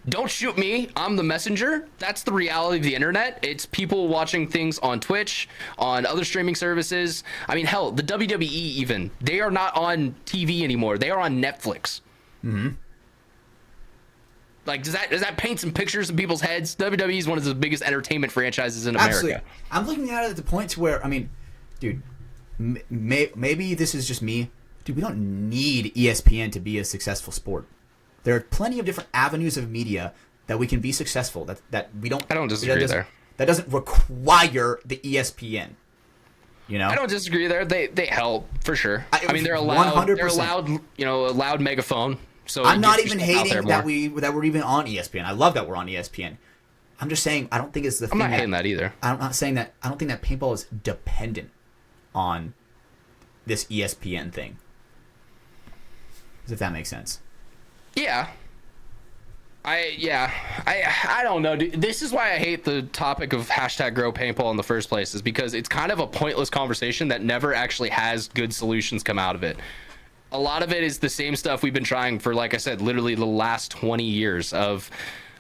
Don't shoot me. I'm the messenger. That's the reality of the internet. It's people watching things on Twitch, on other streaming services. I mean, hell, the WWE even. They are not on TV anymore. They are on Netflix. Mm-hmm. Does that paint some pictures in people's heads? WWE is one of the biggest entertainment franchises in America. Absolutely. I'm looking at it at the point to where, dude, maybe this is just me. Dude, we don't need ESPN to be a successful sport. There are plenty of different avenues of media that we can be successful. That we don't. I don't disagree there. That doesn't require the ESPN. I don't disagree there. They help for sure. I mean, they're allowed. 100%. They're allowed. A loud megaphone. So I'm it not gets even your stuff out hating there that we're even on ESPN. I love that we're on ESPN. I'm just saying I don't think it's the I'm thing. not hating that either. I'm not saying that. I don't think that paintball is dependent on this ESPN thing. If that makes sense. Yeah. I don't know, dude. This is why I hate the topic of hashtag grow paintball in the first place, is because it's kind of a pointless conversation that never actually has good solutions come out of it. A lot of it is the same stuff we've been trying for, like I said, literally the last 20 years of,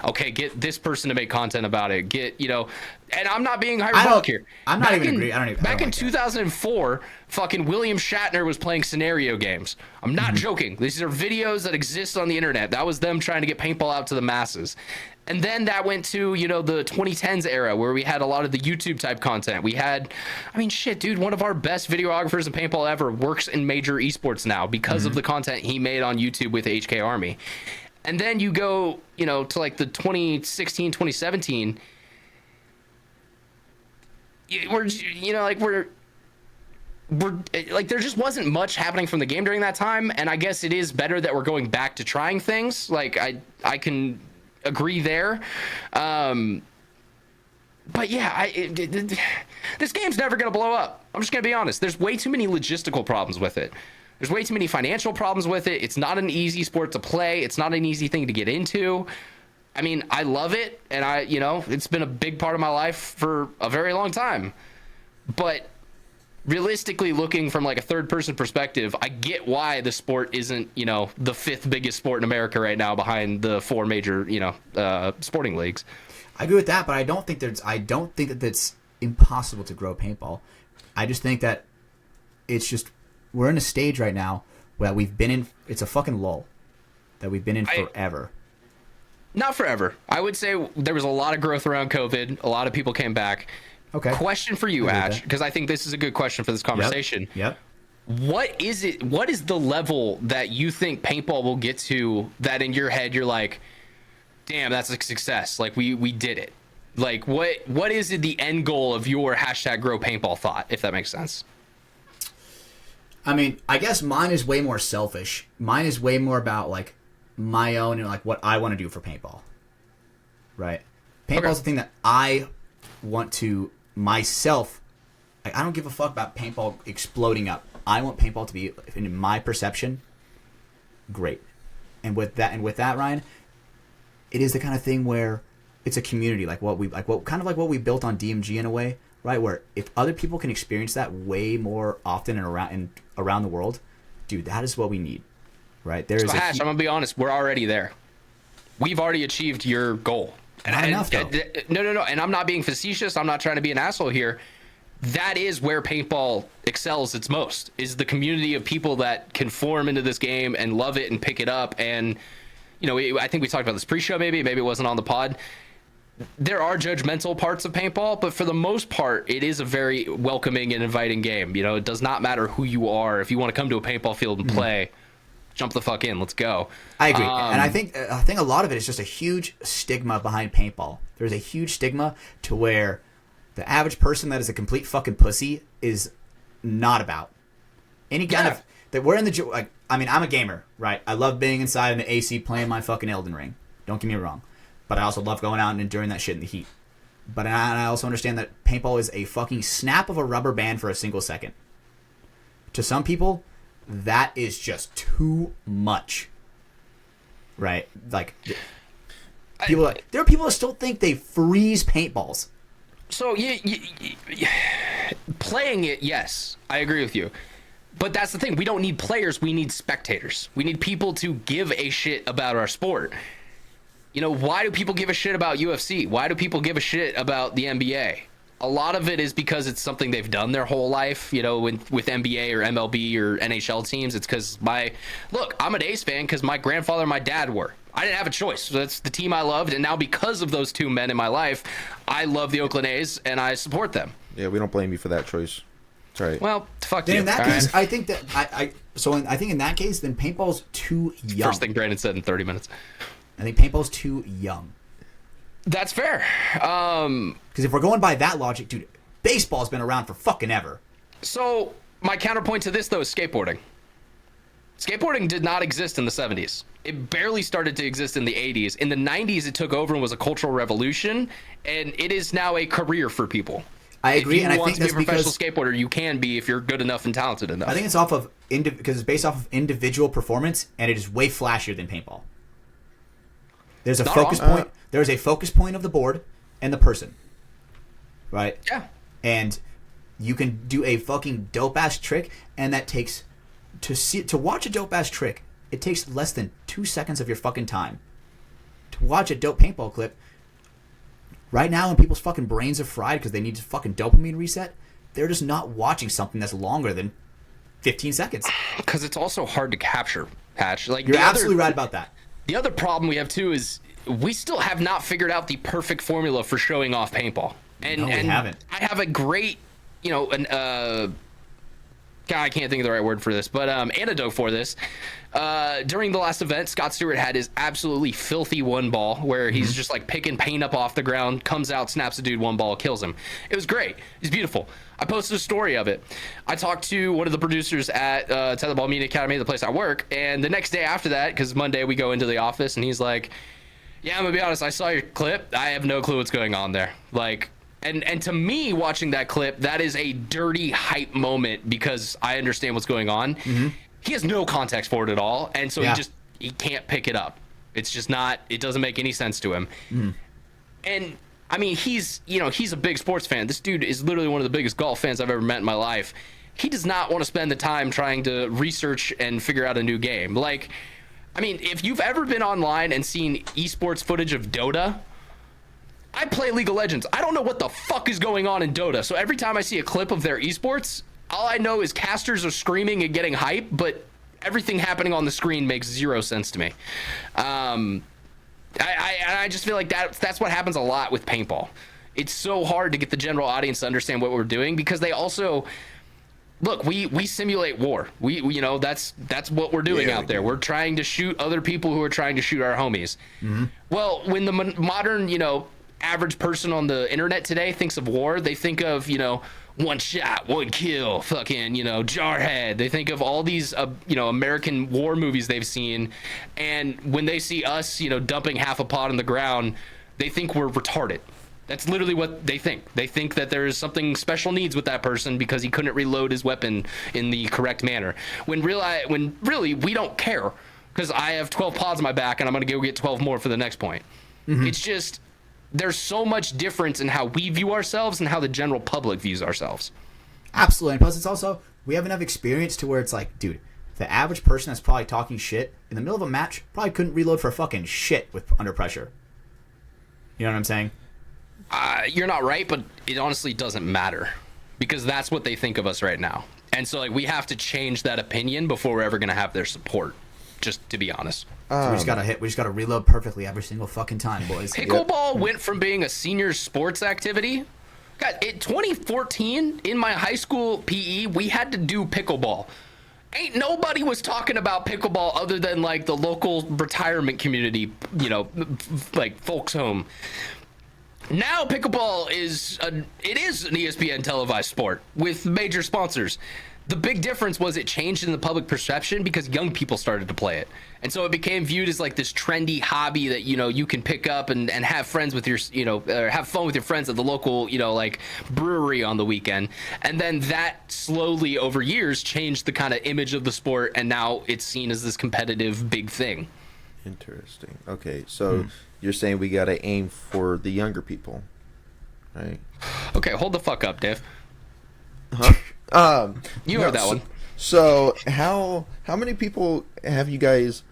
okay, get this person to make content about it. Get, and I'm not being hyperbolic here. I'm not even agree. I don't even. Back in 2004, fucking William Shatner was playing scenario games. I'm not joking. These are videos that exist on the internet. That was them trying to get paintball out to the masses. And then that went to, the 2010s era where we had a lot of the YouTube type content. We had, shit, dude, one of our best videographers in paintball ever works in major esports now because of the content he made on YouTube with HK Army. And then you go, to like the 2016, 2017, we're like, there just wasn't much happening from the game during that time. And I guess it is better that we're going back to trying things. Like, I can agree there. But yeah, this game's never going to blow up. I'm just going to be honest. There's way too many logistical problems with it. There's way too many financial problems with it. It's not an easy sport to play. It's not an easy thing to get into. I love it, and it's been a big part of my life for a very long time. But realistically, looking from like a third-person perspective, I get why the sport isn't, the fifth biggest sport in America right now behind the four major, sporting leagues. I agree with that, but I don't think that it's impossible to grow paintball. I just think that it's just, we're in a stage right now where we've been in. It's a fucking lull that we've been in forever. Not forever. I would say there was a lot of growth around COVID. A lot of people came back. Okay. Question for you, Ash, because I think this is a good question for this conversation. Yep. What is it? What is the level that you think paintball will get to that in your head you're like, damn, that's a success. Like we did it. Like what is it, the end goal of your hashtag grow paintball thought, if that makes sense? I guess mine is way more selfish. Mine is way more about like my own and like what I want to do for paintball. Right? Paintball's the thing that I want to myself. I don't give a fuck about paintball exploding up. I want paintball to be, in my perception, great. And with that, Ryan, it is the kind of thing where it's a community, like what we built on DMG in a way, right? Where if other people can experience that way more often and around the world, dude, that is what we need, right? So Hash, I'm gonna be honest, we're already there. We've already achieved your goal. Not enough, though. No. And I'm not being facetious. I'm not trying to be an asshole here. That is where paintball excels its most, is the community of people that can form into this game and love it and pick it up. And, I think we talked about this pre-show, maybe it wasn't on the pod. There are judgmental parts of paintball, but for the most part, it is a very welcoming and inviting game. It does not matter who you are. If you want to come to a paintball field and play, jump the fuck in. Let's go. I agree. And I think a lot of it is just a huge stigma behind paintball. There's a huge stigma to where the average person that is a complete fucking pussy is not about any kind of that. We're in the like. I'm a gamer, right? I love being inside in the AC playing my fucking Elden Ring. Don't get me wrong, but I also love going out and enduring that shit in the heat. But I also understand that paintball is a fucking snap of a rubber band for a single second. To some people, that is just too much, right? Like there are people that still think they freeze paintballs. So playing it, yes, I agree with you. But that's the thing. We don't need players. We need spectators. We need people to give a shit about our sport. Why do people give a shit about UFC? Why do people give a shit about the NBA? A lot of it is because it's something they've done their whole life, with NBA or MLB or NHL teams. It's because I'm an A's fan because my grandfather and my dad were. I didn't have a choice. So that's the team I loved. And now because of those two men in my life, I love the Oakland A's and I support them. Yeah, we don't blame you for that choice. That's right. Well, fuck then you. In that case, I think that I think in that case, then paintball's too young. First thing Brandon said in 30 minutes. I think paintball's too young. That's fair. Because if we're going by that logic, dude, baseball's been around for fucking ever. So my counterpoint to this, though, is skateboarding. Skateboarding did not exist in the 70s. It barely started to exist in the 80s. In the 90s, it took over and was a cultural revolution, and it is now a career for people. I agree, If you and I want think to be that's a professional because skateboarder, you can be if you're good enough and talented enough. I think it's off of because it's based off of individual performance, and it is way flashier than paintball. There's a Not focus wrong. point. There's a focus point of the board and the person, right? Yeah. And you can do a fucking dope ass trick, and that takes to watch a dope ass trick. It takes less than 2 seconds of your fucking time to watch a dope paintball clip. Right now, when people's fucking brains are fried because they need to fucking dopamine reset, they're just not watching something that's longer than 15 seconds. Because it's also hard to capture, Patch. Like You're the other- absolutely right about that. The other problem we have too is we still have not figured out the perfect formula for showing off paintball. And No, we haven't. I have a great, God, I can't think of the right word for this, but antidote for this. During the last event, Scott Stewart had his absolutely filthy one ball where he's just like picking paint up off the ground, comes out, snaps a dude one ball, kills him. It was great. It's beautiful. I posted a story of it. I talked to one of the producers at Tetherball Media Academy, the place I work, and the next day after that, because Monday we go into the office, and he's like, yeah, I'm gonna be honest, I saw your clip. I have no clue what's going on there. Like, and to me, watching that clip, that is a dirty hype moment because I understand what's going on. He has no context for it at all, and so he can't pick it up. It's just not. It doesn't make any sense to him. And I mean, he's a big sports fan. This dude is literally one of the biggest golf fans I've ever met in my life. He does not want to spend the time trying to research and figure out a new game. Like, I mean, if you've ever been online and seen esports footage of Dota, I play League of Legends. I don't know what the fuck is going on in Dota. So every time I see a clip of their esports, all I know is casters are screaming and getting hype, but everything happening on the screen makes zero sense to me. I just feel like that's what happens a lot with paintball. It's so hard to get the general audience to understand what we're doing because they also look. We simulate war. We that's what we're doing out there. We're trying to shoot other people who are trying to shoot our homies. Well, when the modern average person on the internet today thinks of war, they think of one shot, one kill, fucking, Jarhead. They think of all these, American war movies they've seen. And when they see us, dumping half a pot on the ground, they think we're retarded. That's literally what they think. They think that there's something special needs with that person because he couldn't reload his weapon in the correct manner. When really, we don't care because I have 12 pods on my back and I'm going to go get 12 more for the next point. It's just, there's so much difference in how we view ourselves and how the general public views ourselves. Absolutely. And plus, it's also, we have enough experience to where it's like, dude, the average person that's probably talking shit in the middle of a match probably couldn't reload for fucking shit under pressure. You know what I'm saying? You're not right, but it honestly doesn't matter because that's what they think of us right now. And so we have to change that opinion before we're ever going to have their support, just to be honest. So we just gotta reload perfectly every single fucking time, boys. Pickleball went from being a senior sports activity. God, in 2014, in my high school PE, we had to do pickleball. Ain't nobody was talking about pickleball other than like the local retirement community, like folks home. Now pickleball is an ESPN televised sport with major sponsors. The big difference was it changed in the public perception because young people started to play it. And so it became viewed as like this trendy hobby that, you can pick up and have friends with your, or have fun with your friends at the local, like brewery on the weekend. And then that slowly over years changed the kind of image of the sport. And now it's seen as this competitive big thing. Interesting. Okay. So you're saying we got to aim for the younger people, right? Okay. Hold the fuck up, Dave. Huh? You heard that one. So how many people have you guys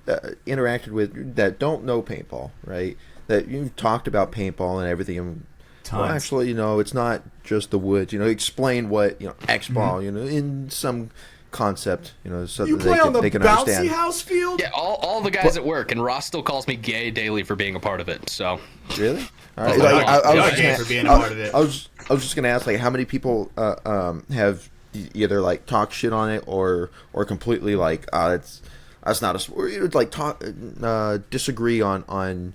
interacted with that don't know paintball, right? That you've talked about paintball and everything. Well, actually, it's not just the woods. Explain what X ball, in some concept, so You that play on the they can bouncy understand. house field? Yeah, all the guys at work, and Ross still calls me gay daily for being a part of it. So Really? All right. Like, I was you're just gay gonna- for being a part of it. I was just gonna ask, like, how many people have either like talk shit on it or completely like that's not a sport, or like disagree on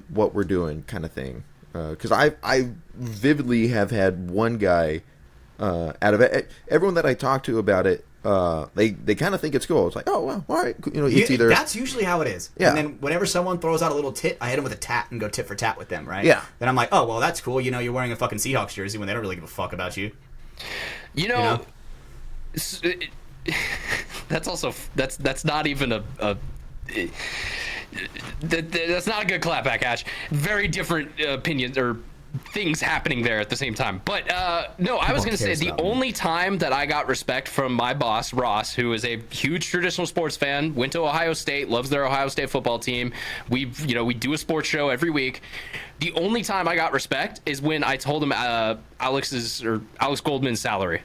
what we're doing, kind of thing. Because I vividly have had one guy out of everyone that I talked to about it they kind of think it's cool. It's like, oh well, all right, it's either that's usually how it is. Yeah. And then whenever someone throws out a little tit, I hit them with a tat and go tit for tat with them, right? Yeah. Then I'm like, oh well, that's cool. You're wearing a fucking Seahawks jersey when they don't really give a fuck about you. That's also that's not even that's not a good clapback, Ash. Very different opinions or things happening there at the same time. But no, I was going to say the only time that I got respect from my boss, Ross, who is a huge traditional sports fan, went to Ohio State, loves their Ohio State football team. We do a sports show every week. The only time I got respect is when I told him Alex Goldman's salary.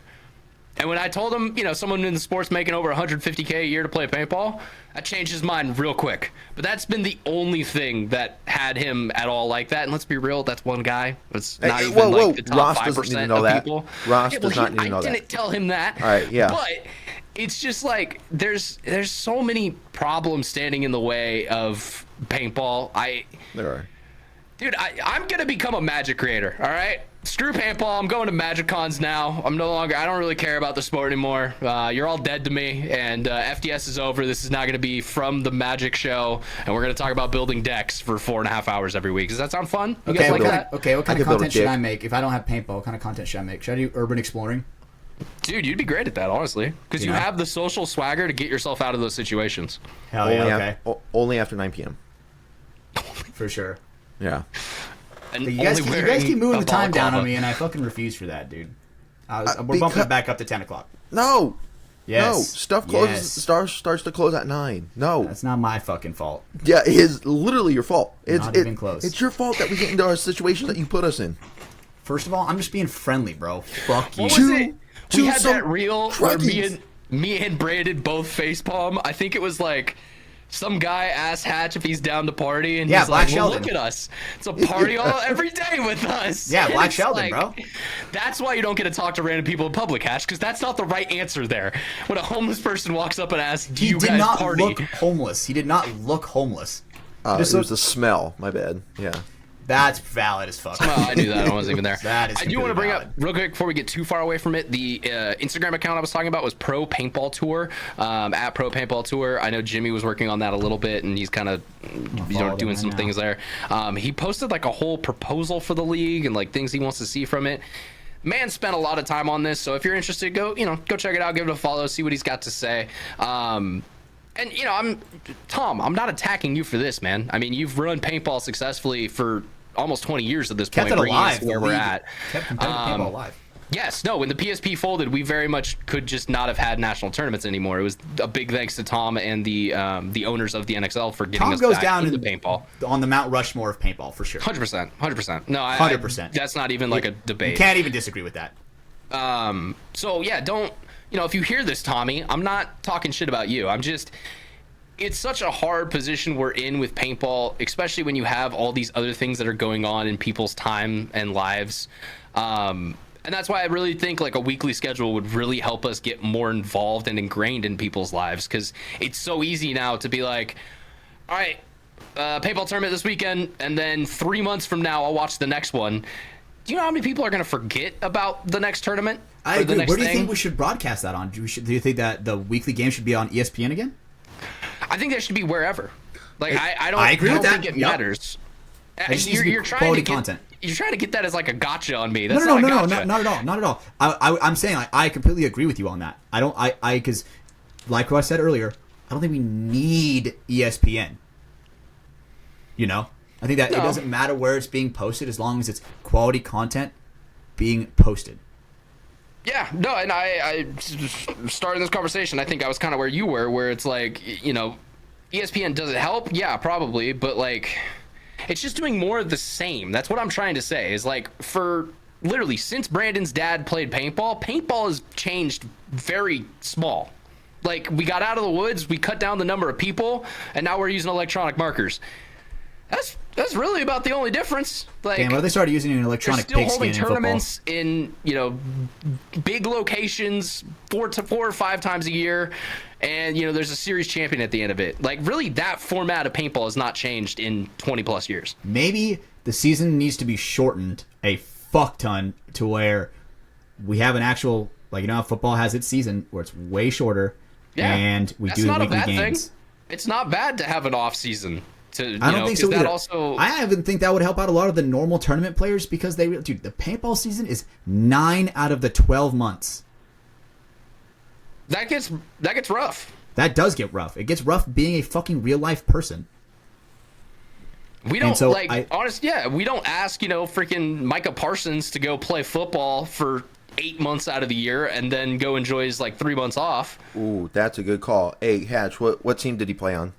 And when I told him, someone in the sports making over $150K a year to play paintball, that changed his mind real quick. But that's been the only thing that had him at all like that. And let's be real, that's one guy. It's not even like the top Ross 5% of that. People. Ross does not even know that. I didn't tell him that. All right, yeah. But it's just like there's so many problems standing in the way of paintball. There are. Dude, I'm going to become a Magic creator, all right? Screw paintball. I'm going to Magic Cons now. I don't really care about the sport anymore. You're all dead to me, and FTS is over. This is not going to be from the Magic show, and we're going to talk about building decks for 4.5 hours every week. Does that sound fun? You guys like that? Okay, what kind of content should I make? If I don't have paintball, what kind of content should I make? Should I do urban exploring? Dude, you'd be great at that, honestly, because you have the social swagger to get yourself out of those situations. Hell yeah, okay. Only after 9 p.m. For sure. Yeah. And You guys keep moving the time down on me, and I fucking refuse for that, dude. We're bumping it back up to 10 o'clock. No. Yes. No. Stuff closes. Starts to close at 9. No. That's not my fucking fault. Yeah, it is literally your fault. Not even close. It's your fault that we get into our situation that you put us in. First of all, I'm just being friendly, bro. Fuck you. What was it? We had that reel where me and Brandon both facepalm. I think it was like some guy asked Hatch if he's down to party, and he's like, well, look at us. It's a party every day with us. Yeah, Black Sheldon, bro. That's why you don't get to talk to random people in public, Hatch, because that's not the right answer there. When a homeless person walks up and asks, do you guys party? He did not look homeless. He did not look homeless. It was the smell. My bad. Yeah. That's valid as fuck. Well, I knew that. I wasn't even there. That is I do want to bring up, real quick, before we get too far away from it, the Instagram account I was talking about was Pro Paintball Tour, at Pro Paintball Tour. I know Jimmy was working on that a little bit, and he's kind of doing some things there. He posted like a whole proposal for the league and like things he wants to see from it. Man spent a lot of time on this, so if you're interested, go check it out, give it a follow, see what he's got to say. And Tom, I'm not attacking you for this, man. I mean, you've run paintball successfully for almost 20 years at this point. Kept it alive. Where we're at. Kept competitive paintball alive. Yes, no, when the PSP folded, we very much could just not have had national tournaments anymore. It was a big thanks to Tom and the owners of the NXL for getting us back into paintball. On the Mount Rushmore of paintball, for sure. 100%. No, 100%. That's not even like a debate. You can't even disagree with that. So, yeah, don't... if you hear this, Tommy, I'm not talking shit about you. I'm just... It's such a hard position we're in with paintball, especially when you have all these other things that are going on in people's time and lives. And that's why I really think like a weekly schedule would really help us get more involved and ingrained in people's lives, because it's so easy now to be like, all right, paintball tournament this weekend, and then 3 months from now I'll watch the next one. Do you know how many people are going to forget about the next tournament? I agree. Where do you think we should broadcast that on? Do you think that the weekly game should be on ESPN again? I think that should be wherever. Like I don't think it matters. You're trying to get content. You're trying to get that as like a gotcha on me. That's not at all. I'm saying like, I completely agree with you on that. Because like what I said earlier, I don't think we need ESPN. I think that it doesn't matter where it's being posted as long as it's quality content being posted. Yeah, no, and I started this conversation. I think I was kind of where you were, where it's like, ESPN, does it help? Yeah, probably, but like, it's just doing more of the same. That's what I'm trying to say, is like, for literally since Brandon's dad played paintball has changed very small. Like, we got out of the woods, we cut down the number of people, and now we're using electronic markers. That's really about the only difference. Like, damn, well, they started using an electronic pigskin in football. Still holding tournaments in big locations 4 or 5 times a year, and there's a series champion at the end of it. Like, really, that format of paintball has not changed in 20 plus years. Maybe the season needs to be shortened a fuck ton to where we have an actual Like, you know how football has its season where it's way shorter, Yeah, and we that's do the not a weekly bad games. thing. It's not bad to have an off season. I don't think so either. Also, I even think that would help out a lot of the normal tournament players because dude, the paintball season is 9 out of the 12 months. that gets rough. That does get rough. It gets rough being a fucking real life person. We don't so we don't ask, freaking Micah Parsons to go play football for 8 months out of the year and then go enjoy his 3 months off. Ooh, that's a good call. Hey, Hatch, what team did he play on?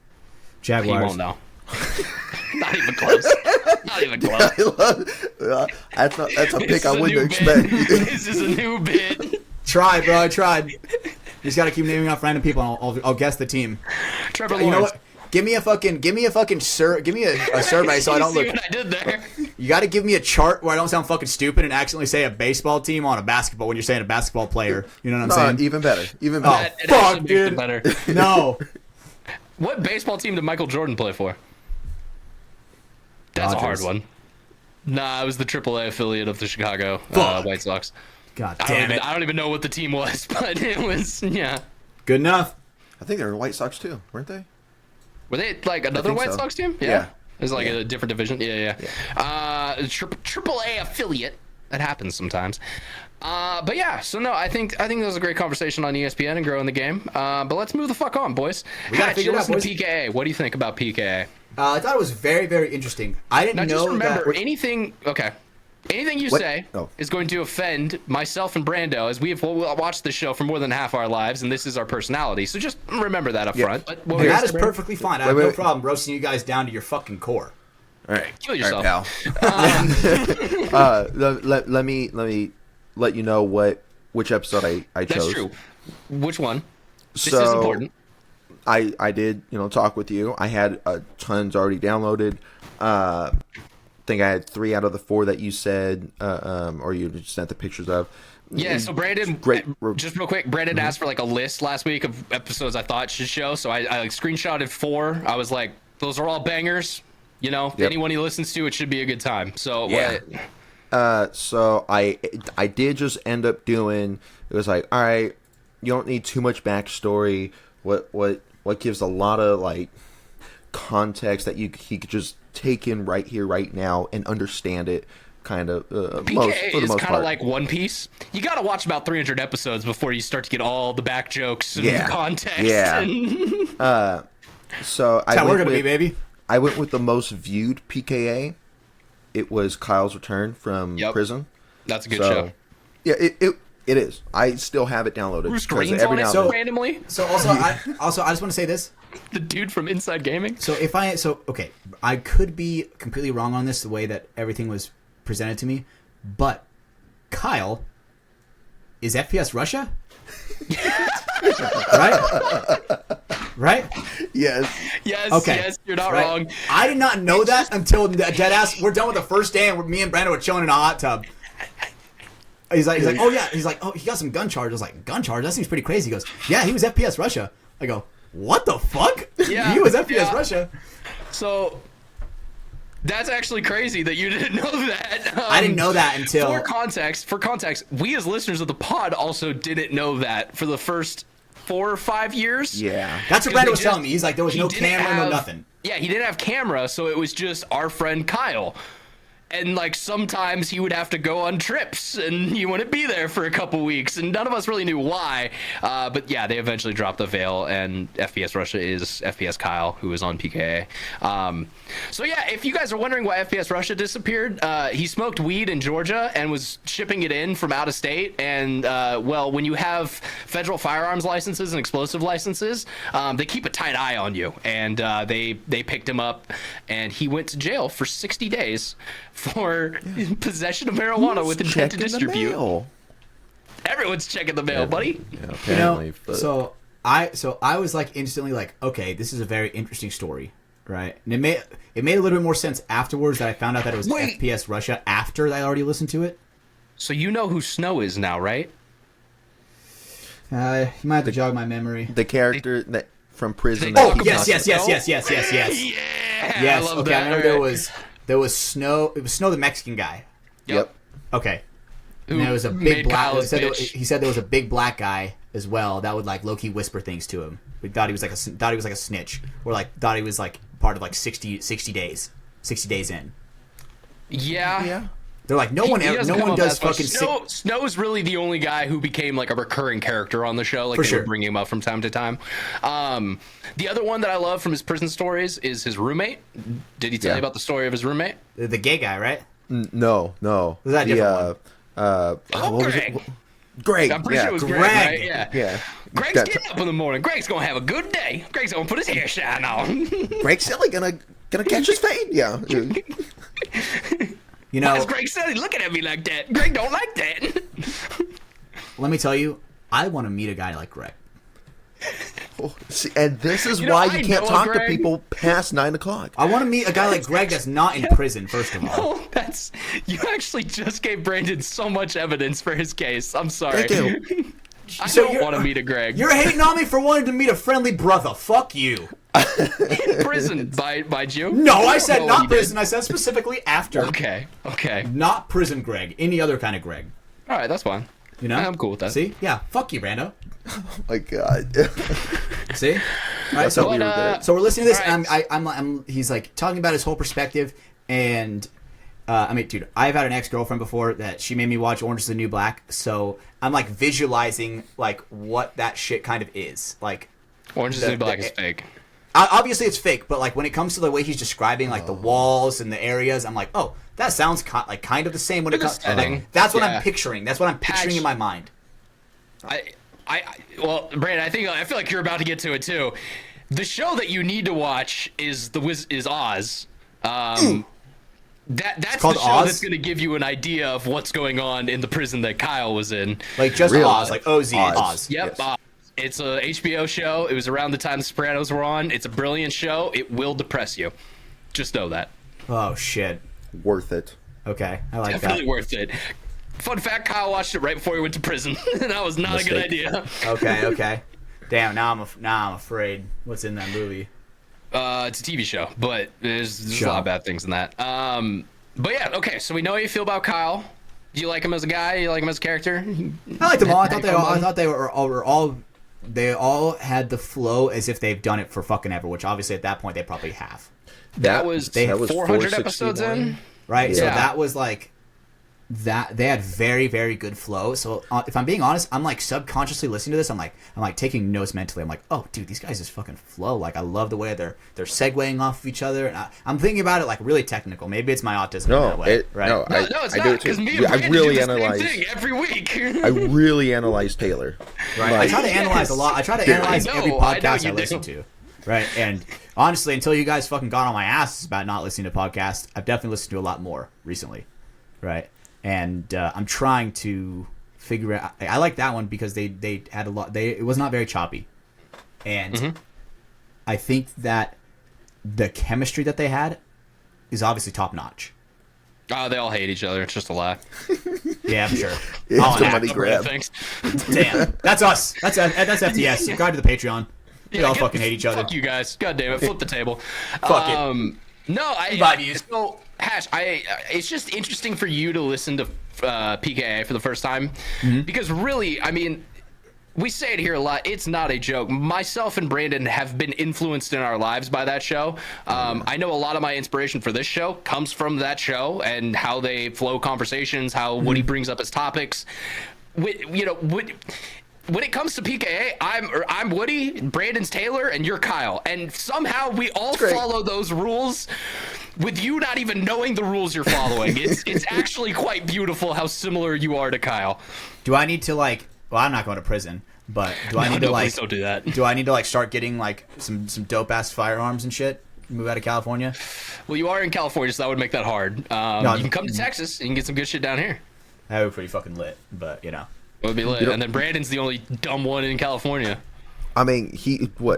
Jaguars. He won't know. Not even close. Not even close. That's a pick I wouldn't expect. This is a new bit. Tried, bro. I tried. You just got to keep naming off random people, and I'll guess the team. Trevor You know Lawrence. what? Give me a survey so I don't See look. what I did there? You got to give me a chart where I don't sound fucking stupid and accidentally say a baseball team on a basketball when you're saying a basketball player. You know what I'm saying? Even better. Even Oh, better. It fuck, actually makes it dude. better. No. What baseball team did Michael Jordan play for? That's Dodgers. a hard one. Nah, it was the AAA affiliate of the Chicago Fuck. White Sox. God damn it. I don't even know what the team was, but it was, yeah. Good enough. I think they were White Sox too, weren't they? Were they another think White so. Sox team? Yeah. It was a different division. Yeah. AAA affiliate. That happens sometimes. But yeah, so no, I think that was a great conversation on ESPN and growing the game. But let's move the fuck on, boys. We gotta figure it out, boys. PKA. What do you think about PKA? I thought it was very, very interesting. I didn't Now know just remember, that. anything you What? say Oh. is going to offend myself and Brando, as we've watched the show for more than half our lives, and this is our personality. So just remember that up front. But what And were that you is saying, Brando? perfectly fine. I have Wait, no wait. problem roasting you guys down to your fucking core. All right. Kill yourself. All right, pal. Let me let you know which episode I chose. That's true. Which one? This is So, important. I did, talk with you. I had tons already downloaded. I think I had 3 out of the 4 that you said, or you just sent the pictures of. Yeah, so Brandon, Great. just real quick, Brandon asked for a list last week of episodes I thought should show. So I screenshotted 4. I was like, those are all bangers. Anyone he listens to, it should be a good time. So Yeah. So I did just end up doing. It was like, all right, you don't need too much backstory. What gives a lot of context that he could just take in right here, right now, and understand it. Kind of. PKA for the is most kind of part. like One Piece. You got to watch about 300 episodes before you start to get all the back jokes and Yeah. context. Yeah. And So That's how we're gonna be, baby. I went with the most viewed PKA. It was Kyle's return from Yep. prison. that's a good So, show. Yeah, it is. I still have it downloaded. Bruce 'cause Green's every on it now and so then- randomly. So I just want to say this. The dude from Inside Gaming. So okay, I could be completely wrong on this, the way that everything was presented to me, but Kyle is FPS Russia, right? Yes. Yes, Okay. yes, you're not Right. wrong. I did not know that until Deadass. We're done with the first day, and me and Brando were chilling in a hot tub. He's like, oh yeah. He's like, oh, he got some gun charges. I was like, gun charge? That seems pretty crazy. He goes, yeah, he was FPS Russia. I go, what the fuck? Yeah, He was FPS yeah. Russia. So that's actually crazy that you didn't know that. I didn't know that until For context, we as listeners of the pod also didn't know that for the first 4 or 5 years. Yeah. that's what Because Brando they was telling me. He's like, there was he no didn't camera, no have- nothing. Yeah, he didn't have camera, so it was just our friend Kyle. And sometimes he would have to go on trips and he wouldn't be there for a couple weeks, and none of us really knew why. But yeah, they eventually dropped the veil, and FPS Russia is FPS Kyle, who is on PKA. So yeah, if you guys are wondering why FPS Russia disappeared, he smoked weed in Georgia and was shipping it in from out of state. And well, when you have federal firearms licenses and explosive licenses, they keep a tight eye on you, and they picked him up, and he went to jail for 60 days for possession of marijuana with intent to Checking the distribute. mail. Everyone's checking the mail, buddy. Yeah, You know, apparently. but- so I was instantly okay, this is a very interesting story, right? And it made a little bit more sense afterwards that I found out that it was Wait. FPS Russia after I already listened to it. So you know who Snow is now, right? You might have to jog my memory. the character that from prison. They that talk he about talks Yes. Yeah, Yes. I love Okay, that. I remember there was Snow. It was Snow, the Mexican guy. Yep. Okay. And there was a big black. He said there was a big black guy as well that would like low key whisper things to him. We thought he was like a snitch, or like thought he was like part of like 60 days in. Yeah. They're like no one does fucking. Snow's really the only guy who became like a recurring character on the show. Like they would bring him up from time to time. The other one that I love from his prison stories is his roommate. Did he tell you about the story of his roommate? The gay guy, right? No. Was that a different one? Greg. Greg. I'm pretty sure it was Greg. Right? Yeah. Greg's getting up in the morning. Greg's gonna have a good day. Greg's gonna put his hair shine on. Greg's silly gonna catch his fade. Yeah. You know, why is Greg silly looking at me like that? Greg don't like that. Let me tell you, I want to meet a guy like Greg. See, and this is why you can't talk to people past 9 o'clock. I want to meet a guy like Greg that's not in prison, first of all. No, you actually just gave Brandon so much evidence for his case. I'm sorry. Thank you. I don't want to meet a Greg. You're hating on me for wanting to meet a friendly brother. Fuck you. In prison by you? No, I said not prison. I said specifically after. Okay. Not prison Greg. Any other kind of Greg. All right, that's fine. You know? I'm cool with that. See? Yeah. Fuck you, Brando. Oh my god. See? All right, so we're listening to this, and I'm he's like talking about his whole perspective, and I mean, dude, I've had an ex-girlfriend before that she made me watch Orange is the New Black, so I'm like visualizing like what that shit kind of is. Like Orange is the New Black is fake. Obviously it's fake, but like when it comes to the way he's describing like the walls and the areas, I'm like, oh, that sounds like kind of the same when it comes. Like, that's what I'm picturing. That's what I'm picturing in my mind. Well, Brandon, I feel like you're about to get to it too. The show that you need to watch is Oz. That's the show Oz? that's going to give you an idea of what's going on in the prison that Kyle was in. Like just Real Oz, like OZ Oz. Yep. Yes. It's a HBO show. It was around the time The Sopranos were on. It's a brilliant show. It will depress you. Just know that. Oh shit. Worth it. Okay, I like Definitely that. worth it. Fun fact: Kyle watched it right before he went to prison. That was not a good idea. Okay. Damn, now I'm afraid. What's in that movie? It's a TV show, but there's a lot of bad things in that. But yeah, okay. So we know how you feel about Kyle. Do you like him as a guy? You like him as a character? I liked them all. I thought they all had the flow as if they've done it for fucking ever. Which obviously at that point they probably have. That was 400 episodes in. Right, yeah. so that was like that. They had very, very good flow. So if I'm being honest, I'm like subconsciously listening to this. I'm like taking notes mentally. I'm like, oh, dude, these guys just fucking flow. Like I love the way they're segueing off of each other. And I'm thinking about it like really technical. Maybe it's my autism in that way, right? No, it's not because me and Brandon really do the same thing every week. I really analyze Taylor. Right. I try to analyze a lot. I try to analyze every podcast I listen to. Right. And honestly, until you guys fucking got on my ass about not listening to podcasts, I've definitely listened to a lot more recently. Right. And I'm trying to figure out. I like that one because they had a lot. It was not very choppy, and I think that the chemistry that they had is obviously top notch. Oh, they all hate each other. It's just a lie. Yeah, I'm sure. It's a money grab. Thanks. Damn, that's us. That's FTS. Subscribe to the Patreon. We all fucking hate each other. Fuck you guys. God damn it. Flip the table. Fuck it. No, so Hash, it's just interesting for you to listen to PKA for the first time because really, I mean, we say it here a lot. It's not a joke. Myself and Brandon have been influenced in our lives by that show. I know a lot of my inspiration for this show comes from that show and how they flow conversations, how Woody brings up his topics. When it comes to PKA, I'm Woody, Brandon's Taylor, and you're Kyle. And somehow we all follow those rules with you not even knowing the rules you're following. It's actually quite beautiful how similar you are to Kyle. Do I need to well, I'm not going to prison, but I need to please don't do that. Do I need to start getting some dope ass firearms and shit? Move out of California? Well, you are in California, so that would make that hard. You can come to Texas and you can get some good shit down here. That would be pretty fucking lit, but you know. It would be lit. And then Brandon's the only dumb one in California. I mean,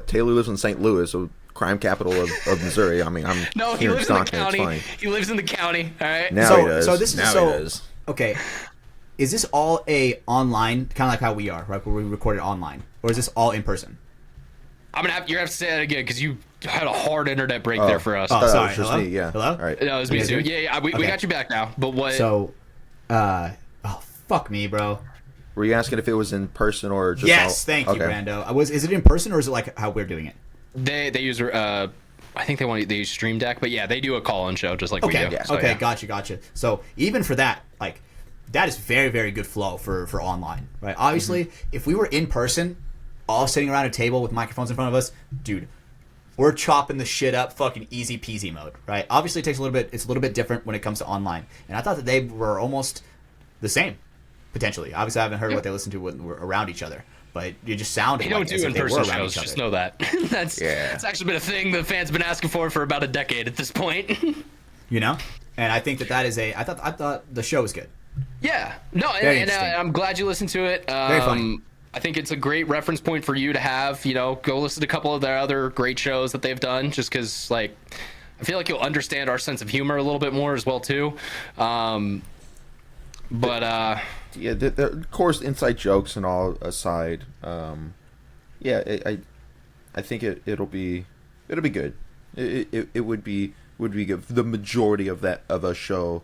Taylor lives in St. Louis, so crime capital of Missouri. I mean, he lives in the county. He lives in the county. All right. Now he does. So this now is he does. Okay. Is this all a online, kind of like how we are, right? Where we record it online, or is this all in person? You have to say that again because you had a hard internet break there for us. Oh, sorry. It was just Hello? me. Yeah. Hello. All right. No, it was me too. Yeah. We got you back now. But what? So, Fuck me, bro. Were you asking if it was in person or just? Yes, thank you, Brando. Is it in person or is it like how we're doing it? They use I think they use Stream Deck, but yeah, they do a call-in show just like we do. Yeah. So, okay, yeah. gotcha. So even for that, like, that is very, very good flow for online, right? Obviously, if we were in person, all sitting around a table with microphones in front of us, dude, we're chopping the shit up, fucking easy peasy mode, right? Obviously, it's a little bit different when it comes to online, and I thought that they were almost the same, potentially. Obviously, I haven't heard what they listened to when we're around each other. But you just sounded they like don't do in-person shows, each other. just know that. That's actually been a thing the fans have been asking for about a decade at this point. You know? And I think that is I thought the show was good. Yeah. No, and I'm glad you listened to it. Very funny. I think it's a great reference point for you to have, go listen to a couple of their other great shows that they've done, just because, like, I feel like you'll understand our sense of humor a little bit more as well, too. Yeah, of course, inside jokes and all aside, I think it'll be good. It would be good. The majority of a show,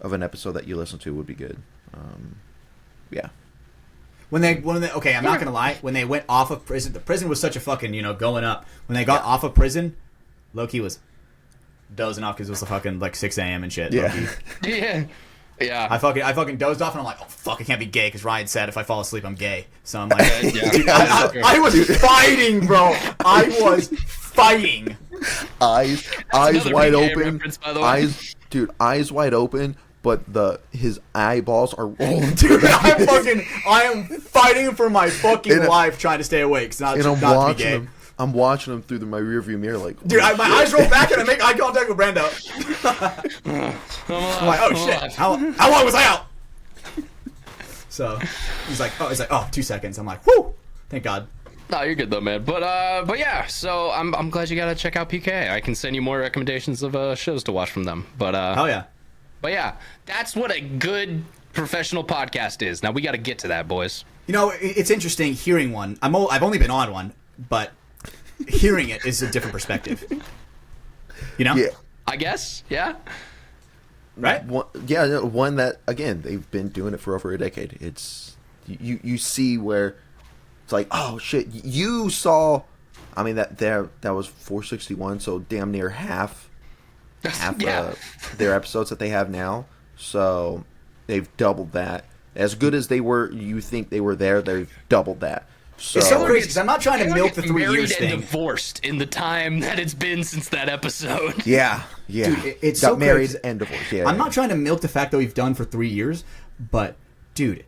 of an episode that you listen to would be good. Yeah. When they okay, I'm not gonna lie. When they went off of prison, the prison was such a fucking going up. When they got off of prison, Loki was dozing off because it was fucking like 6 a.m. and shit. Yeah. Yeah. Yeah. I fucking dozed off and I'm like, oh fuck, I can't be gay because Ryan said if I fall asleep I'm gay. So I'm like, dude, I was fighting, bro. I was fighting. Eyes wide open. Eyes wide open. But his eyeballs are rolling. Dude, I am fighting for my fucking life trying to stay awake. Not to be gay. I'm watching him through my rearview mirror, like, dude, my eyes roll back and I make eye contact with Brando. I'm like, oh shit, how long was I out? So he's like, 2 seconds. I'm like, whoo, thank God. No, you're good though, man. But yeah. So I'm glad you gotta check out PK. I can send you more recommendations of shows to watch from them. But hell yeah. But yeah, that's what a good professional podcast is. Now we got to get to that, boys. It's interesting hearing one. I've only been on one, but hearing it is a different perspective. Yeah. I guess. Yeah. Right. One that, again, they've been doing it for over a decade. It's you see where it's like, oh shit, you saw. I mean that was 461, so damn near half their episodes that they have now. So they've doubled that. As good as they were, you think they were there, they've doubled that. So, it's so crazy because I'm not trying to milk the 3 years thing. Divorced in the time that it's been since that episode. Yeah. Dude, it's got so married crazy. and divorced. Yeah, I'm not trying to milk the fact that we've done for 3 years, but dude,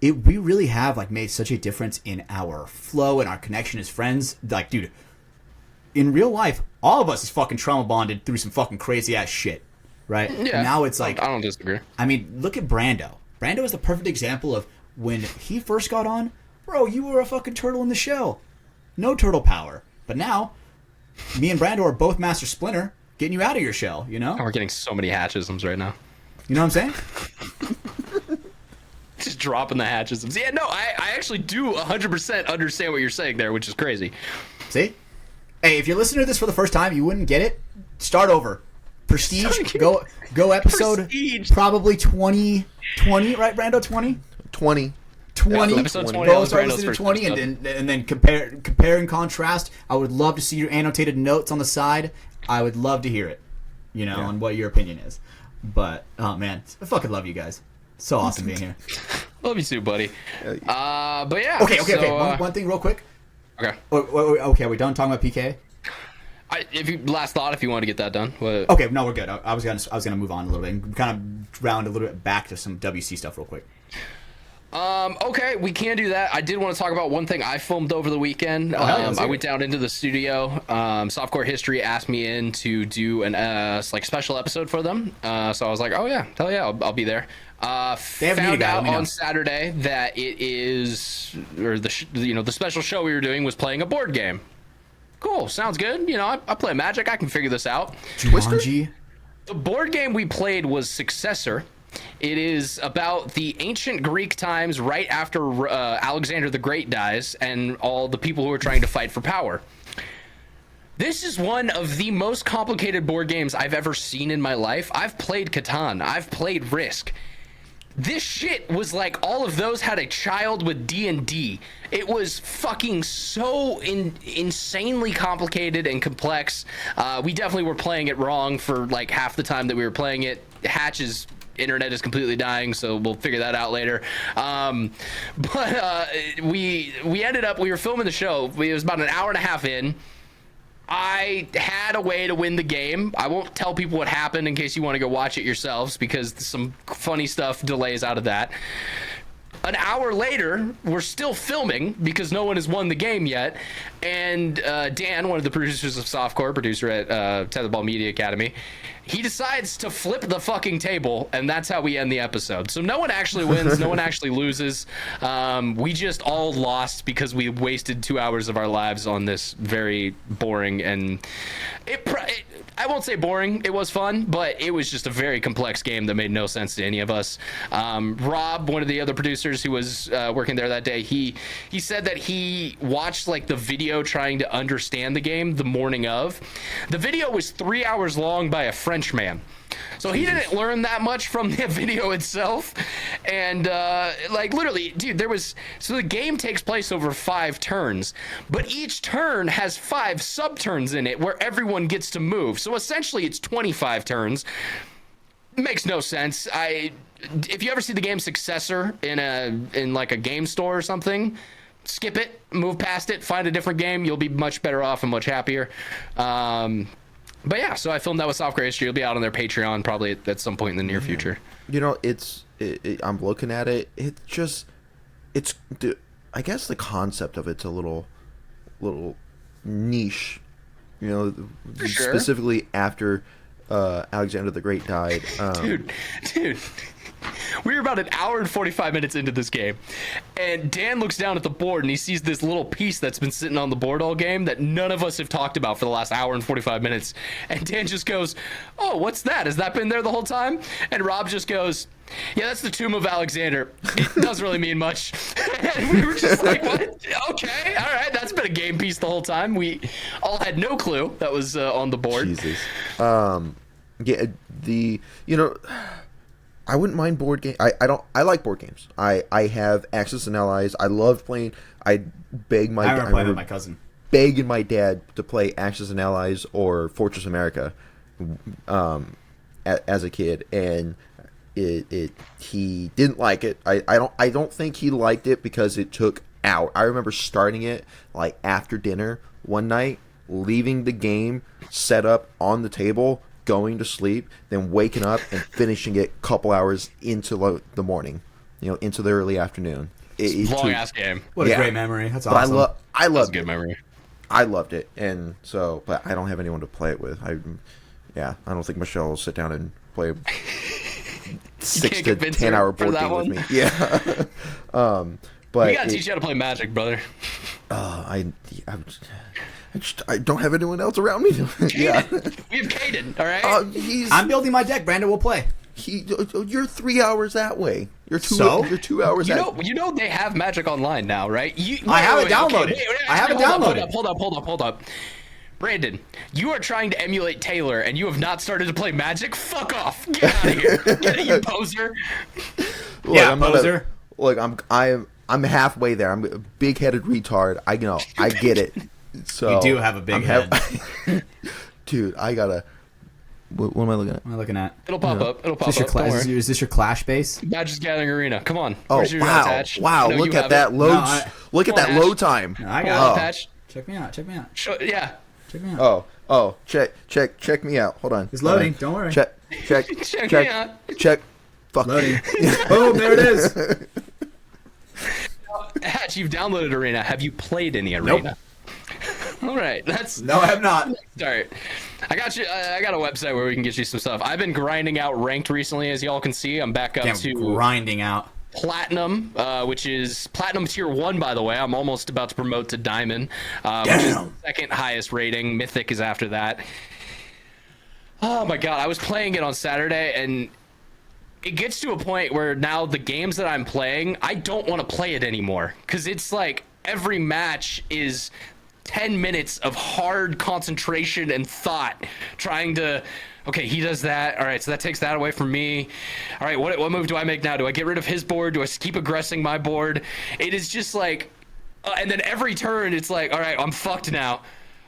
we really have like made such a difference in our flow and our connection as friends. Like, dude, in real life, all of us is fucking trauma bonded through some fucking crazy ass shit, right? Yeah. Now it's like, I don't disagree. I mean, look at Brando. Brando is the perfect example of when he first got on. Bro, you were a fucking turtle in the shell. No turtle power. But now, me and Brando are both Master Splinter, getting you out of your shell, you know? We're getting so many hatchisms right now. You know what I'm saying? Just dropping the hatchisms. Yeah, no, I actually do 100% understand what you're saying there, which is crazy. See? Hey, if you're listening to this for the first time, you wouldn't get it. Start over. Prestige, go episode Prestige. Probably 20, right, Brando? 20? 20. 20. Episode 20. Go start listening to 20 and then compare and contrast. I would love to see your annotated notes on the side. I would love to hear it, on what your opinion is. But, oh man, I fucking love you guys. So awesome being here. Love you too, buddy. But yeah. Okay. One thing real quick. Okay. Okay, are we done talking about PK? If you want to get that done. What? Okay, no, we're good. I was gonna move on a little bit and kind of round a little bit back to some WC stuff real quick. Okay, we can do that. I did want to talk about one thing I filmed over the weekend. I went down into the studio. Softcore History asked me in to do an special episode for them. So I was like, oh yeah, hell yeah, I'll be there. Found out on Saturday that it is, or the special show we were doing was playing a board game. Cool, sounds good. I play Magic. I can figure this out. Jumanji? The board game we played was Successor. It is about the ancient Greek times right after Alexander the Great dies and all the people who are trying to fight for power. This is one of the most complicated board games I've ever seen in my life. I've played Catan. I've played Risk. this shit was like all of those had a child with D&D. It was fucking so insanely complicated and complex. We definitely were playing it wrong for like half the time that we were playing it. Hatch's internet is completely dying, so we'll figure that out later. But we ended up, we were filming the show. It was about an hour and a half in. I had a way to win the game. I won't tell people what happened in case you want to go watch it yourselves, because some funny stuff delays out of that. An hour later, we're still filming because no one has won the game yet. And Dan, one of the producers of Softcore, producer at Tetherball Media Academy, he decides to flip the fucking table, and that's how we end the episode. So no one actually wins, no one actually loses. We just all lost because we wasted 2 hours of our lives on this very boring and I won't say boring. It was fun, but it was just a very complex game that made no sense to any of us. Rob, one of the other producers who was working there that day, he said that he watched like the video trying to understand the game the morning of. The video was 3 hours long by a Frenchman. So he didn't learn that much from the video itself. And like literally, dude, so the game takes place over 5 turns, but each turn has 5 sub-turns in it where everyone gets to move. So essentially it's 25 turns. Makes no sense. If you ever see the game Successor in like a game store or something, skip it, move past it, find a different game. You'll be much better off and much happier. But yeah, so I filmed that with Softcore History. It'll be out on their Patreon probably at some point in the near future. You know, I'm looking at it. I guess the concept of it's a little niche. You know, For sure. Specifically after Alexander the Great died. Dude. We were about an hour and 45 minutes into this game, and Dan looks down at the board and he sees this little piece that's been sitting on the board all game that none of us have talked about for the last hour and 45 minutes. And Dan just goes, "Oh, what's that? Has that been there the whole time?" And Rob just goes, "Yeah, that's the tomb of Alexander. It doesn't really mean much." And we were just like, "What? Okay, all right, that's been a game piece the whole time." We all had no clue that was on the board. Jesus. I wouldn't mind board game. I like board games. I have Axis and Allies. I love playing. I remember playing with my cousin. Begging my dad to play Axis and Allies or Fortress America, as a kid, and he didn't like it. I don't think he liked it because it took hours. I remember starting it like after dinner one night, leaving the game set up on the table, going to sleep, then waking up and finishing it a couple hours into the morning, into the early afternoon. Long ass game. What a great memory. That's awesome. But I loved a good memory. I loved it, and so, but I don't have anyone to play it with. I don't think Michelle will sit down and play a 6 to 10 hour board game with me. Yeah. But we gotta teach you how to play Magic, brother. I don't have anyone else around me. Yeah. We have Caden, all right? I'm building my deck. Brando will play. You're 3 hours that way. You're 2 hours. You know they have Magic Online now, right? I have it downloaded. I have it downloaded. Hold up. Brandon, you are trying to emulate Taylor, and you have not started to play Magic. Fuck off! Get out of here! Get it, you poser! Look, yeah, poser. I'm halfway there. I'm a big-headed retard. I know. I get it. So you do have a big head. Dude, I gotta... What am I looking at? What am I looking at? It'll pop up. It'll pop up. Is this your Clash base? Magic's Gathering Arena. Come on. Oh, wow. Look at that load. Look at that load time. I got it. Patch. Check me out. Yeah. Check me out. Oh. Check me out. Hold on. It's loading. Don't worry. Check. Me out. Check. Fuck. Loading. Boom, there it is. Hatch, you've downloaded Arena. Have you played any Arena? Nope. All right, no, I have not. Start. I got you. I got a website where we can get you some stuff. I've been grinding out ranked recently, as y'all can see. I'm back up to grinding out Platinum, which is Platinum Tier 1, by the way. I'm almost about to promote to Diamond, which is the second highest rating. Mythic is after that. Oh my god, I was playing it on Saturday, and it gets to a point where now the games that I'm playing, I don't want to play it anymore, because it's like every match is 10 minutes of hard concentration and thought trying to, okay, he does that. All right, so that takes that away from me. All right, what move do I make now? Do I get rid of his board? Do I keep aggressing my board? It is just like, and then every turn it's like, all right, I'm fucked now.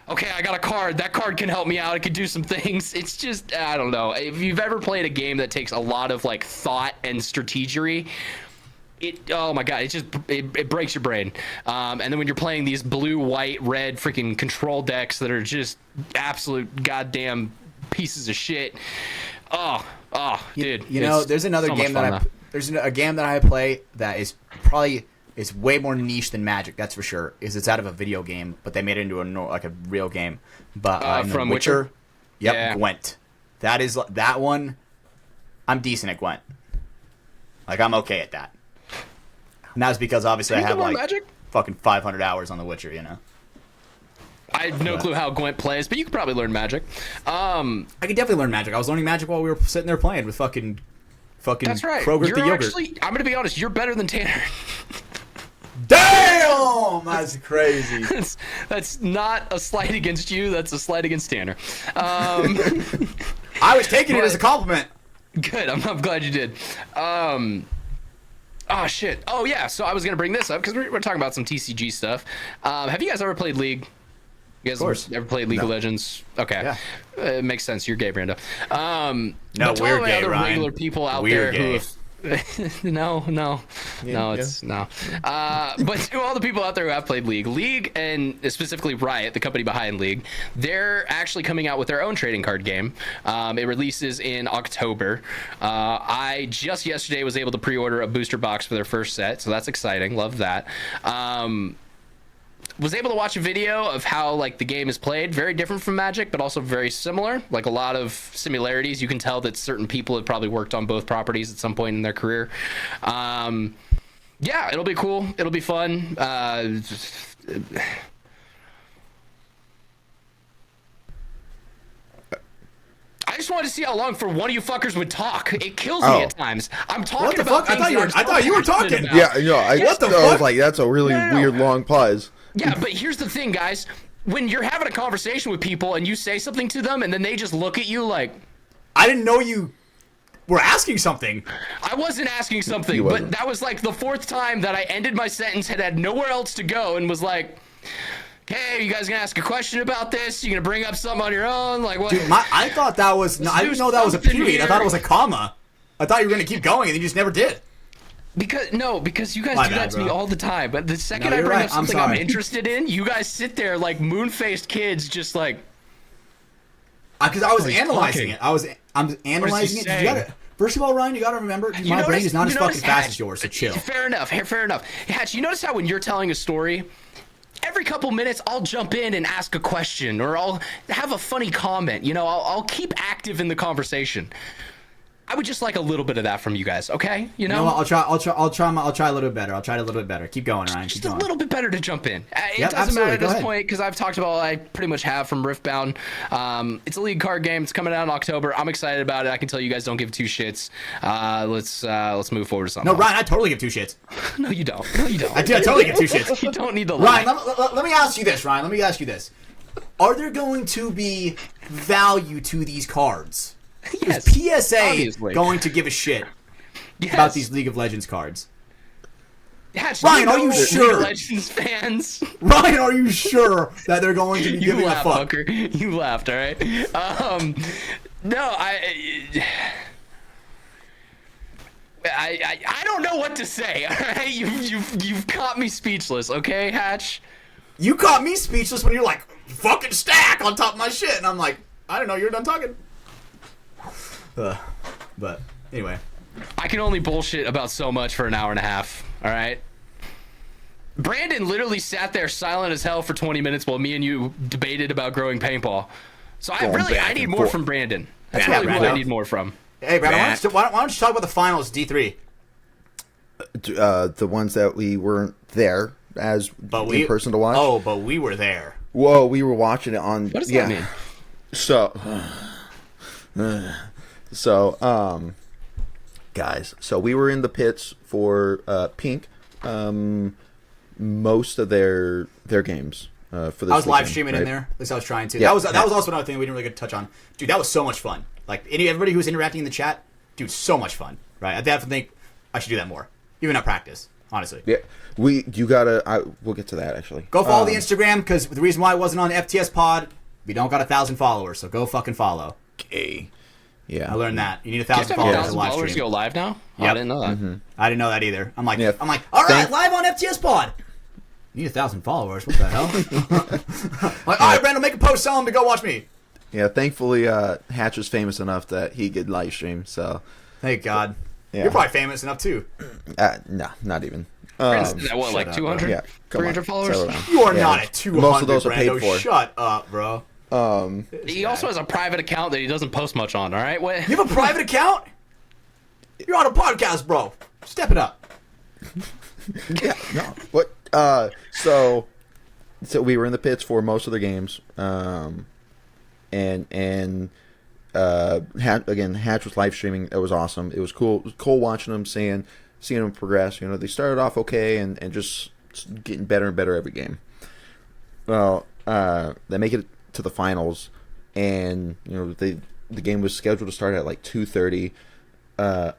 Okay, I got a card. That card can help me out. It can do some things. It's just, I don't know. If you've ever played a game that takes a lot of like thought and strategery, oh my god, it breaks your brain. And then when you're playing these blue, white, red freaking control decks that are just absolute goddamn pieces of shit. Dude. You know, there's another so game there's a game that I play that is probably way more niche than Magic. That's for sure. It's out of a video game, but they made it into a real game. But from Witcher. Yep, yeah. Gwent. That one. I'm decent at Gwent. Like I'm okay at that. And that's because obviously I have like Magic? fucking 500 hours on The Witcher, you know. I have no clue how Gwent plays, but you could probably learn Magic. I could definitely learn Magic. I was learning Magic while we were sitting there playing with fucking That's right. Kroger You're the yogurt. actually, I'm gonna be honest, you're better than Tanner. Damn, that's crazy. That's not a slight against you. That's a slight against Tanner. I was taking it as a compliment. Good. I'm glad you did. Oh shit. Oh yeah. So I was gonna bring this up because we're talking about some TCG stuff. Have you guys ever played League? You guys of course. ever played League of Legends? Okay. Yeah. It makes sense. You're gay, Brando. No, but to all we're the gay, other Ryan. regular people out We're there gay. who have no. But to all the people out there who have played League, and specifically Riot, the company behind League, they're actually coming out with their own trading card game. It releases in October. I just yesterday was able to pre-order a booster box for their first set, so that's exciting. Love that. Was able to watch a video of how like the game is played. Very different from Magic, but also very similar. Like a lot of similarities. You can tell that certain people have probably worked on both properties at some point in their career. Yeah, it'll be cool. It'll be fun. I just wanted to see how long for one of you fuckers would talk. It kills me at times. I'm talking What the about fuck? I things thought you were talking. Yeah, I What the I fuck? was like, that's a really weird long pause. Yeah, but here's the thing, guys. When you're having a conversation with people and you say something to them and then they just look at you like, I didn't know you were asking something. I wasn't asking something, but that was like the fourth time that I ended my sentence and had nowhere else to go and was like, hey, you guys gonna ask a question about this? You gonna bring up something on your own? Like what? Dude, I thought that was. I didn't know that was a period. I thought it was a comma. I thought you were gonna keep going and you just never did. Because you guys My do bad, that to me bro. all the time. But the second No, I you're bring right. up something I'm sorry. interested in, you guys sit there like moon-faced kids, just like. Because I was he's analyzing talking. it. I'm analyzing it. saying? First of all, Ryan, you gotta remember, dude, my brain is not as fucking fast as yours. So chill. Fair enough. Hatch, you notice how when you're telling a story, every couple minutes I'll jump in and ask a question, or I'll have a funny comment. You know, I'll keep active in the conversation. I would just like a little bit of that from you guys, okay? You know, No, I'll try a little bit better. I'll try it a little bit better. Keep going, Ryan. just Keep a going. little bit better to jump in. It Yep, doesn't absolutely. matter at Go this ahead. point because I've talked about all I pretty much have from Riftbound. It's a League card game. It's coming out in October. I'm excited about it. I can tell you guys don't give two shits. Let's move forward to something. No, Ryan, I totally give two shits. No, you don't. No, you don't. I totally give two shits. You don't need to lie. Ryan, let me ask you this, Ryan. Let me ask you this. Are there going to be value to these cards? Yes, Is PSA obviously. going to give a shit Yes. about these League of Legends cards? Hatch, Ryan, do are you know sure? League of Legends fans. Ryan, are you sure that they're going to be You giving a laughed, fuck? fucker. You laughed, all right? No, I don't know what to say, all right? You've caught me speechless, okay, Hatch? You caught me speechless when you're like, fucking stack on top of my shit. And I'm like, I don't know, you're done talking. But anyway. I can only bullshit about so much for an hour and a half, all right? Brandon literally sat there silent as hell for 20 minutes while me and you debated about growing paintball. So I need more from Brandon. That's Yeah, really who Brando. I need more from. Hey, Brad, why don't you talk about the finals, D3? The ones that we weren't there as in person to watch. Oh, but we were there. Whoa, we were watching it on. What does that mean? So, guys, so we were in the pits for Pink most of their games. for this. I was live weekend, streaming right? in there. At least I was trying to. Yeah. That was also another thing we didn't really get to touch on. Dude, that was so much fun. Like everybody who was interacting in the chat, dude, so much fun. Right? I definitely think I should do that more, even at practice. Honestly. Yeah, we'll get to that actually. Go follow the Instagram because the reason why I wasn't on the FTS pod, we don't got 1,000 followers, so go fucking follow. Okay. Yeah, I learned that you need You 1,000 have to have followers 1,000 to live followers to stream. go live now? Oh, Yep. I didn't know that. I didn't know that either. I'm like, Yeah. all right, live on FTS pod. You need 1,000 followers. What the hell? Like, all right, Brando, make a post, tell him to go watch me. Yeah, thankfully, Hatch was famous enough that he could live stream. So, Thank God. Yeah. You're probably famous enough too. no, not even. That what, like up, 200? Yeah, come 300 on, followers? settle down. You are Yeah. not at 200. Most of those are Brando. paid for. Shut up, bro. He also has a private account that he doesn't post much on, all right? What? You have a private account? You're on a podcast, bro. Step it up. Yeah, no. What? So we were in the pits for most of the games, Hatch was live streaming. It was awesome. It was cool. It was cool watching them, seeing them progress. You know, they started off okay and just getting better and better every game. Well, they make it to the finals, and you know the game was scheduled to start at like 2:30.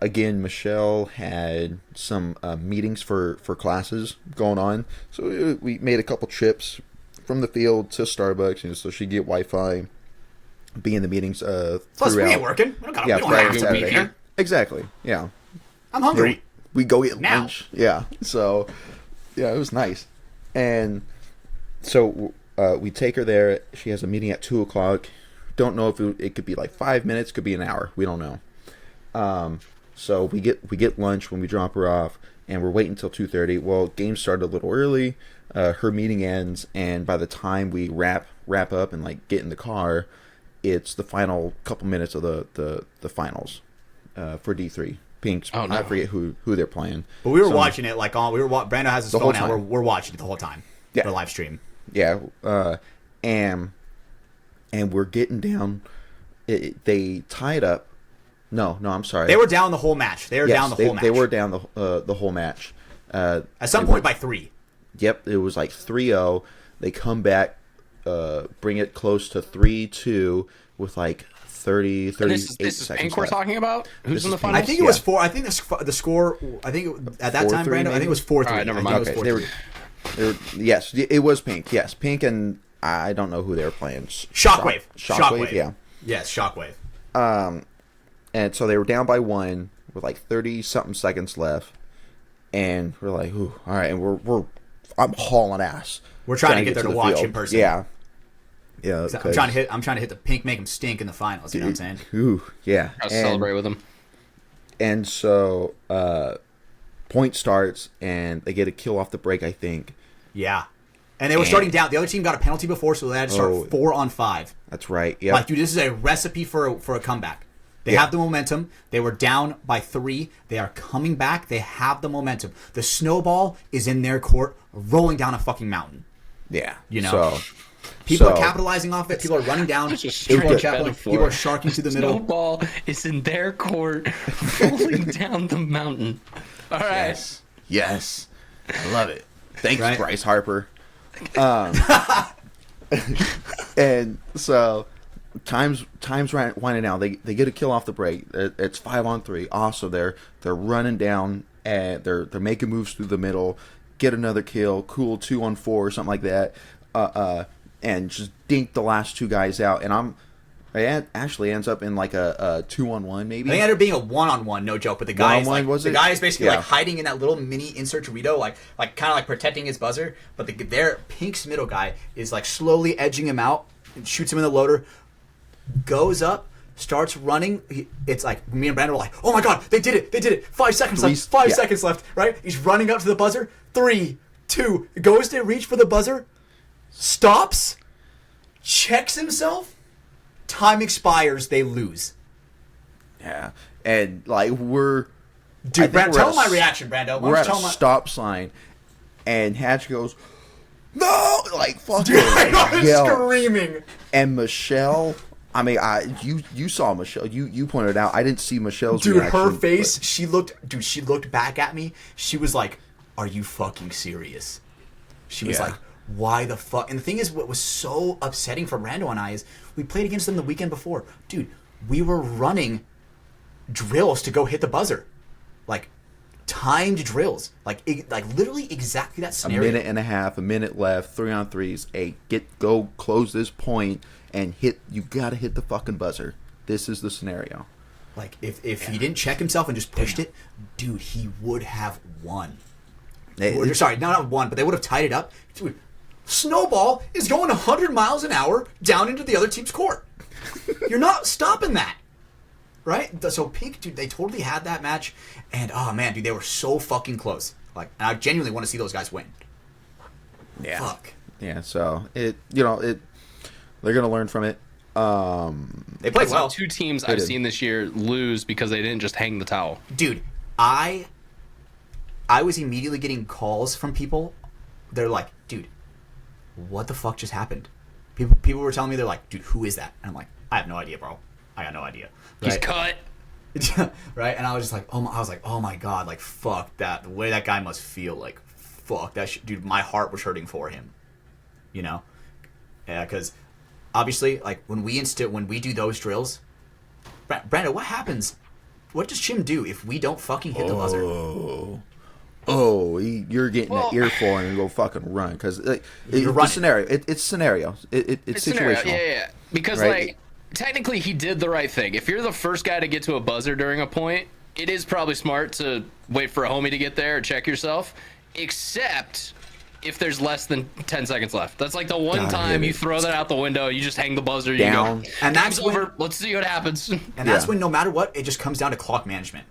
Again, Michelle had some meetings for classes going on, so we made a couple trips from the field to Starbucks, you know, so she'd get Wi-Fi, be in the meetings Plus, we throughout. ain't working. We don't Yeah, we don't Friday have and to be Saturday. here. Exactly. Yeah. I'm hungry. We go eat Now. lunch. Yeah. So, yeah, it was nice. And so we take her there. She has a meeting at 2:00. Don't know if it could be like 5 minutes, could be an hour. We don't know. So we get lunch when we drop her off, and we're waiting until 2:30. Well, game started a little early. Her meeting ends, and by the time we wrap up and like get in the car, it's the final couple minutes of the finals for D3. Pinks. Oh, no. I forget who they're playing. But we were So- watching it like on. Brando has his The whole phone out. time. We're watching it the whole time. Yeah. The live stream. Yeah, and we're getting down. They tied up. No, I'm sorry. They were down the whole match. They were down the whole match. They were down the whole match. At some point by 3. Yep, it was like 3-0. They come back, bring it close to 3-2 with like 38 This is seconds Pink we're left. talking about? Who's This in the is Pink. finals? I think it was 4. I think the score. I think at that time, 4-3 Brando. I think maybe? it was 4-3. All right, never I think mind. it was Okay, 4-3. they were, yes, it was Pink. Yes, Pink, and I don't know who they were playing. Shockwave. Shockwave, yeah. Yes, Shockwave. And so they were down by 1 with like 30-something seconds left, and we're like, "Ooh, all right," and I'm hauling ass. We're trying to get there to watch field. in person. Yeah, I'm trying to hit the Pink, make them stink in the finals. You know what I'm saying? Ooh, yeah. I'll celebrate with him. And so, point starts, and they get a kill off the break, I think. Yeah. And they were starting down. The other team got a penalty before, so they had to start 4-on-5. That's right. Yeah. Like, dude, this is a recipe for a comeback. They have the momentum. They were down by 3. They are coming back. They have the momentum. The snowball is in their court, rolling down a fucking mountain. Yeah. You know? So, People are capitalizing off it. People are running down. Such a People are, strange metaphor. people are sharking through the middle. Snowball is in their court, rolling down the mountain. All right. Yes. I love it. Thanks, Right? Bryce Harper. And so time's winding down. They get a kill off the break. It's 5-on-3. Also, they're running down and they're making moves through the middle. Get another kill. Cool 2-on-4 or something like that. And just dink the last 2 guys out. And it actually ends up in like a 2-on-1 maybe. I think it ended up being a 1-on-1, no joke. But the guy is 1-on-1, like, was the it? guy is basically Yeah. like hiding in that little mini insert Dorito, like kind of like protecting his buzzer. But their Pink's middle guy is like slowly edging him out and shoots him in the loader. Goes up, starts running. It's like me and Brandon were like, "Oh my god, they did it! 5 seconds left. 5 seconds left." Right? He's running up to the buzzer. 3, 2, goes to reach for the buzzer, stops, checks himself. Time expires. They lose. Yeah. And like Dude, I think we're tell at him my reaction, Brando. We're at a Tell him stop sign, and Hatch goes, "No!" Like fucking I'm yell. screaming. And Michelle, I mean, you saw Michelle. You pointed it out. I didn't see Michelle's Dude, reaction. her face, she looked back at me. She was like, "Are you fucking serious?" She was Yeah. like, why the fuck? And the thing is, what was so upsetting for Brando and I is we played against them the weekend before. Dude, we were running drills to go hit the buzzer. Like, timed drills. Like literally exactly that scenario. A minute and a half, a minute left, 3-on-3s. Hey, go close this point and hit. You got to hit the fucking buzzer. This is the scenario. Like, if he didn't check himself and just pushed it, dude, he would have won. Sorry, not won, but they would have tied it up. Dude, Snowball is going 100 miles an hour down into the other team's court. You're not stopping that. Right? So Pink, dude, they totally had that match. And, oh, man, dude, they were so fucking close. Like, and I genuinely want to see those guys win. Yeah. Fuck. Yeah, so, they're going to learn from it. They played well. Two teams I've seen this year lose because they didn't just hang the towel. Dude, I was immediately getting calls from people. They're like, dude, what the fuck just happened? People were telling me, they're like, dude, who is that? And I'm like, I have no idea, bro. I got no idea. Right? He's cut. Right? And I was just like, oh my god, like, fuck that. The way that guy must feel, like, fuck that dude, my heart was hurting for him. You know? Yeah, because obviously, like, when we do those drills, Brando, what happens? What does Chim do if we don't fucking hit the buzzer? You're getting an earful and go fucking run, because it's scenario. It's scenario. It's situational. Scenario. Yeah. Because like, technically, he did the right thing. If you're the first guy to get to a buzzer during a point, it is probably smart to wait for a homie to get there or check yourself. Except if there's less than 10 seconds left. That's like the one time you throw that out the window, you just hang the buzzer, down. You go, and that's over. Let's see what happens. And that's when, no matter what, it just comes down to clock management.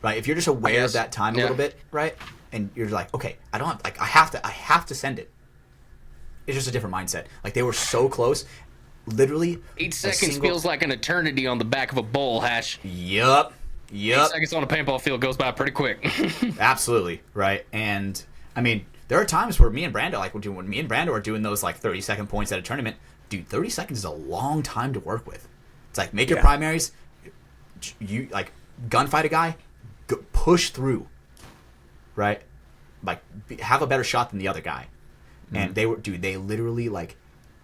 Right? If you're just aware of that time a little bit, right? And you're like, okay, I have to send it. It's just a different mindset. Like, they were so close. Literally 8 seconds feels like an eternity on the back of a bowl, Hash. Yup. 8 seconds on a paintball field goes by pretty quick. Absolutely, right? And I mean, there are times where me and Brando, like, when me and Brando are doing those like 30-second points at a tournament, dude, 30 seconds is a long time to work with. It's like, make your primaries, you like gunfight a guy, push through, right? Like, have a better shot than the other guy. And they literally, like,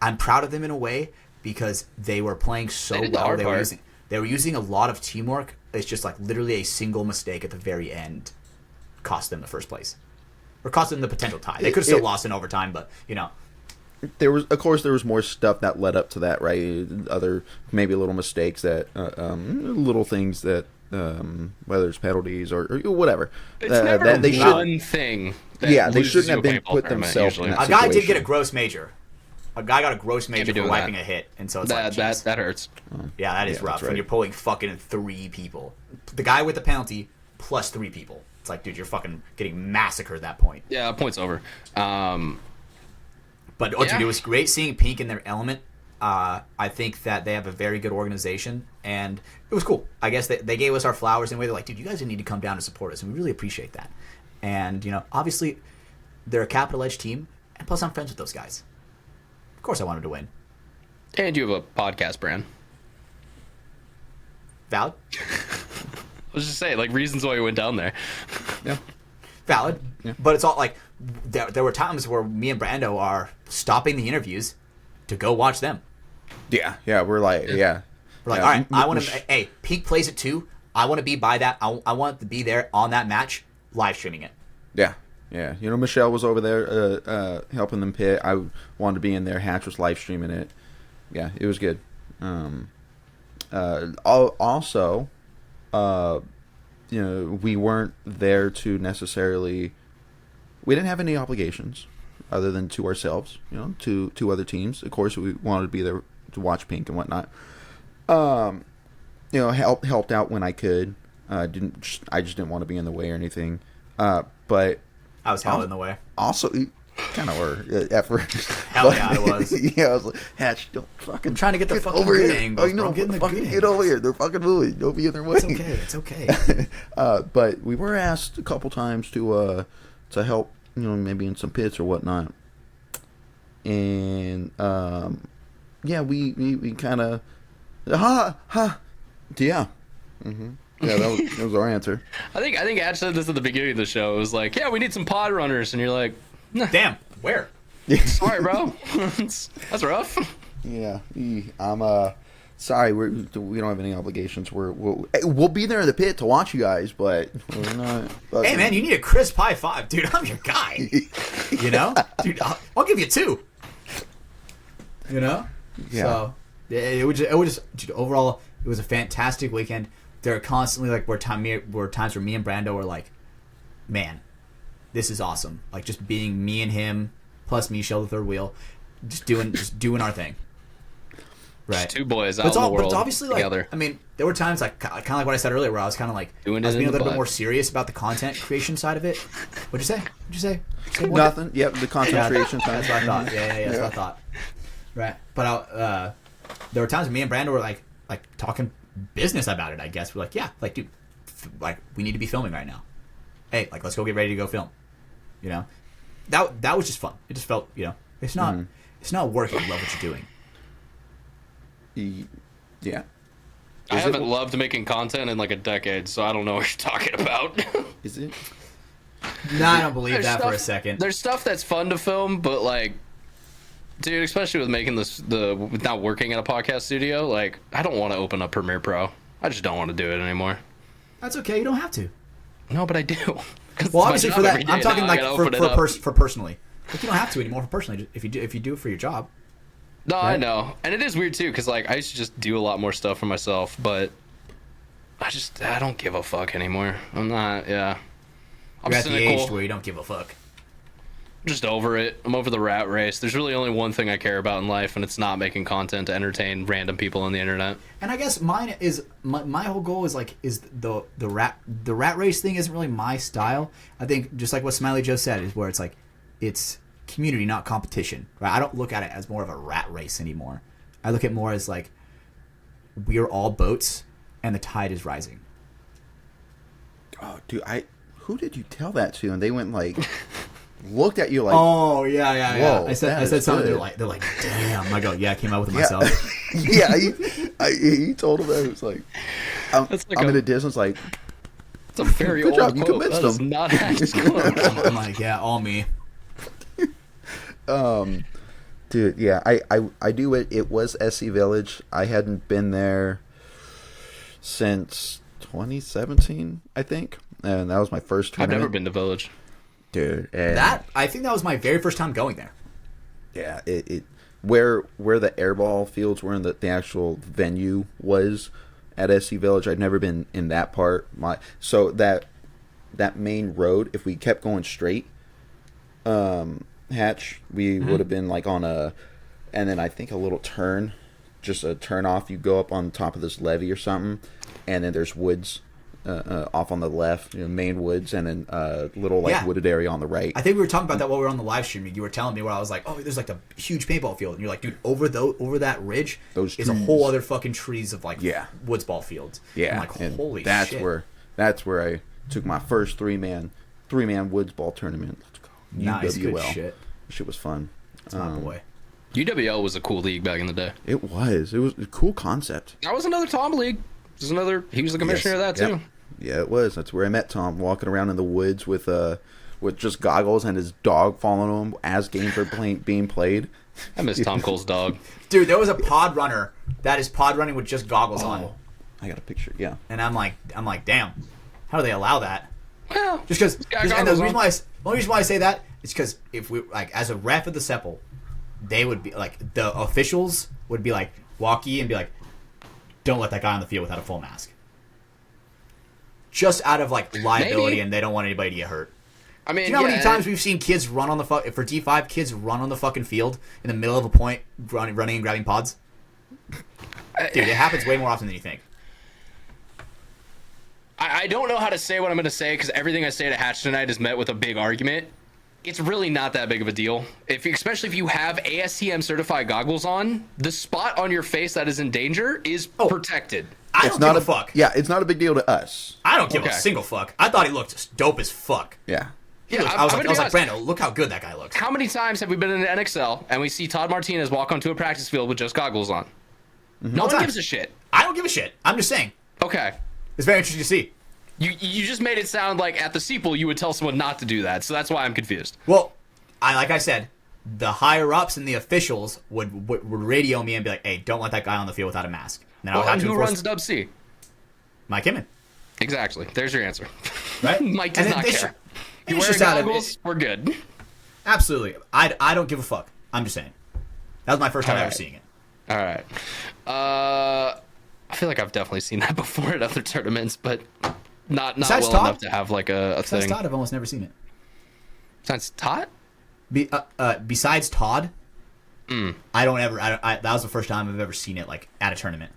I'm proud of them in a way because they were playing so well. They were using a lot of teamwork. It's just like literally a single mistake at the very end cost them the first place, or cost them the potential tie. They could have still lost in overtime, but there was more stuff that led up to that, right? Other maybe little mistakes that little things that whether it's penalties or whatever. It's never they one thing. They shouldn't have been put themselves in that situation. A guy did get a gross major. A guy got a gross major for wiping a hit, and so it's that hurts. Yeah, that is rough. Right. When you're pulling fucking 3 people, the guy with the penalty plus 3 people. It's like, dude, you're fucking getting massacred at that point. Yeah, point's over. But dude, it was great seeing Pink in their element. I think that they have a very good organization, and it was cool. I guess they gave us our flowers in a way. They're like, dude, you guys need to come down and support us, and we really appreciate that. And obviously, they're a capital edge team, and plus I'm friends with those guys. Of course, I wanted to win. And you have a podcast brand. Valid. I was just saying, like, reasons why we went down there. Yeah. Valid. Yeah. But it's all like, there were times where me and Brando are stopping the interviews to go watch them. Yeah. We're like, We're like, all right, I want to. Hey, Pink plays it too. I want to be by that. I want to be there on that match, live streaming it. Yeah. Michelle was over there helping them pit. I wanted to be in there. Hatch was live streaming it. Yeah, it was good. Also, we weren't there to necessarily. We didn't have any obligations other than to ourselves. To other teams. Of course, we wanted to be there to watch Pink and whatnot. Helped out when I could. I just didn't want to be in the way or anything. But I was held in the way. Also, kind of were at first. Hell yeah, I was. Yeah, I was like, Hatch, don't fucking. I'm trying to get the fucking over good here. angles. I know, getting the fucking good get over here. They're fucking moving. Don't be in their way. It's okay. But we were asked a couple times to help, maybe in some pits or whatnot. And we kind of yeah. Mm-hmm. Yeah, that was our answer. I think Ash said this at the beginning of the show. It was like, yeah, we need some pod runners, and you're like, Damn, where? Sorry, bro. That's rough. Yeah, I'm sorry. We don't have any obligations. We'll be there in the pit to watch you guys, but we're not. But, Hey man, you need a crisp high five, dude. I'm your guy. You know, dude. I'll give you 2. You know. Yeah. So it was just dude, overall, it was a fantastic weekend. There are constantly like times where me and Brando were like, man, this is awesome. Like just being me and him plus Michelle the third wheel, just doing our thing. Right. Just 2 boys out in the world but it's obviously together. like, I mean, there were times like kind of like what I said earlier, where I was kind of like Doing I was it being in a the little bit butt. more serious about the content creation side of it. What'd you say? Say what? nothing. Yep, the content creation side. That's what I thought. Yeah. That's what I thought. Right. But there were times when me and Brando were like talking business about it. I guess we're like, yeah, like dude, like we need to be filming right now. Hey, like let's go get ready to go film. You know, that was just fun. It just felt, you know, it's not work if you love what you're doing. Yeah. I haven't loved making content in like a decade, so I don't know what you're talking about. Is it? No, I don't believe There's that for a stuff- second. There's stuff that's fun to film, but like, dude, especially with making with not working in a podcast studio, like, I don't want to open up Premiere Pro. I just don't want to do it anymore. That's okay. You don't have to. No, but I do. 'Cause it's Well, my obviously job for that, every day I'm talking now. I like gotta open it up. for personally. Like you don't have to anymore for personally. If you do it for your job. No, I right? know, and it is weird too, because like I used to just do a lot more stuff for myself, but I don't give a fuck anymore. I'm not. Yeah, I'm You're at the cynical. age where you don't give a fuck. I'm just over it. I'm over the rat race. There's really only one thing I care about in life, and it's not making content to entertain random people on the internet. And I guess mine is my whole goal is the rat race thing isn't really my style. I think just like what Smiley Joe said is where it's like it's community, not competition. Right? I don't look at it as more of a rat race anymore. I look at it more as like we're all boats and the tide is rising. Oh, dude, who did you tell that to? And they went like, looked at you like, Oh yeah. Whoa, I said that is something. good. They're like, damn. I go, yeah. I came out with it yeah, myself. yeah. He told him that. It was like, That's like I'm a- in a distance, like, It's a very Good old job, you quote. convinced That is them. not Hatch's quote. I'm like, yeah, all me. dude, yeah, I do it. It was SC Village. I hadn't been there since 2017, I think, and that was my first I've tournament. never been to Village. dude. And I think that was my very first time going there. yeah, it where the airball fields were in the actual venue was at SC Village. I'd never been in that part. So that main road, if we kept going straight, Hatch, we would have been like on and then I think a little turn, just a turn off. You go up on top of this levee or something, and then there's woods off on the left, main woods, and then little wooded area on the right. I think we were talking about that while we were on the live stream. You were telling me where I was like, oh, there's like a huge paintball field. And you're like, dude, over that ridge Those is a trees. whole other fucking trees of like Yeah. woods ball fields. Yeah, I'm like, and holy that's shit. that's where I took my first three-man woods ball tournament. Let's go. Nice, good UWL. shit. Shit was fun. That's my boy. UWL was a cool league back in the day. It was a cool concept. That was another Tom league. He was the commissioner Yes. of that too. Yep. Yeah, it was. That's where I met Tom, walking around in the woods with just goggles and his dog following him as games are being played. I miss Tom Cole's dog. Dude, there was a pod runner that is pod running with just goggles on. I got a picture. Yeah. And I'm like, damn, how do they allow that? Well, Just because, got and the goggles reason on. only reason why I say that is because if we like as a ref of the Sepul, they would be like the officials would be like walkie and be like, don't let that guy on the field without a full mask. Just out of like liability, Maybe. and they don't want anybody to get hurt. I mean, Do you know how yeah, many times we've seen kids run on the for D5? Kids run on the fucking field in the middle of a point, running and grabbing pods. Dude, it happens way more often than you think. I don't know how to say what I'm going to say because everything I say to Hatch tonight is met with a big argument. It's really not that big of a deal. Especially if you have ASTM certified goggles on, the spot on your face that is in danger is protected. I It's don't not give a fuck. Yeah, it's not a big deal to us. I don't give a Okay. single fuck. I thought he looked dope as fuck. Yeah. He Yeah, looked- I'm I was gonna like, be Brando, look how good that guy looks. How many times have we been in an NXL and we see Todd Martinez walk onto a practice field with just goggles on? No All one the gives time. a shit. I don't give a shit. I'm just saying. Okay. It's very interesting to see. You just made it sound like at the Sequel you would tell someone not to do that, so that's why I'm confused. Well, like I said, the higher ups and the officials would radio me and be like, "Hey, don't let that guy on the field without a mask." And then I would have to who enforce runs Dub C? Mike Himman, Exactly. There's your answer. right? Mike does And not they care. should- You it's wear just out of goggles, it. we're good. Absolutely. I don't give a fuck. I'm just saying. That was my first time ever Alright. seeing it. All right. I feel like I've definitely seen that before at other tournaments, but not Besides well Todd? enough to have like a Besides thing. Todd, I've almost never seen it. Besides Todd? Besides Todd, I don't ever. That was the first time I've ever seen it like at a tournament.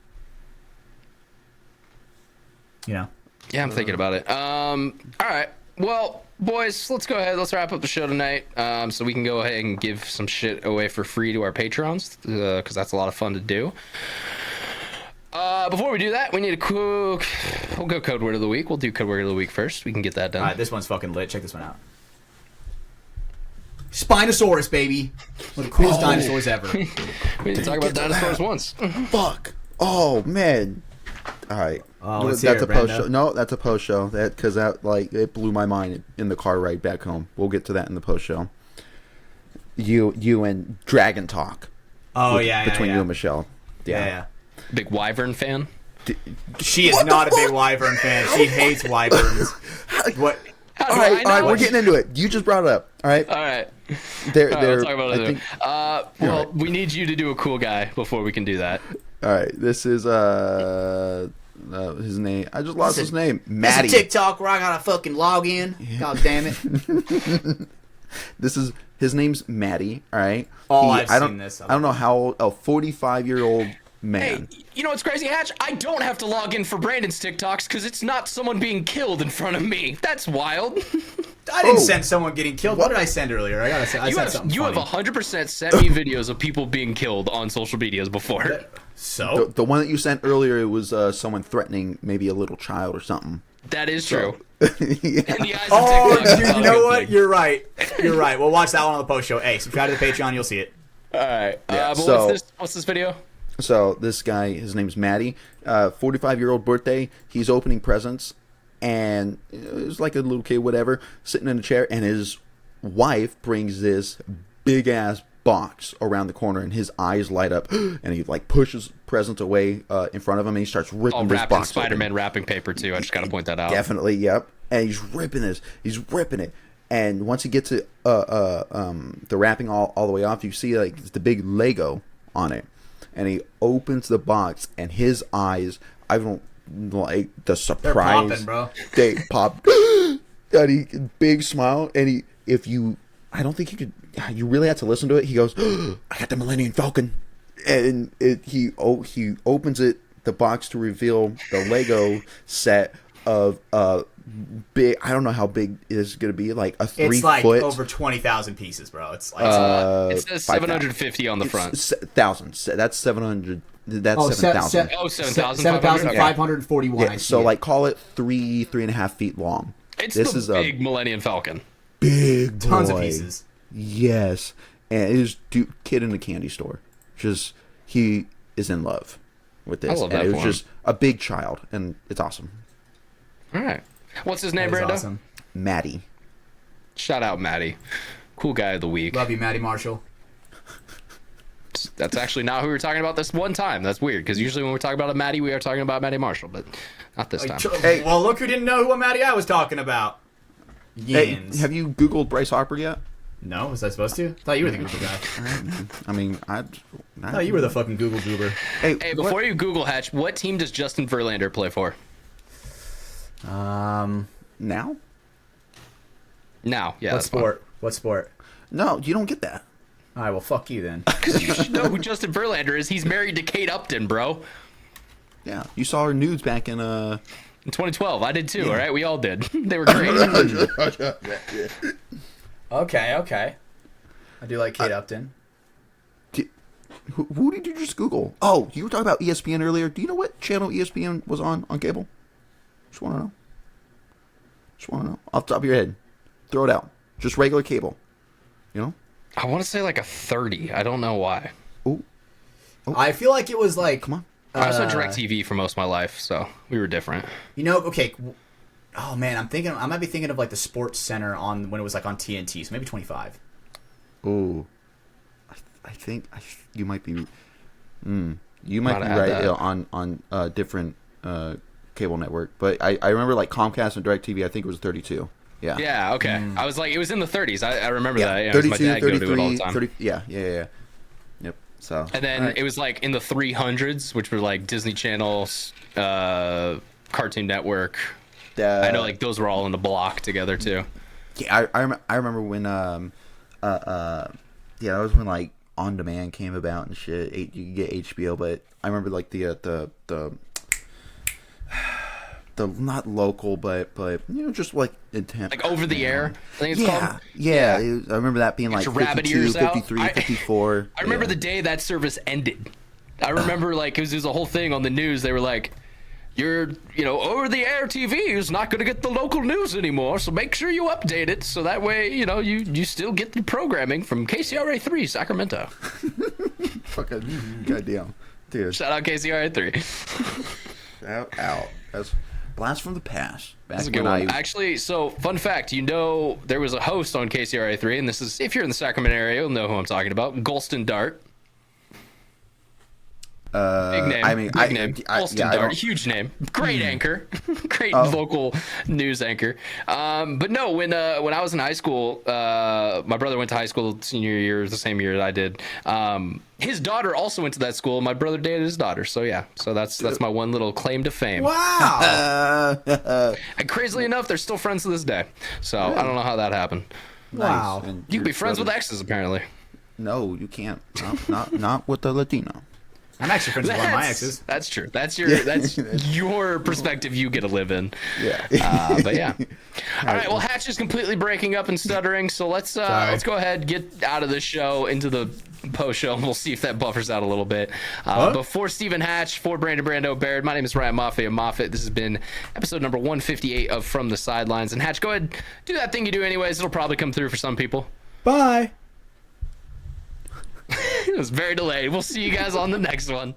You know. Yeah, I'm thinking about it. All right. Well, boys, let's go ahead. Let's wrap up the show tonight, so we can go ahead and give some shit away for free to our patrons, because that's a lot of fun to do. Before we do that, we need a quick. We'll go code word of the week. We'll do code word of the week first. We can get that done. All right, this one's fucking lit. Check this one out. Spinosaurus, baby. One of the coolest dinosaurs ever. We need to talk about dinosaurs once. Fuck. Oh man. All right. Let's That's hear a it, post Brando. show. No, that's a post show. That because that like it blew my mind in the car ride back home. We'll get to that in the post show. You and Dragon Talk. Oh between you and Michelle. Yeah. Big Wyvern fan. She is not a big Wyvern fan. She hates Wyverns. What? How All do right, I know? we're getting into it. You just brought it up. All right. All right. They're, All right, they're, we'll talk about it I later. think, Well, right. we need you to do a cool guy before we can do that. all right. This is his name. I just lost his name. That's Maddie. a TikTok where I gotta fucking log in. God damn it. This is his name's Maddie. All right. Oh, I've I don't, seen this. I don't know how old. A 45-year-old man. Hey, you know what's crazy, Hatch? I don't have to log in for Brandon's TikToks because it's not someone being killed in front of me. That's wild. I didn't Oh. send someone getting killed. What did I send earlier? I said something You have funny. 100% sent me videos of people being killed on social medias before. So? The one that you sent earlier, it was someone threatening maybe a little child or something. That is true. Yeah. In the eyes of Oh, TikTok, it's dude, not you a know good what? thing. You're right. You're right. We'll watch that one on the post show. Hey, subscribe to the Patreon. You'll see it. All right. Yeah, But so- what's this video? So this guy, his name's Maddie, 45-year-old birthday. He's opening presents, and it was like a little kid, whatever, sitting in a chair, and his wife brings this big ass box around the corner, and his eyes light up, and he like pushes presents away in front of him, and he starts ripping Oh, this wrapping box. Spider-Man open. wrapping paper too. I just got to point that out. Definitely, yep. And he's ripping this. He's ripping it. And once he gets it, the wrapping all the way off, you see like the big Lego on it. And he opens the box, and his eyes, I don't like the surprise. popping, bro. They pop. And he big smile. And I don't think you could. You really had to listen to it. He goes, "I got the Millennium Falcon," and he opens it, the box, to reveal the Lego set of big. I don't know how big it's gonna be. Like a 3 It's like foot. over 20,000 pieces, bro. It's like it's a lot. It says 5,000. 750 on the front. 1,000. That's 700. That's Oh, 7,000. Oh, 7,541. Yeah, so like call it 3.5 feet long. It's this the is big Millennium Falcon. big boy. Tons of pieces. Yes, and it is kid in a candy store. Just he is in love with this, I love and that it was for him. just a big child, and it's awesome. All right. What's his name, That is Brando? awesome. Maddie. Shout out, Maddie. Cool guy of the week. Love you, Maddie Marshall. That's actually not who we were talking about this one time. That's weird, because usually when we talk about a Maddie, we are talking about Maddie Marshall, but not this time. Hey. Well, look who didn't know who Maddie I was talking about. Hey, Yins. have you Googled Bryce Harper yet? No, was I supposed to? Thought you were the Google guy. I mean, Thought you were the fucking Google goober. Hey, before you Google Hatch, what team does Justin Verlander play for? now? Now, yeah. What that's sport? What sport? No, you don't get that. All right, well, fuck you then. Because you should know who Justin Verlander is. He's married to Kate Upton, bro. Yeah, you saw her nudes back in In 2012, I did too. All right, we all did. They were great. Okay. I do like Kate Upton. Who did you just Google? Oh, you were talking about ESPN earlier. Do you know what channel ESPN was on cable? Just want to know. Off the top of your head. Throw it out. Just regular cable. You know? I want to say like a 30. I don't know why. Ooh. I feel like it was like, Come on. I was on DirecTV for most of my life, so we were different. you know, okay. Oh man, I might be thinking of like the Sports Center on when it was like on TNT, so maybe 25. Oh, I think you might be. You might Gotta be add right that. on different cable network, but I remember like Comcast and DirecTV. I think it was 32. Yeah. Yeah, okay. I was like, it was in the 30s. I remember Yeah. that. Yeah, 32, my dad go to it all the 33, time. 30. Yeah. Yep. So. And then Alright. it was like in the 300s, which were like Disney Channels, Cartoon Network. I know like those were all in the block together too. Yeah, I remember when yeah, that was when like On Demand came about and shit. You could get HBO, but I remember like the not local, but just like intent. Like over the air, I think it's called. Yeah. I remember that being like your rabbit 52, ears out. 53, 54. I remember yeah. the day that service ended. I remember like it was a whole thing on the news. They were like, your over the air TV is not going to get the local news anymore, so make sure you update it so that way you still get the programming from KCRA 3 Sacramento. Fucking goddamn, dude. Shout out KCRA 3. Shout out. That's blast from the past. Back That's a good one. Actually, so fun fact, there was a host on KCRA 3, and this is, if you're in the Sacramento area, you'll know who I'm talking about. Golston Dart. Big name. I mean, big name. Golston yeah, Dart, huge name. Great anchor. Great local news anchor. But no, when I was in high school, my brother went to high school senior year, the same year that I did. His daughter also went to that school. My brother dated his daughter. So yeah, that's my one little claim to fame. Wow. And crazily enough, they're still friends to this day. So I don't know how that happened. Wow. And You can be your friends with brother- exes, apparently. No, you can't. Not with the Latino. I'm actually friends with one of my exes. That's true. That's your perspective you get to live in. Yeah. But yeah. All right. Well, Hatch is completely breaking up and stuttering, so let's go ahead, get out of this show into the post show, and we'll see if that buffers out a little bit. But for Stephen Hatch, for Brando, Baird, my name is Ryan Mafia Moffat. This has been episode number 158 of From the Sidelines. And Hatch, go ahead, do that thing you do anyways. It'll probably come through for some people. Bye. It was very delayed. We'll see you guys on the next one.